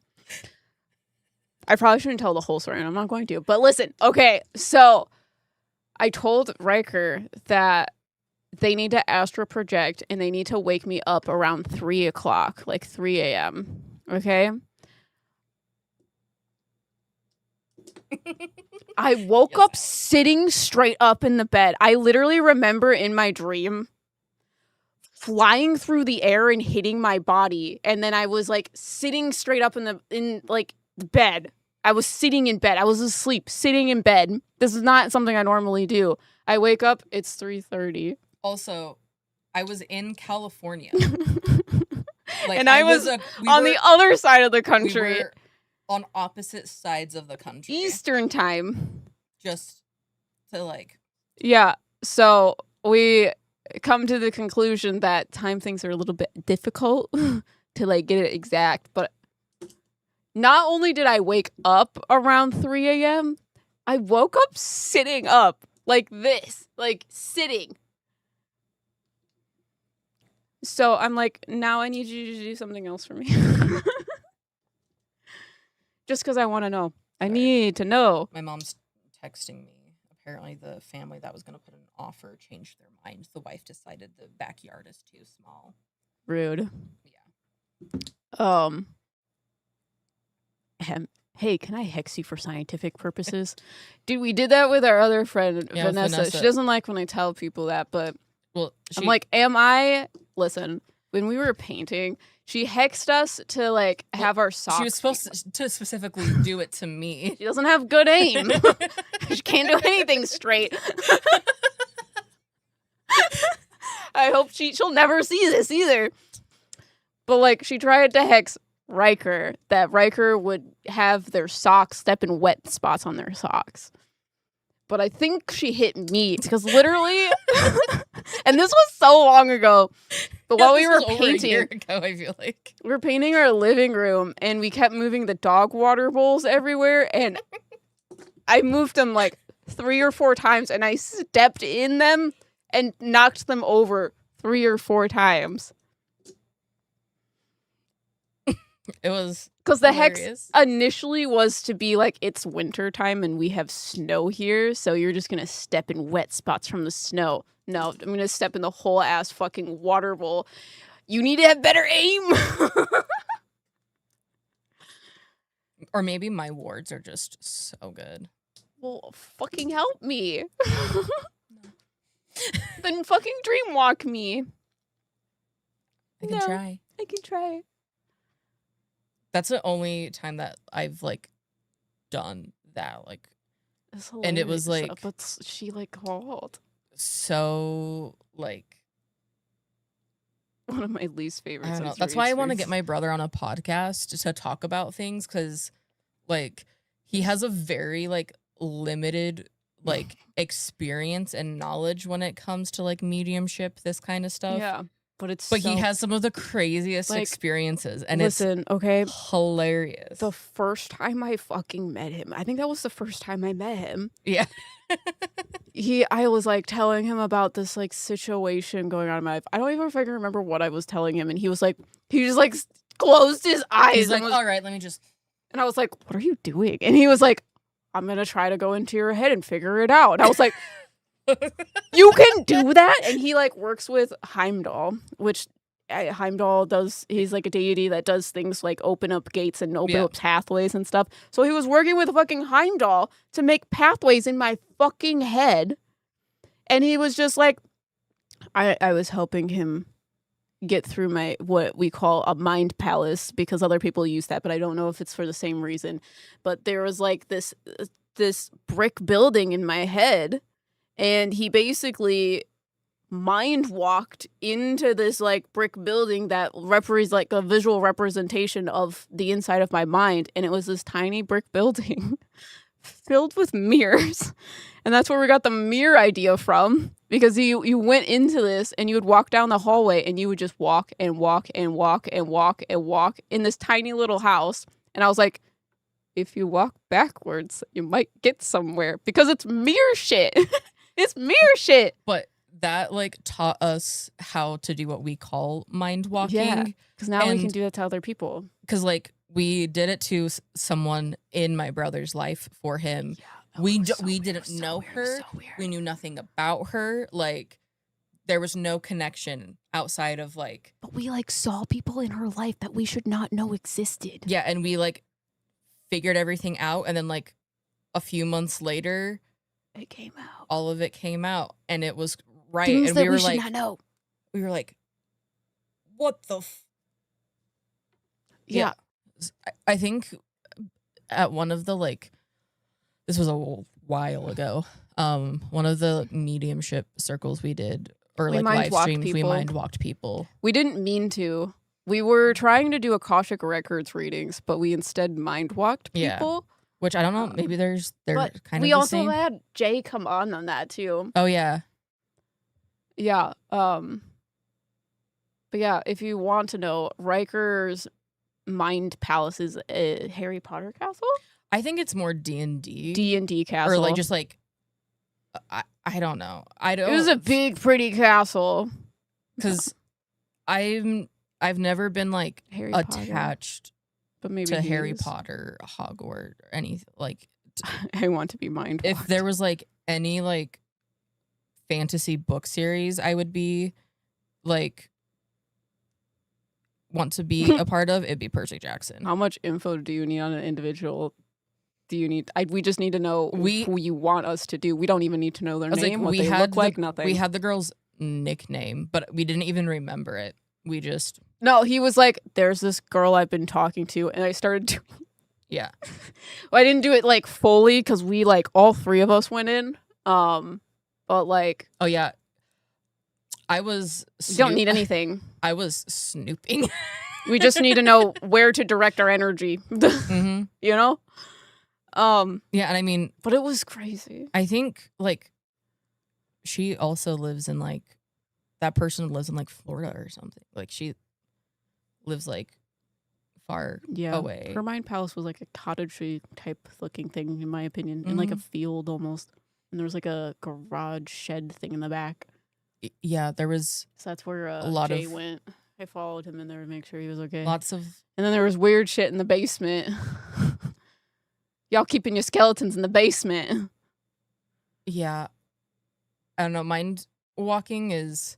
I probably shouldn't tell the whole story, and I'm not going to, but listen, okay, so I told Riker that they need to astral project, and they need to wake me up around 3 o'clock, like 3 a.m., okay? I woke up sitting straight up in the bed. I literally remember in my dream flying through the air and hitting my body. And then I was like sitting straight up in the bed. I was sitting in bed. I was asleep, sitting in bed. This is not something I normally do. I wake up, it's 3:30. Also, I was in California. And I was on the other side of the country. We were on opposite sides of the country. Eastern time. Just to like... Yeah, so we come to the conclusion that time things are a little bit difficult to like get it exact, but not only did I wake up around 3 a.m., I woke up sitting up like this, like sitting. So I'm like, now I need you to do something else for me. Just because I want to know. I need to know. My mom's texting me. Apparently the family that was going to put an offer changed their mind. The wife decided the backyard is too small. Rude. Yeah. Hey, can I hex you for scientific purposes? Dude, we did that with our other friend, Vanessa. She doesn't like when I tell people that, but I'm like, listen, when we were painting, she hexed us to like have our socks. She was supposed to specifically do it to me. She doesn't have good aim. She can't do anything straight. I hope she'll never see this either. But like, she tried to hex Riker, that Riker would have their socks step in wet spots on their socks. But I think she hit me because literally, and this was so long ago, but while we were painting, a year ago, I feel like we were painting our living room and we kept moving the dog water bowls everywhere, and I moved them like 3 or 4 times, and I stepped in them and knocked them over 3 or 4 times. It was because the hex initially was to be like, it's winter time and we have snow here, so you're just gonna step in wet spots from the snow. No, I'm gonna step in the whole ass fucking water bowl. You need to have better aim. Or maybe my wards are just so good. Well, fucking help me. Then fucking dreamwalk me. I can try. I can try. That's the only time that I've like done that, like, and it was like, but she like called. So like, one of my least favorites. I don't know. That's why I want to get my brother on a podcast to talk about things, because like he has a very like limited like experience and knowledge when it comes to like mediumship, this kind of stuff. Yeah. But he has some of the craziest experiences, and it's hilarious. The first time I fucking met him, I think that was the first time I met him. Yeah. I was like telling him about this like situation going on in my life. I don't even fucking remember what I was telling him, and he just like closed his eyes. He's like, all right, let me just. And I was like, what are you doing? And he was like, I'm gonna try to go into your head and figure it out. And I was like, you can do that? And he like works with Heimdall, which Heimdall does. He's like a deity that does things like open up gates and open up pathways and stuff. So he was working with fucking Heimdall to make pathways in my fucking head. And he was just like, I was helping him get through my, what we call a mind palace, because other people use that, but I don't know if it's for the same reason. But there was like this brick building in my head. And he basically mind walked into this like brick building that represents like a visual representation of the inside of my mind. And it was this tiny brick building filled with mirrors. And that's where we got the mirror idea from, because you went into this and you would walk down the hallway and you would just walk and walk and walk and walk and walk in this tiny little house. And I was like, if you walk backwards, you might get somewhere, because it's mirror shit. It's mirror shit. But that like taught us how to do what we call mind walking. Yeah, because now we can do that to other people. Because like we did it to someone in my brother's life for him. Yeah, we didn't know her. We knew nothing about her. Like there was no connection outside of like. But we like saw people in her life that we should not know existed. Yeah, and we like figured everything out, and then like a few months later, it came out. All of it came out, and it was right. Things and that we were should like, not know. We were like, what the Yeah. I think at one of the, like, this was a while ago, one of the mediumship circles we did, or like live streams, we mind walked people. We didn't mean to. We were trying to do Akashic Records readings, but we instead mind walked people. Yeah. Which I don't know, maybe they're kind of the same. We also had Jay come on that too. Oh yeah. Yeah. But yeah, if you want to know, Riker's Mind Palace is a Harry Potter castle? I think it's more D&D. D&D castle. Or like just like I don't know. It was a big pretty castle. Cuz I've never been like attached but maybe to Harry Potter, Hogwarts, or anything like I want to be mind walked. If there was like any like fantasy book series I would be like want to be a part of, it'd be Percy Jackson. How much info do you need on an individual? Do you need? We just need to know who you want us to do. We don't even need to know their name, what they look like, nothing. We had the girl's nickname, but we didn't even remember it. We just... No, he was like, there's this girl I've been talking to, and I started doing... Yeah. Well, I didn't do it like fully, because we like, all three of us went in. But like... Oh, yeah. I was... You don't need anything. I was snooping. We just need to know where to direct our energy. Mm-hmm. You know? Yeah, and I mean... But it was crazy. I think, like, she also lives in, like... That person lives in, like, Florida or something. Like, she lives, like, far away. Her Mind Palace was, like, a cottagey type looking thing, in my opinion. In, like, a field almost. And there was, like, a garage shed thing in the back. Yeah, there was... So that's where Jay went. I followed him in there to make sure he was okay. Lots of... And then there was weird shit in the basement. Y'all keeping your skeletons in the basement. Yeah. I don't know. Mind walking is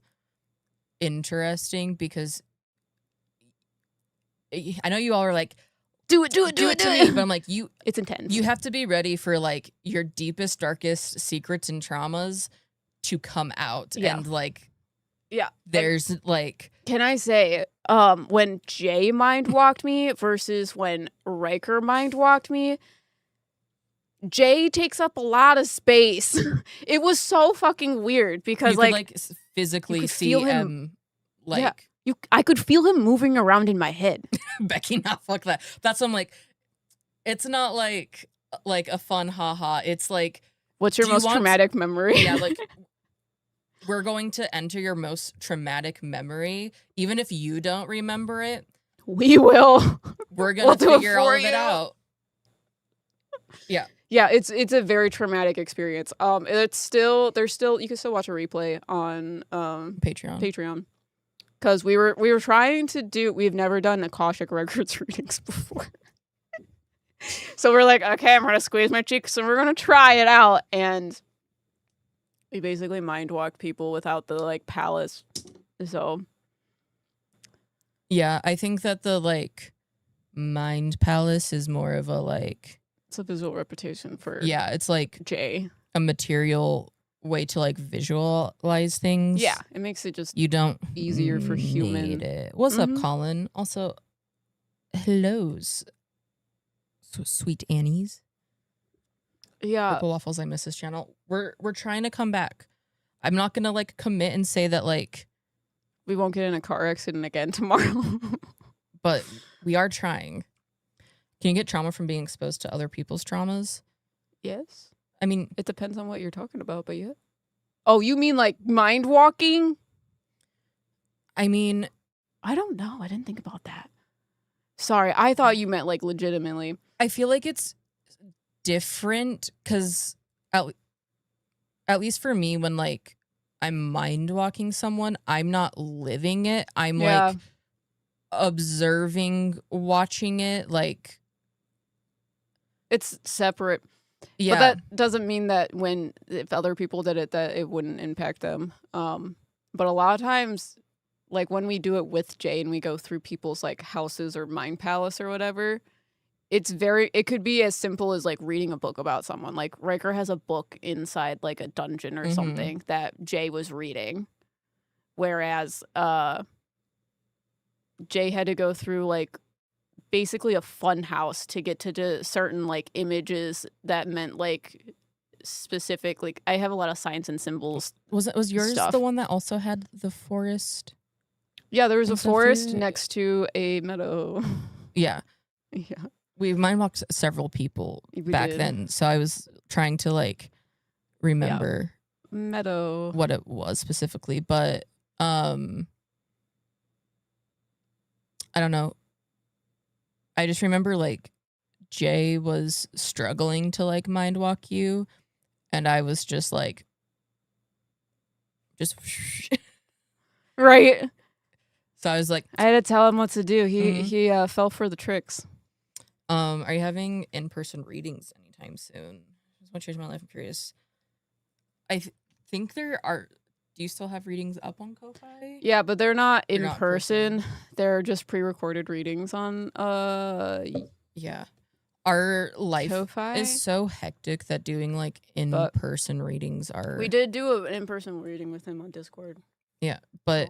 interesting because I know you all are like, do it to me. But I'm like, it's intense. You have to be ready for like your deepest, darkest secrets and traumas to come out. Yeah. And like, yeah, there's like, can I say, when Jay mind walked me versus when Riker mind walked me, Jay takes up a lot of space. It was so fucking weird because you could physically see him like I could feel him moving around in my head. Becky, not fuck that. That's what I'm like. It's not like a fun haha. It's like, what's your most traumatic memory? Yeah, like we're going to enter your most traumatic memory, even if you don't remember it. We will. We're gonna figure all of it out. Yeah. Yeah, it's a very traumatic experience. There's still you can still watch a replay on Patreon. Because we were trying to do, we've never done Akashic Records readings before. So we're like, okay, I'm gonna squeeze my cheeks and we're gonna try it out. And we basically mind walked people without the like palace. So yeah, I think that the like mind palace is more of a like, it's a visual repetition for it's like Jay, a material way to like visualize things. Yeah, it makes it just easier for human. Need it. What's up, Colin? Also, hellos, sweet Annies. Yeah, Purple Waffles. I miss this channel. We're trying to come back. I'm not gonna like commit and say that like we won't get in a car accident again tomorrow. But we are trying. Can you get trauma from being exposed to other people's traumas? Yes. I mean, it depends on what you're talking about, but yeah. Oh, you mean like mind walking? I mean, I don't know. I didn't think about that. Sorry, I thought you meant like legitimately. I feel like it's different because at least for me, when like I'm mind walking someone, I'm not living it. I'm like observing, watching it, like it's separate. Yeah. But that doesn't mean that if other people did it, that it wouldn't impact them. But a lot of times, like when we do it with Jay and we go through people's like houses or mind palace or whatever, it could be as simple as like reading a book about someone. Like Riker has a book inside like a dungeon or something that Jay was reading. Whereas Jay had to go through like basically a fun house to get to certain like images that meant like specific, like I have a lot of signs and symbols. Was yours stuff. the one that also had the forest? Yeah, there was a forest next to a meadow. Yeah. Yeah. We mind walked several people back then, so I was trying to like remember meadow what it was specifically, but I don't know. I just remember like Jay was struggling to like mind walk you, and I was just like right. So I was like, I had to tell him what to do. He fell for the tricks. Are you having in-person readings anytime soon? I just want to change my life. I'm curious. I think there are. Do you still have readings up on Ko-Fi? Yeah, but they're not in person. They're just pre-recorded readings on Yeah. Our life Ko-Fi is so hectic that doing like in-person readings are. We did do an in-person reading with him on Discord. Yeah, but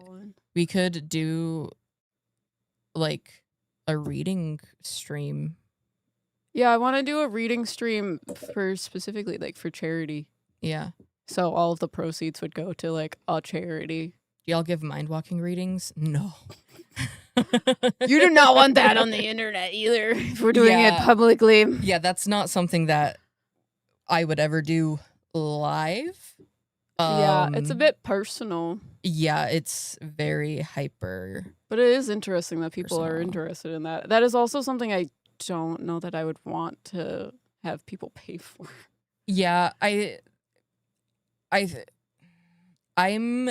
we could do like a reading stream. Yeah, I want to do a reading stream for specifically like for charity. Yeah. So all of the proceeds would go to like a charity. Do y'all give mind walking readings? No. You do not want that on the internet either. If we're doing it publicly. Yeah, that's not something that I would ever do live. Yeah, it's a bit personal. Yeah, it's very hyper. But it is interesting that people are interested in that. That is also something I don't know that I would want to have people pay for. Yeah, I'm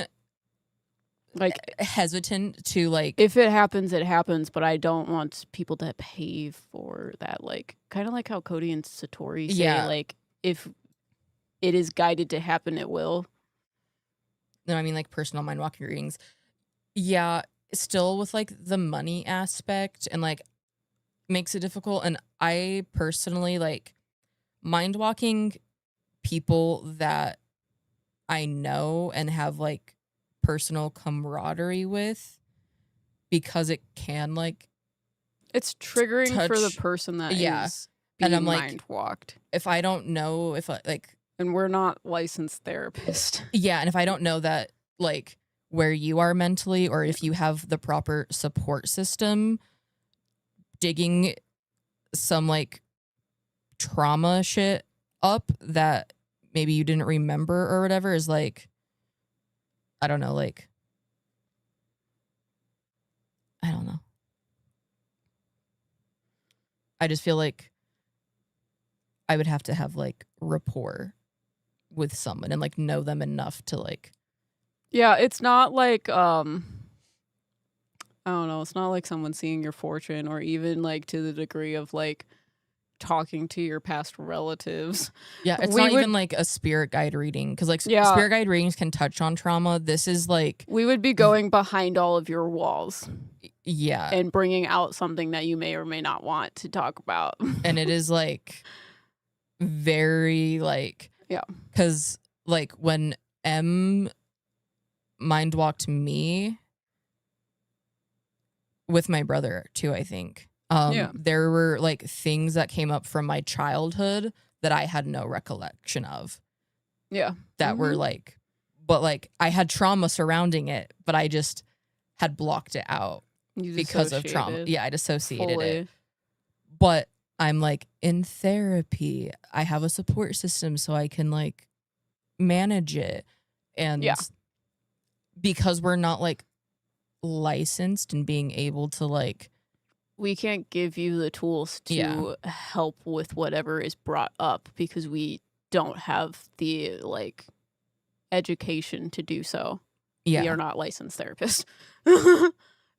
like hesitant to like. If it happens, it happens, but I don't want people to pay for that. Like kind of like how Cody and Satori say, like if it is guided to happen, it will. No, I mean like personal mind walking readings. Yeah, still with like the money aspect and like makes it difficult. And I personally like mind walking people that I know and have like personal camaraderie with, because it can like it's triggering for the person that is being and I'm like mind walked. If I don't know if like, and we're not licensed therapists. Yeah, and if I don't know that like where you are mentally or if you have the proper support system, digging some like trauma shit up that maybe you didn't remember or whatever is like, I don't know, like, I don't know. I just feel like I would have to have like rapport with someone and like know them enough to like. Yeah, it's not like I don't know, it's not like someone seeing your fortune or even like to the degree of like talking to your past relatives. Yeah, it's not even like a spirit guide reading, because like spirit guide readings can touch on trauma. This is like we would be going behind all of your walls. Yeah. And bringing out something that you may or may not want to talk about. And it is like very like, yeah, because like when M mind walked me with my brother too, I think. There were like things that came up from my childhood that I had no recollection of. Yeah. That were like, but like I had trauma surrounding it, but I just had blocked it out because of trauma. Yeah, I dissociated it. But I'm like in therapy. I have a support system so I can like manage it. And because we're not like licensed and being able to like, we can't give you the tools to help with whatever is brought up because we don't have the like education to do so. We are not licensed therapists.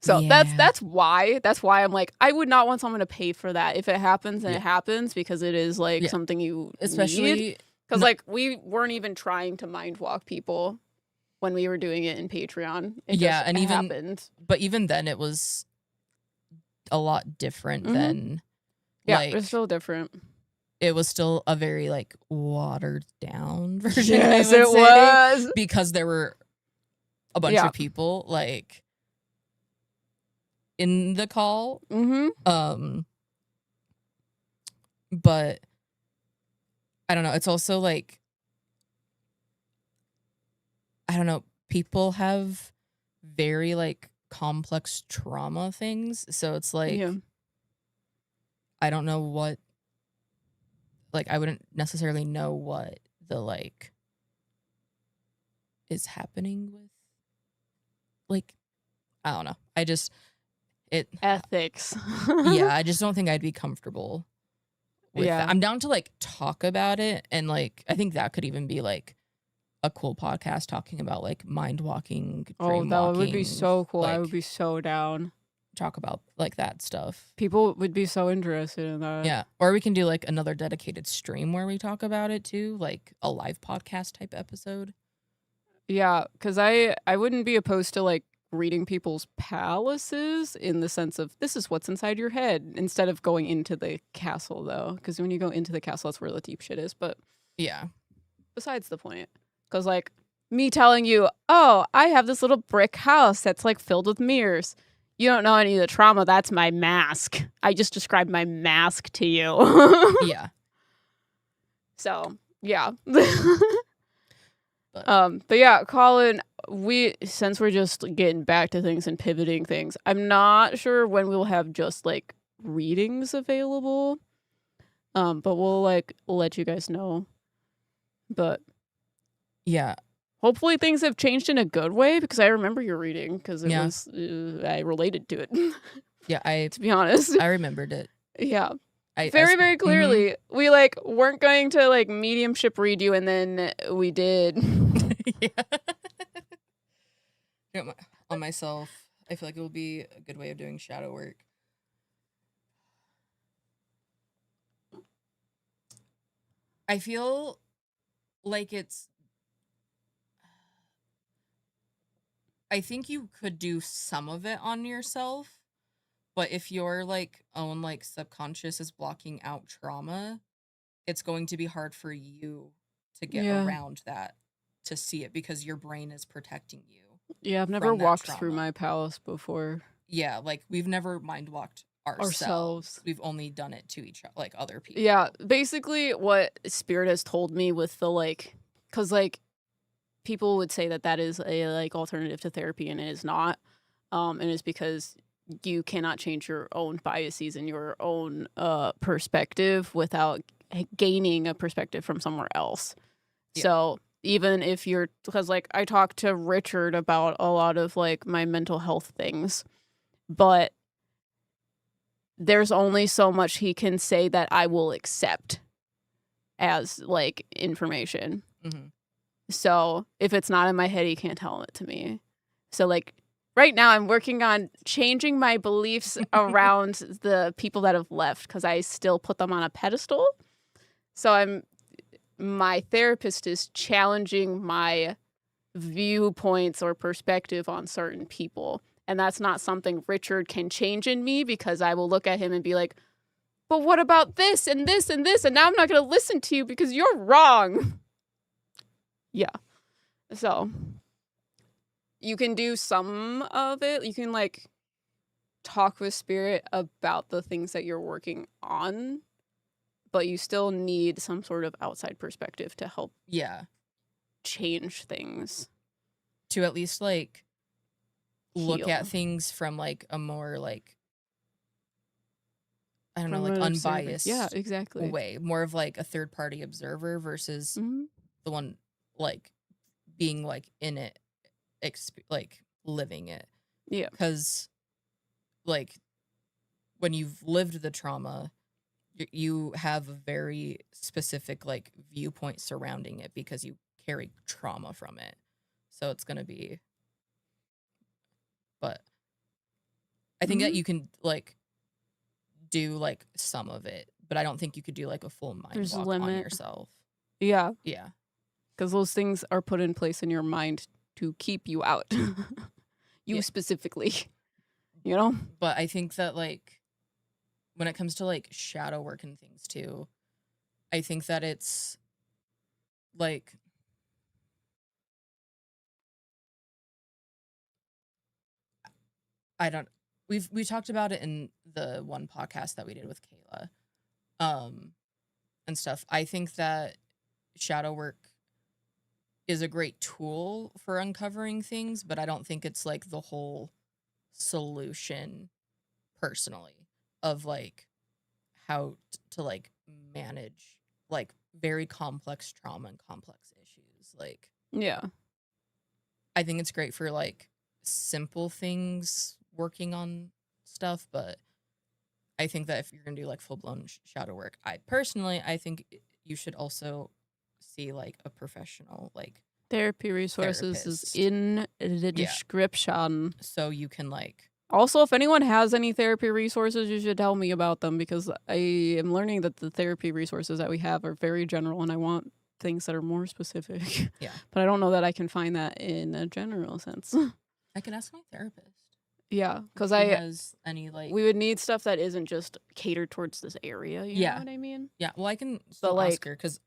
So that's why I'm like, I would not want someone to pay for that. If it happens, then it happens, because it is like something you especially because like we weren't even trying to mind walk people when we were doing it in Patreon. It and even happened. But even then it was a lot different than like, it's still different. It was still a very like watered down version. Yes, it was, because there were a bunch of people. Like in the call. Mm-hmm. But I don't know. It's also like, I don't know. People have very like complex trauma things. So it's like, Yeah. I don't know what, like, I wouldn't necessarily know what the like is happening with, like, I don't know. Ethics. Yeah, I just don't think I'd be comfortable with that. Yeah. I'm down to like talk about it, and like I think that could even be like a cool podcast talking about like mind walking, dream that walking. would be so cool. I would like, be so down. talk about like that stuff. People would be so interested in that. Yeah, or we can do like another dedicated stream where we talk about it too, like a live podcast type episode. Yeah, because I wouldn't be opposed to like reading people's palaces in the sense of this is what's inside your head instead of going into the castle though, because when you go into the castle, that's where the deep shit is. But yeah, besides the point, because like me telling you, oh, I have this little brick house that's like filled with mirrors. You don't know any of the trauma. That's my mask. I just described my mask to you. yeah. So yeah. But yeah, Colin, since we're just getting back to things and pivoting things, I'm not sure when we'll have just like readings available. But we'll like let you guys know. But yeah, hopefully things have changed in a good way because I remember your reading because it Yeah. was I related to it. yeah. To be honest, I remembered it. yeah. I Very clearly. We like weren't going to like mediumship read you and then we did. Yeah. On myself, I feel like it will be a good way of doing shadow work. I feel like I think you could do some of it on yourself, but if your like own like subconscious is blocking out trauma, it's going to be hard for you to get around that, to see it, because your brain is protecting you. Yeah, I've never from that walked through trauma. my palace before. Yeah, like we've never mind walked ourselves. We've only done it to each like other people. Yeah, basically what Spirit has told me with the like, because like people would say that is a like alternative to therapy and it is not, and it's because you cannot change your own biases and your own perspective without gaining a perspective from somewhere else. Yeah. So even if you're, because like I talked to Richard about a lot of like my mental health things, but there's only so much he can say that I will accept as like information. Mm-hmm. So if it's not in my head, he can't tell it to me. So like right now I'm working on changing my beliefs around the people that have left because I still put them on a pedestal. So my therapist is challenging my viewpoints or perspective on certain people. And that's not something Richard can change in me because I will look at him and be like, but what about this and this and this? And now I'm not going to listen to you because you're wrong. Yeah. So you can do some of it. You can like talk with Spirit about the things that you're working on, but you still need some sort of outside perspective to help change things. To at least like look Heal. at things from like a more like, I don't know, like unbiased way. More of like a third party observer versus the one like being like in it, like living it. Yeah. Because like when you've lived the trauma, you have a very specific like viewpoint surrounding it because you carry trauma from it. So it's going to be, but I think that you can like do like some of it, but I don't think you could do like a full mind walk on yourself. Yeah. Yeah. Because those things are put in place in your mind to keep you out. Specifically, you know? But I think that like when it comes to like shadow work and things too, I think that it's like, we talked about it in the one podcast that we did with Kayla, and stuff. I think that shadow work is a great tool for uncovering things, but I don't think it's like the whole solution personally of like how to like manage like very complex trauma and complex issues. Like, yeah, I think it's great for like simple things working on stuff, but I think that if you're gonna do like full blown shadow work, I think you should also see like a professional like therapy resources therapist. is in the description. So you can like. Also, if anyone has any therapy resources, you should tell me about them because I am learning that the therapy resources that we have are very general and I want things that are more specific. Yeah. But I don't know that I can find that in a general sense. I can ask my therapist. Yeah, because has any like we would need stuff that isn't just catered towards this area. You know what I mean? Yeah. Well, I can still ask her because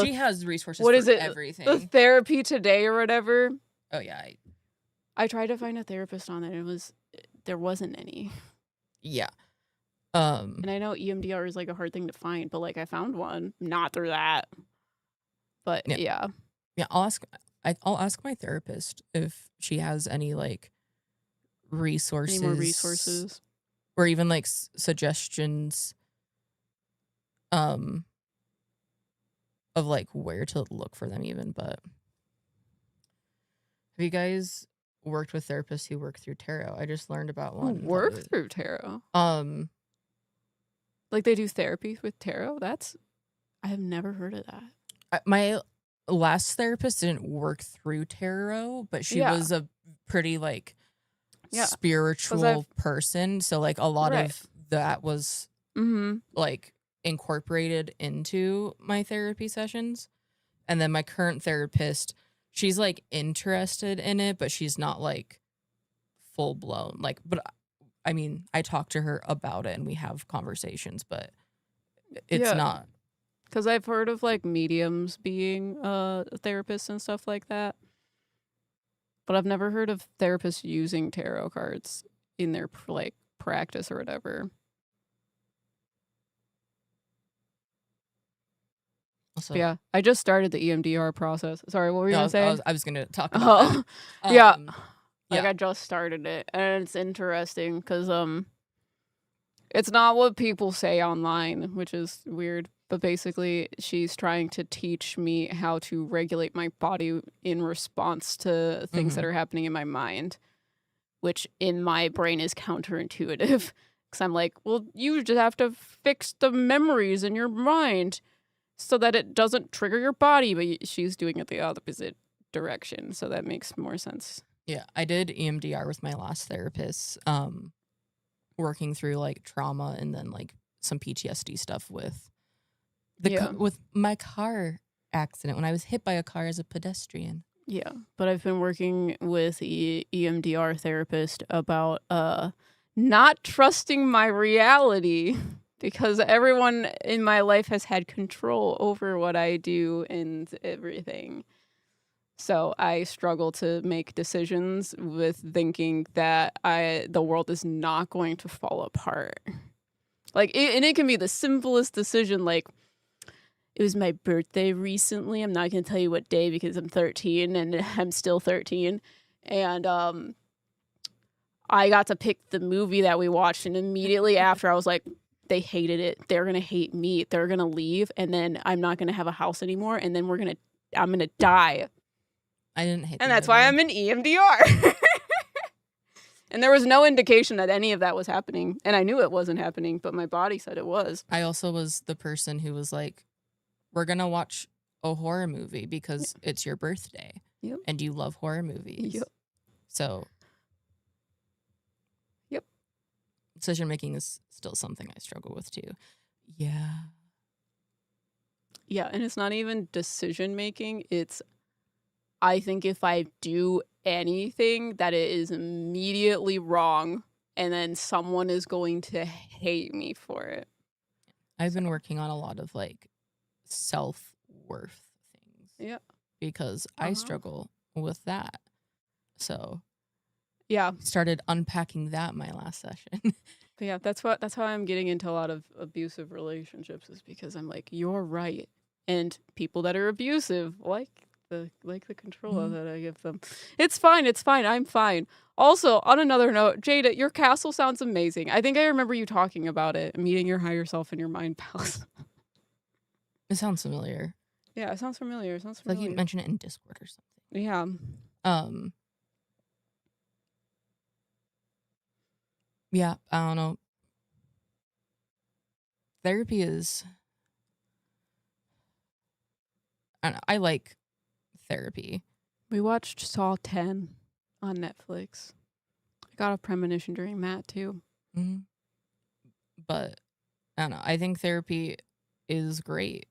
she has resources. What for is it? Everything. The Therapy Today or whatever. Oh yeah. I tried to find a therapist on it. There wasn't any. Yeah. And I know EMDR is like a hard thing to find, but like I found one, not through that. But yeah. I'll ask my therapist if she has any like resources, any more resources, or even like suggestions, of like where to look for them. Even, but have you guys worked with therapists who work through tarot? I just learned about one. Through tarot? Like they do therapy with tarot? I have never heard of that. My last therapist didn't work through tarot, but she was a pretty like spiritual person. So like a lot of that was like incorporated into my therapy sessions. And then my current therapist, she's like interested in it, but she's not like full blown. Like, but I mean, I talk to her about it and we have conversations, but it's not. Because I've heard of like mediums being therapists and stuff like that. But I've never heard of therapists using tarot cards in their like practice or whatever. Also, yeah, I just started the EMDR process. Sorry, what were you gonna say? I was gonna talk about that. Yeah. I just started it, and it's interesting because it's not what people say online, which is weird. But basically, she's trying to teach me how to regulate my body in response to things that are happening in my mind, which in my brain is counterintuitive. Because I'm like, well, you just have to fix the memories in your mind so that it doesn't trigger your body. But she's doing it the opposite direction, so that makes more sense. Yeah, I did EMDR with my last therapist, working through like trauma and then like some PTSD stuff with with my car accident when I was hit by a car as a pedestrian. Yeah, but I've been working with EMDR therapist about not trusting my reality because everyone in my life has had control over what I do and everything. So I struggle to make decisions with thinking that the world is not going to fall apart. Like, and it can be the simplest decision, like, it was my birthday recently. I'm not going to tell you what day because I'm 13 and I'm still 13. And I got to pick the movie that we watched. And immediately after, I was like, they hated it. They're going to hate me. They're going to leave. And then I'm not going to have a house anymore. And then I'm going to die. I didn't hate And that's why I'm in EMDR. And there was no indication that any of that was happening. And I knew it wasn't happening, but my body said it was. I also was the person who was like, we're going to watch a horror movie because it's your birthday. Yep. And you love horror movies. Yep. So. Yep. Decision making is still something I struggle with too. Yeah. Yeah, and it's not even decision making. It's, I think if I do anything that it is immediately wrong and then someone is going to hate me for it. I've been working on a lot of like self-worth things. Yeah. Because I struggle with that. So Yeah. Started unpacking that my last session. But yeah, that's how I'm getting into a lot of abusive relationships, is because I'm like, you're right. And people that are abusive like the control that I give them. It's fine, I'm fine. Also, on another note, Jada, your castle sounds amazing. I think I remember you talking about it, meeting your higher self in your mind palace. It sounds familiar. Yeah, it sounds familiar. Like you mentioned it in Discord or something. Yeah. Yeah, I don't know. Therapy is... I like therapy. We watched Saw 10 on Netflix. I got a premonition during that too. Mm-hmm. But I don't know. I think therapy is great.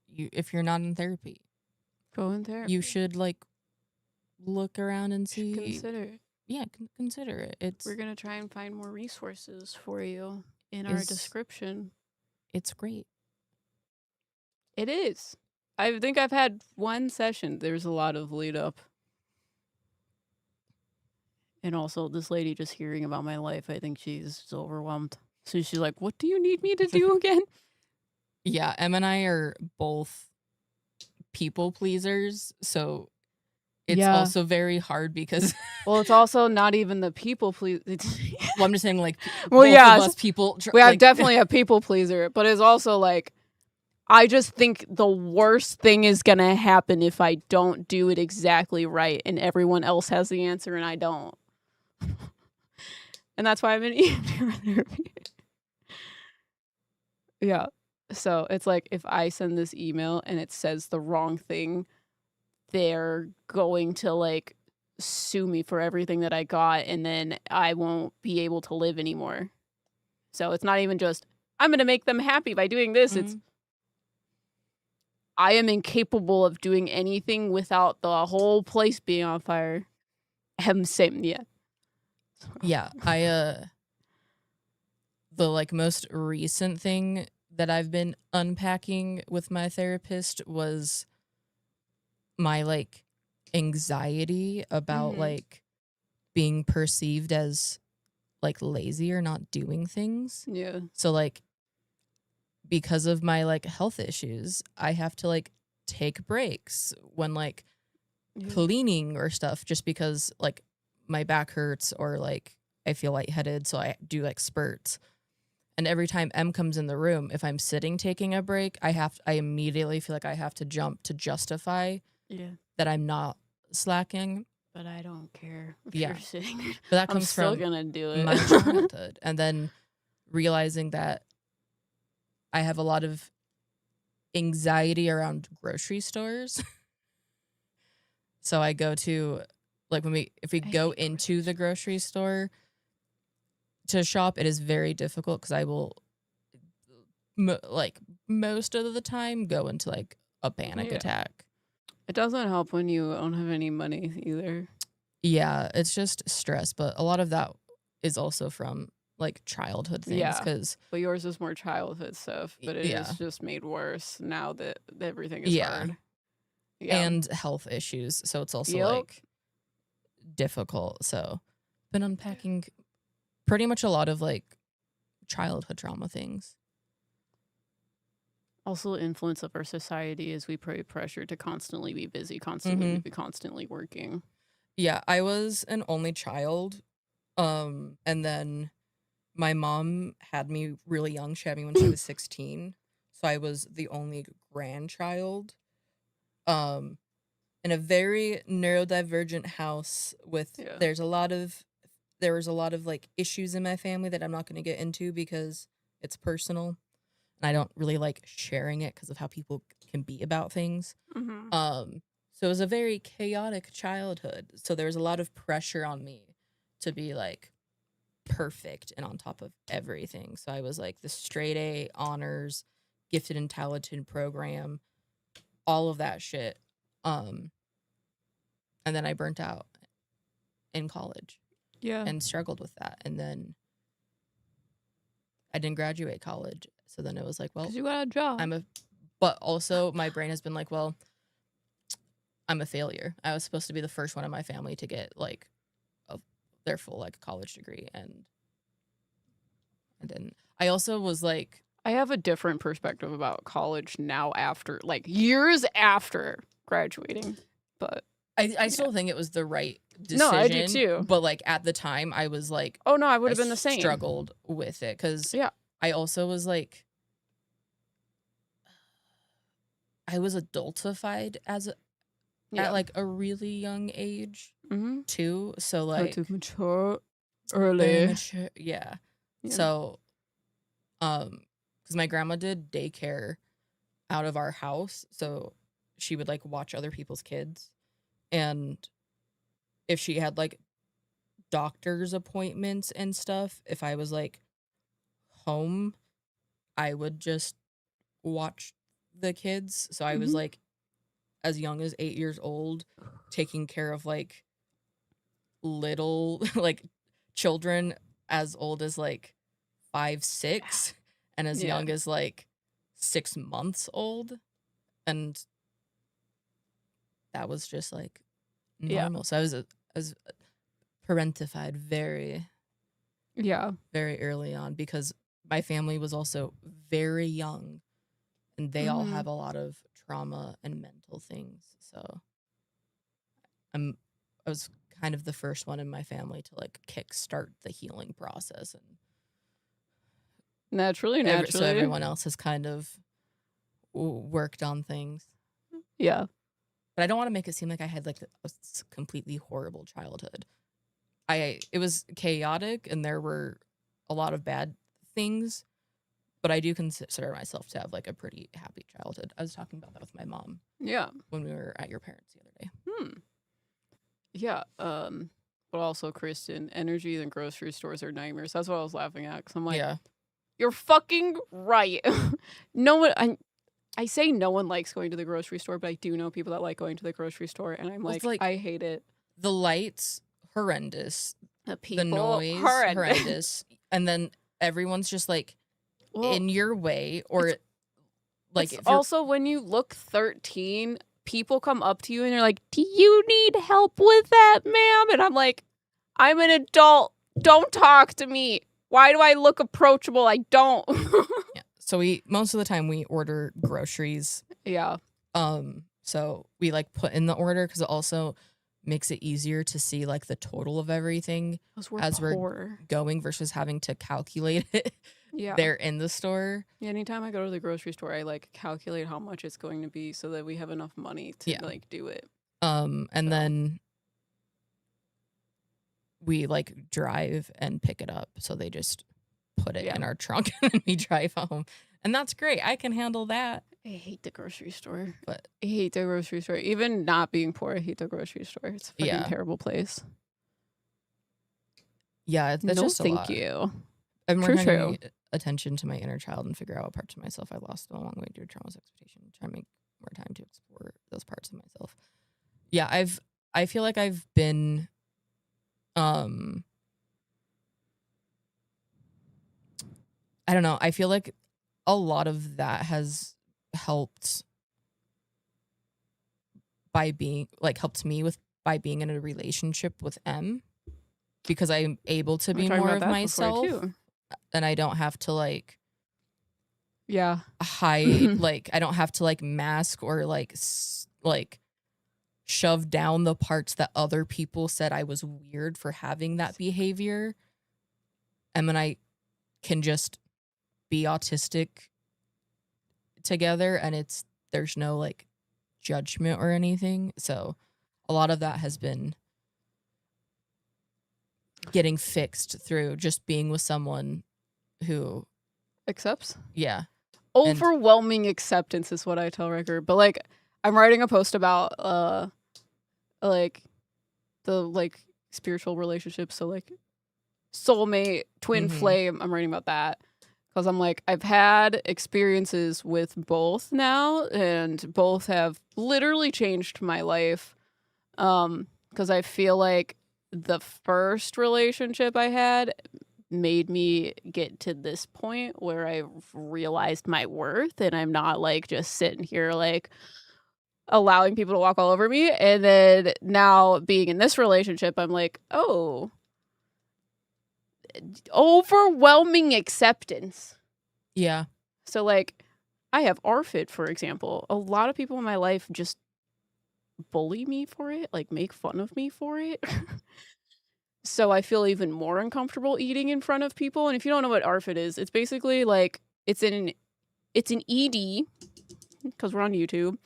If you're not in therapy, go in therapy. You should like look around and see. Consider it. Yeah, consider it. We're gonna try and find more resources for you in our description. It's great. It is. I think I've had one session. There's a lot of lead up. And also, this lady just hearing about my life, I think she's overwhelmed. So she's like, what do you need me to do again? Yeah, Em and I are both people pleasers. So it's also very hard because... well, it's also not even the people pleaser. Well, I'm just saying, like, well, yeah, of us people... we are definitely a people pleaser. But it's also like, I just think the worst thing is going to happen if I don't do it exactly right and everyone else has the answer and I don't. And that's why I'm in EMDR therapy. Yeah. So it's like, if I send this email and it says the wrong thing, they're going to like sue me for everything that I got, and then I won't be able to live anymore. So it's not even just, I'm going to make them happy by doing this. It's, I am incapable of doing anything without the whole place being on fire. Same, yeah. Yeah, the like most recent thing that I've been unpacking with my therapist was my like anxiety about like being perceived as like lazy or not doing things. Yeah. So like, because of my like health issues, I have to like take breaks when like cleaning or stuff, just because like my back hurts or like I feel lightheaded, so I do like spurts. And every time M comes in the room, if I'm sitting taking a break, I immediately feel like I have to jump to justify that I'm not slacking. But I don't care if you're sitting. But that comes I'm still from gonna do it. My childhood. And then realizing that I have a lot of anxiety around grocery stores. So I go to, like, if we go into the grocery store to shop, it is very difficult because I will, like, most of the time go into, like, a panic attack. It doesn't help when you don't have any money either. Yeah, it's just stress, but a lot of that is also from, like, childhood things. Yeah, but yours is more childhood stuff, but it is just made worse now that everything is hard. Yeah. And health issues, so it's also, like, difficult. So, been unpacking pretty much a lot of, like, childhood trauma things. Also, the influence of our society is we put pressure to constantly be busy, constantly be constantly working. Yeah, I was an only child, and then my mom had me really young. She had me when she was 16, so I was the only grandchild. In a very neurodivergent house with there was a lot of like issues in my family that I'm not going to get into because it's personal. And I don't really like sharing it because of how people can be about things. So it was a very chaotic childhood. So there was a lot of pressure on me to be like perfect and on top of everything. So I was like the straight A honors, gifted and talented program, all of that shit. And then I burnt out in college. Yeah. And struggled with that. And then I didn't graduate college. So then it was like, well, 'cause you got a job. But also my brain has been like, well, I'm a failure. I was supposed to be the first one in my family to get like a their full like college degree, and I didn't. I also was like, I have a different perspective about college now after like years after graduating, but I still think it was the right decision. No, I do too. But like at the time, I was like, oh no, I would have been the same. Struggled with it because I also was like, I was adultified at like a really young age too. So like to mature early. Yeah. So, because my grandma did daycare out of our house, so she would like watch other people's kids, and if she had like doctor's appointments and stuff, if I was like home, I would just watch the kids. So I was like as young as 8 years old, taking care of like little like children as old as like 5, 6, and as young as like 6 months old, and that was just like normal. So I was parentified very early on because my family was also very young, and they all have a lot of trauma and mental things. So I was kind of the first one in my family to like kickstart the healing process, and naturally. So everyone else has kind of worked on things. Yeah. But I don't want to make it seem like I had like a completely horrible childhood. It was chaotic, and there were a lot of bad things, but I do consider myself to have like a pretty happy childhood. I was talking about that with my mom. Yeah. When we were at your parents the other day. Yeah. But also, Kristen, energies and grocery stores are nightmares. That's what I was laughing at, because I'm like, you're fucking right. No one. I say no one likes going to the grocery store, but I do know people that like going to the grocery store, and I'm like, I hate it. The lights, horrendous. The people, the noise, horrendous. And then everyone's just like in your way, or like it's also when you look 13, people come up to you and they're like, "Do you need help with that, ma'am?" And I'm like, I'm an adult. Don't talk to me. Why do I look approachable? I don't. So most of the time we order groceries. Yeah. So we like put in the order because it also makes it easier to see like the total of everything as we're going versus having to calculate it. There in the store. Yeah, anytime I go to the grocery store, I like calculate how much it's going to be so that we have enough money to like do it. And then we like drive and pick it up, so they just put it in our trunk and then we drive home, and that's great. I can handle that. I hate the grocery store. But I hate the grocery store. Even not being poor, I hate the grocery store. It's a fucking terrible place. Yeah, it's just a lot. Thank you. I'm more trying to pay attention to my inner child and figure out what parts of myself I lost along the way due to trauma's expectation. Try to make more time to explore those parts of myself. Yeah, I feel like I've been I don't know. I feel like a lot of that has helped helped me by being in a relationship with M, because I'm able to be more of myself, and I don't have to like hide like I don't have to like mask or like shove down the parts that other people said I was weird for having that behavior, and then I can just be autistic together, and there's no like judgment or anything. So a lot of that has been getting fixed through just being with someone who accepts. Yeah. Overwhelming acceptance is what I tell Ricker. But like, I'm writing a post about like the like spiritual relationships. So like soulmate, twin flame. I'm writing about that. Because I'm like, I've had experiences with both now, and both have literally changed my life. Because I feel like the first relationship I had made me get to this point where I realized my worth, and I'm not like just sitting here like allowing people to walk all over me. And then now being in this relationship, I'm like, oh, overwhelming acceptance. Yeah. So, like, I have ARFID, for example. A lot of people in my life just bully me for it, like, make fun of me for it. So I feel even more uncomfortable eating in front of people. And if you don't know what ARFID is, it's basically like it's an ED because we're on YouTube.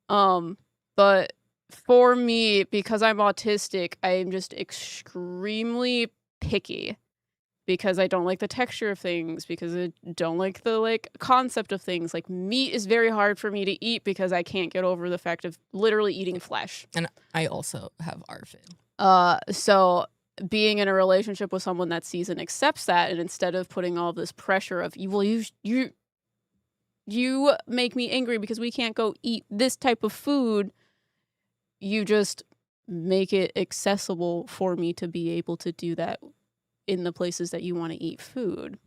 But for me, because I'm autistic, I am just extremely picky because I don't like the texture of things, because I don't like the like concept of things. Like meat is very hard for me to eat because I can't get over the fact of literally eating flesh. And I also have ARFID. So being in a relationship with someone that sees and accepts that, and instead of putting all this pressure of you make me angry because we can't go eat this type of food, you just make it accessible for me to be able to do that in the places that you want to eat food.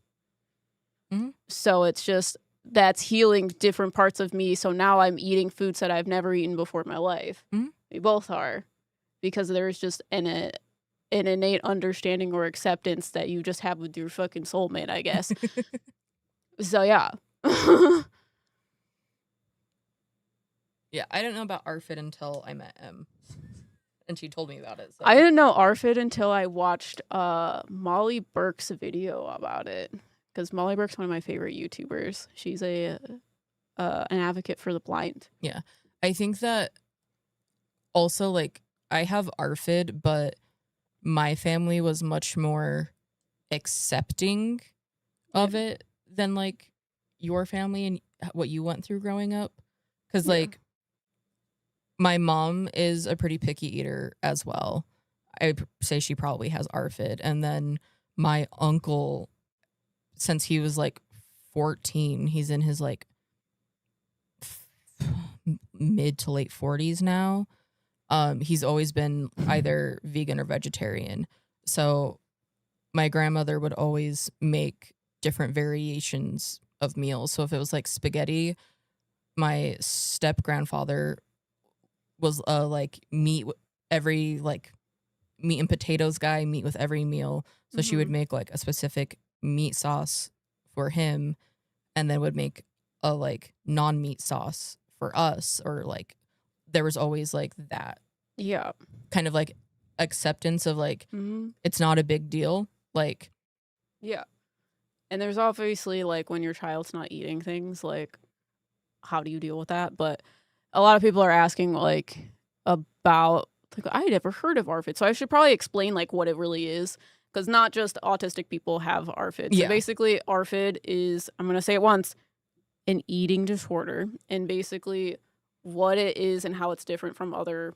Mm-hmm. So it's just that's healing different parts of me. So now I'm eating foods that I've never eaten before in my life. Mm-hmm. We both are, because there's just an innate understanding or acceptance that you just have with your fucking soulmate, I guess. So yeah. Yeah, I didn't know about ARFID until I met Em, and she told me about it. So. I didn't know ARFID until I watched Molly Burke's video about it, because Molly Burke's one of my favorite YouTubers. She's an advocate for the blind. Yeah, I think that also, like, I have ARFID, but my family was much more accepting of it than like your family and what you went through growing up. Because like my mom is a pretty picky eater as well. I'd say she probably has ARFID. And then my uncle, since he was like 14, he's in his like mid to late 40s now. He's always been either vegan or vegetarian. So my grandmother would always make different variations of meals. So if it was like spaghetti, my step grandfather was like meat every like meat and potatoes guy, meat with every meal. So she would make like a specific meat sauce for him, and then would make a like non-meat sauce for us, or like there was always like that kind of like acceptance of like it's not a big deal, like and there's obviously like when your child's not eating things, like how do you deal with that? But a lot of people are asking like about like I had never heard of ARFID, so I should probably explain like what it really is, because not just autistic people have ARFID. So basically ARFID is, I'm gonna say it once, an eating disorder, and basically what it is and how it's different from other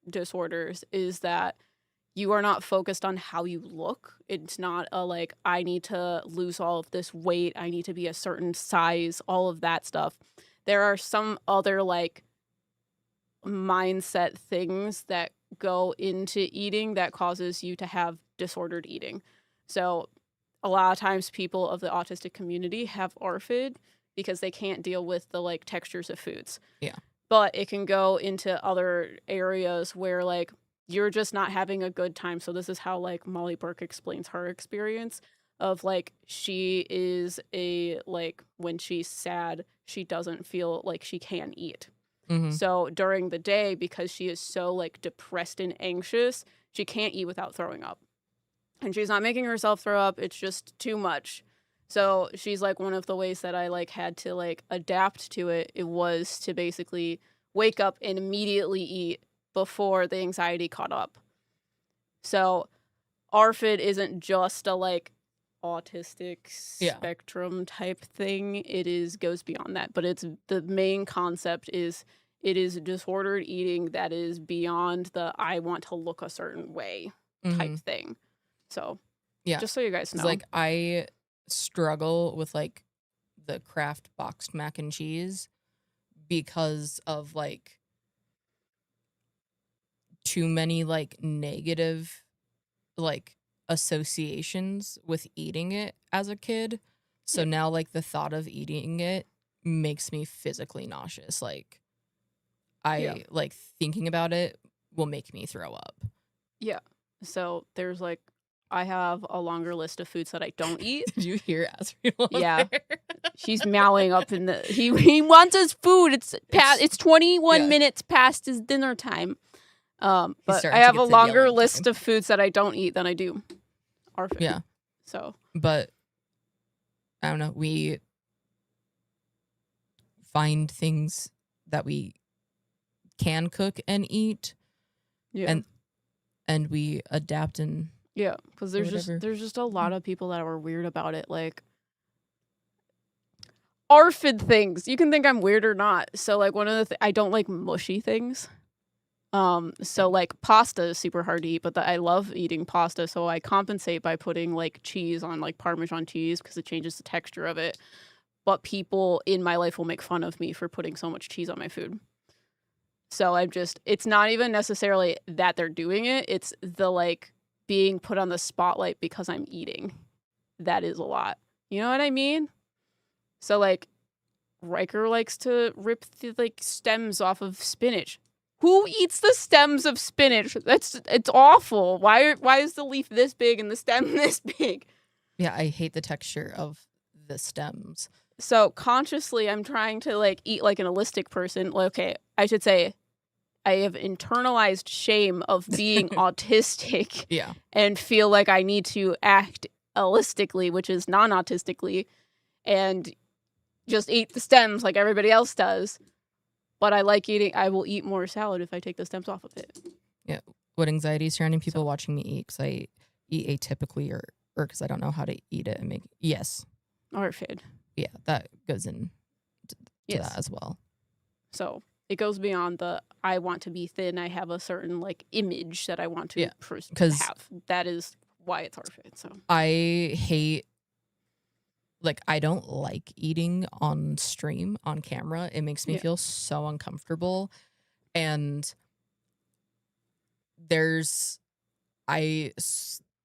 disorders is that you are not focused on how you look. It's not a like, I need to lose all of this weight, I need to be a certain size, all of that stuff. There are some other like mindset things that go into eating that causes you to have disordered eating. So a lot of times people of the autistic community have ARFID because they can't deal with the like textures of foods. Yeah. But it can go into other areas where like you're just not having a good time. So this is how like Molly Burke explains her experience of like she is a like when she's sad, she doesn't feel like she can eat. So during the day, because she is so like depressed and anxious, she can't eat without throwing up. And she's not making herself throw up, it's just too much. So she's like, one of the ways that I like had to like adapt to it, it was to basically wake up and immediately eat before the anxiety caught up. So ARFID isn't just a like autistic spectrum type thing. It is goes beyond that, but it's the main concept is it is disordered eating that is beyond the I want to look a certain way type thing. So just so you guys know, like I struggle with like the Kraft boxed mac and cheese because of like too many like negative like associations with eating it as a kid. So now like the thought of eating it makes me physically nauseous. Like I like thinking about it will make me throw up. Yeah. So there's like I have a longer list of foods that I don't eat. Did you hear Asriel? Yeah. She's meowing up in the he wants his food. It's 21 minutes past his dinner time. But I have a longer list of foods that I don't eat than I do our food. Yeah. So, but I don't know, we find things that we can cook and eat. Yeah. And we adapt and yeah, because there's just a lot of people that are weird about it, like ARFID things. You can think I'm weird or not. So like one of the I don't like mushy things. So like pasta is super hard to eat, but I love eating pasta, so I compensate by putting like cheese on, like Parmesan cheese, because it changes the texture of it. But people in my life will make fun of me for putting so much cheese on my food. So it's not even necessarily that they're doing it, it's the like being put on the spotlight because I'm eating. That is a lot. You know what I mean? So like Riker likes to rip the like stems off of spinach. Who eats the stems of spinach? It's awful. Why is the leaf this big and the stem this big? Yeah, I hate the texture of the stems. So consciously, I'm trying to like eat like an holistic person. Okay, I should say I have internalized shame of being autistic. Yeah. And feel like I need to act holistically, which is non-autistically, and just eat the stems like everybody else does. But I will eat more salad if I take the stems off of it. Yeah. What anxiety surrounding people watching me eat, because I eat atypically or because I don't know how to eat it and make. Yes. Or food. Yeah, that goes into that as well. So it goes beyond the I want to be thin. I have a certain like image that I want to have. That is why it's hard fit. So I hate. Like, I don't like eating on stream, on camera. It makes me feel so uncomfortable. And I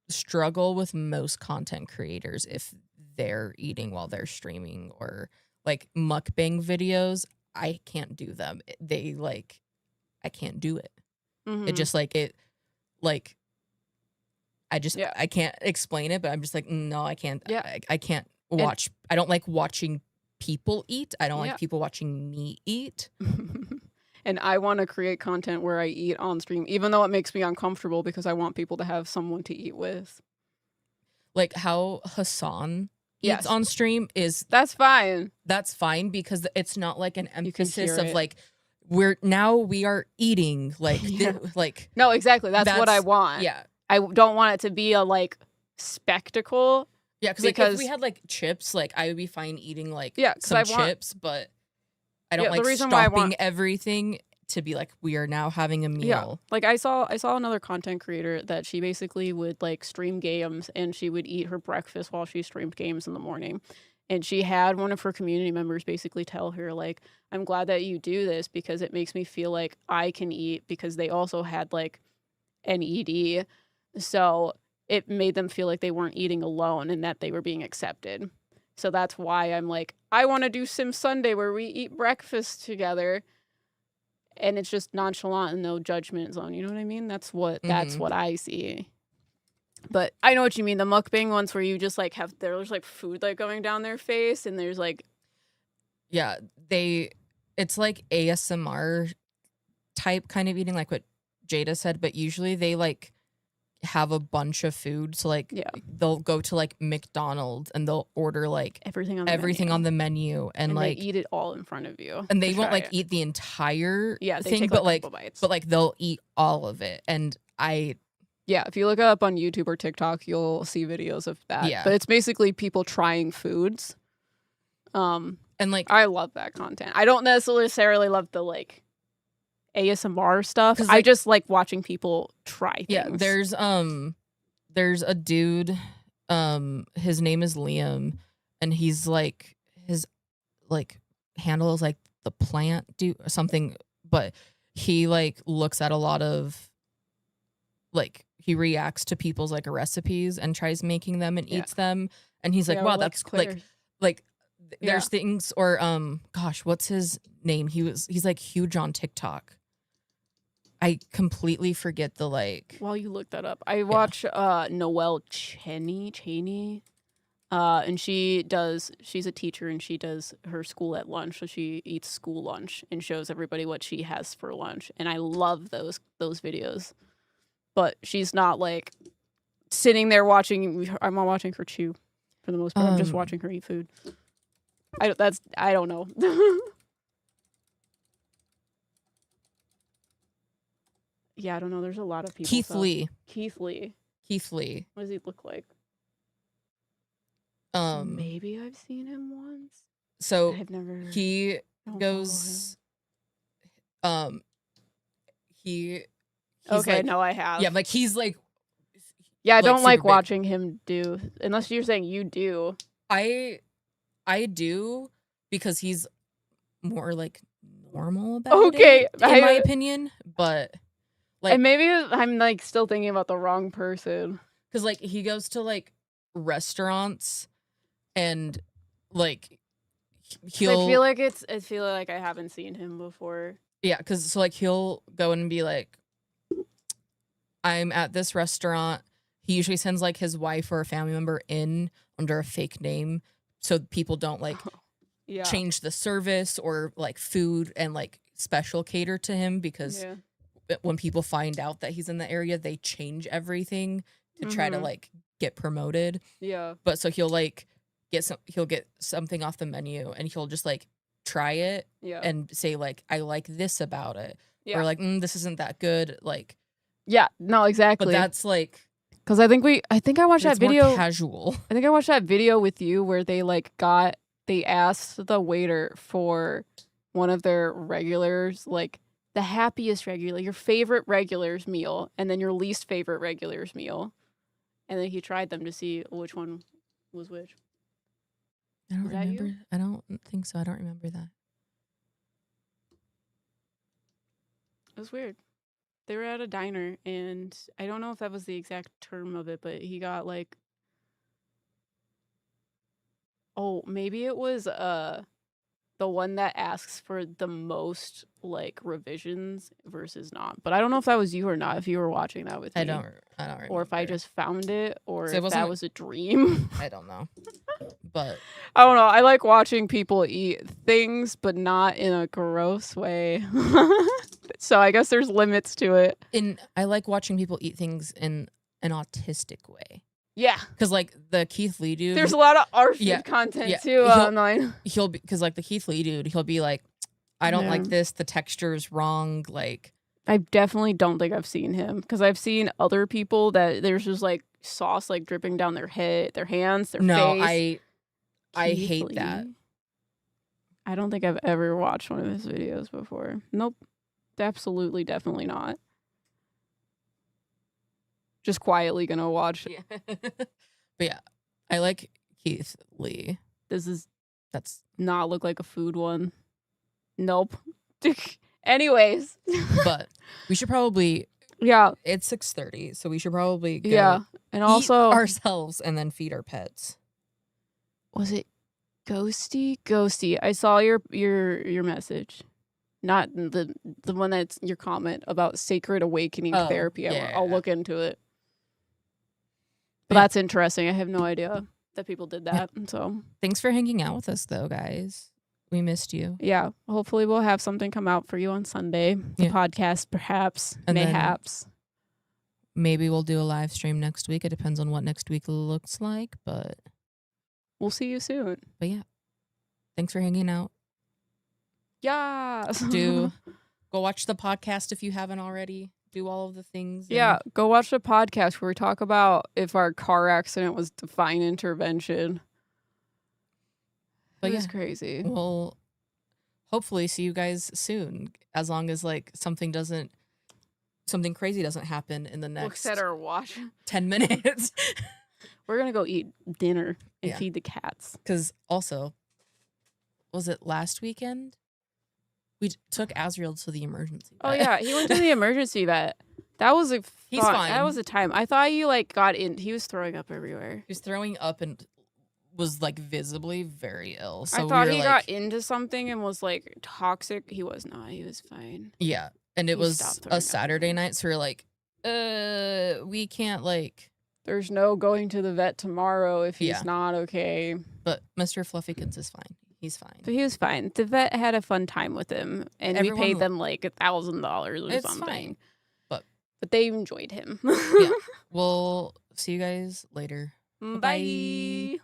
struggle with most content creators if they're eating while they're streaming, or like mukbang videos. I can't do them. I can't do it. Mm-hmm. It just I can't explain it, but I'm just like, no, I can't. Yeah. I can't watch. I don't like watching people eat. I don't like people watching me eat. And I want to create content where I eat on stream, even though it makes me uncomfortable, because I want people to have someone to eat with. Like how Hassan eats on stream that's fine. That's fine, because it's not like an emphasis of like we are eating like like. No, exactly. That's what I want. Yeah. I don't want it to be a like spectacle. Yeah, because if we had like chips, like I would be fine eating like some chips, but I don't like stopping everything to be like, we are now having a meal. Yeah, like I saw another content creator that she basically would like stream games, and she would eat her breakfast while she streamed games in the morning. And she had one of her community members basically tell her like, I'm glad that you do this because it makes me feel like I can eat, because they also had like an ED. So it made them feel like they weren't eating alone and that they were being accepted. So that's why I'm like, I want to do Sim Sunday where we eat breakfast together. And it's just nonchalant and no judgment zone. You know what I mean? That's what I see. But I know what you mean. The mukbang ones where you just like there's like food like going down their face, and there's like. Yeah, it's like ASMR type kind of eating, like what Jada said, but usually they like have a bunch of food. So like they'll go to like McDonald's and they'll order like everything on the menu and like they eat it all in front of you. And they won't like eat the entire thing, take, but like bites. But like they'll eat all of it. And if you look it up on YouTube or TikTok, you'll see videos of that. Yeah. But it's basically people trying foods. And like I love that content. I don't necessarily love the like ASMR stuff. Like, I just like watching people try things. Yeah, there's a dude, his name is Liam, and he's like, his like handle is like the plant dude or something, but he like looks at a lot of like, he reacts to people's like recipes and tries making them and eats them, and he's like, wow, that's clear. like there's things, or gosh, what's his name? He's like huge on TikTok. I completely forget the like. While you look that up, I watch Noelle Cheney. And she's a teacher and she does her school at lunch. So she eats school lunch and shows everybody what she has for lunch. And I love those videos. But she's not like sitting there watching. I'm not watching her chew for the most part. I'm just watching her eat food. I don't know. Yeah, I don't know. There's a lot of people. Keith Lee. What does he look like? Maybe I've seen him once. So I've never. He goes. He. Okay, like, no, I have. Yeah, like he's like. Yeah, I don't like watching him do. Unless you're saying you do. I do because he's more like normal about it. In my opinion, but like, and maybe I'm like still thinking about the wrong person. Because like he goes to like restaurants. And like he'll I feel like I haven't seen him before. Yeah, because so like he'll go in and be like, I'm at this restaurant. He usually sends like his wife or a family member in under a fake name so people don't like change the service or like food and like special cater to him because when people find out that he's in the area, they change everything to try to like get promoted. Yeah. But so he'll like he'll get something off the menu and he'll just like try it and say like, I like this about it. Or like, this isn't that good. Like, yeah, no, exactly. But that's like, because I think I watched that video. More casual. I think I watched that video with you where they like they asked the waiter for one of their regulars, like the happiest regular, your favorite regulars meal, and then your least favorite regulars meal. And then he tried them to see which one was which. I don't remember. I don't think so. I don't remember that. It was weird. They were at a diner, and I don't know if that was the exact term of it, but he got like, maybe it was the one that asks for the most like revisions versus not. But I don't know if that was you or not. If you were watching that with me, I don't remember. Or if I just found it, or if that was a dream. I don't know. But I don't know. I like watching people eat things, but not in a gross way. So I guess there's limits to it. I like watching people eat things in an autistic way. Yeah, because like the Keith Lee dude, there's a lot of our food content too online. He'll be because like the Keith Lee dude, he'll be like, I don't like this. The texture is wrong. Like, I definitely don't think I've seen him because I've seen other people that there's just like sauce like dripping down their head, their hands, their face. I hate that. I don't think I've ever watched one of his videos before. Nope, absolutely, definitely not. Just quietly gonna watch. Yeah. But yeah, I like Keith Lee. That's not look like a food one. Nope. Anyways. But we should probably it's 6:30, so we should probably go and also eat ourselves and then feed our pets. Was it Ghosty? I saw your message. Not the one that's your comment about Sacred Awakening therapy. I'll look into it. But that's interesting. I have no idea that people did that. So thanks for hanging out with us, though, guys. We missed you. Yeah. Hopefully we'll have something come out for you on Sunday. The podcast, perhaps. And mayhaps. Maybe we'll do a live stream next week. It depends on what next week looks like, but we'll see you soon. But yeah. Thanks for hanging out. Yeah. Go watch the podcast if you haven't already. Do all of the things. Yeah, go watch the podcast where we talk about if our car accident was divine intervention. But it's crazy. We'll hopefully see you guys soon, as long as like something crazy doesn't happen in the next. Looks at our watch. 10 minutes. We're gonna go eat dinner and feed the cats. Because also, was it last weekend? We took Azriel to the emergency vet. Oh yeah, he went to the emergency vet. That was he's fine. That was a time. I thought you like got in. He was throwing up everywhere. He was throwing up and was like visibly very ill. So I thought he got into something and was like toxic. He was not. He was fine. Yeah, And it was a Saturday night, so we were like, we can't, like... There's no going to the vet tomorrow if he's not okay. But Mr. Fluffykins is fine. He's fine. But he was fine. The vet had a fun time with him, and we paid them like $1,000 or something. Fine. But they enjoyed him. Yeah. We'll see you guys later. Bye.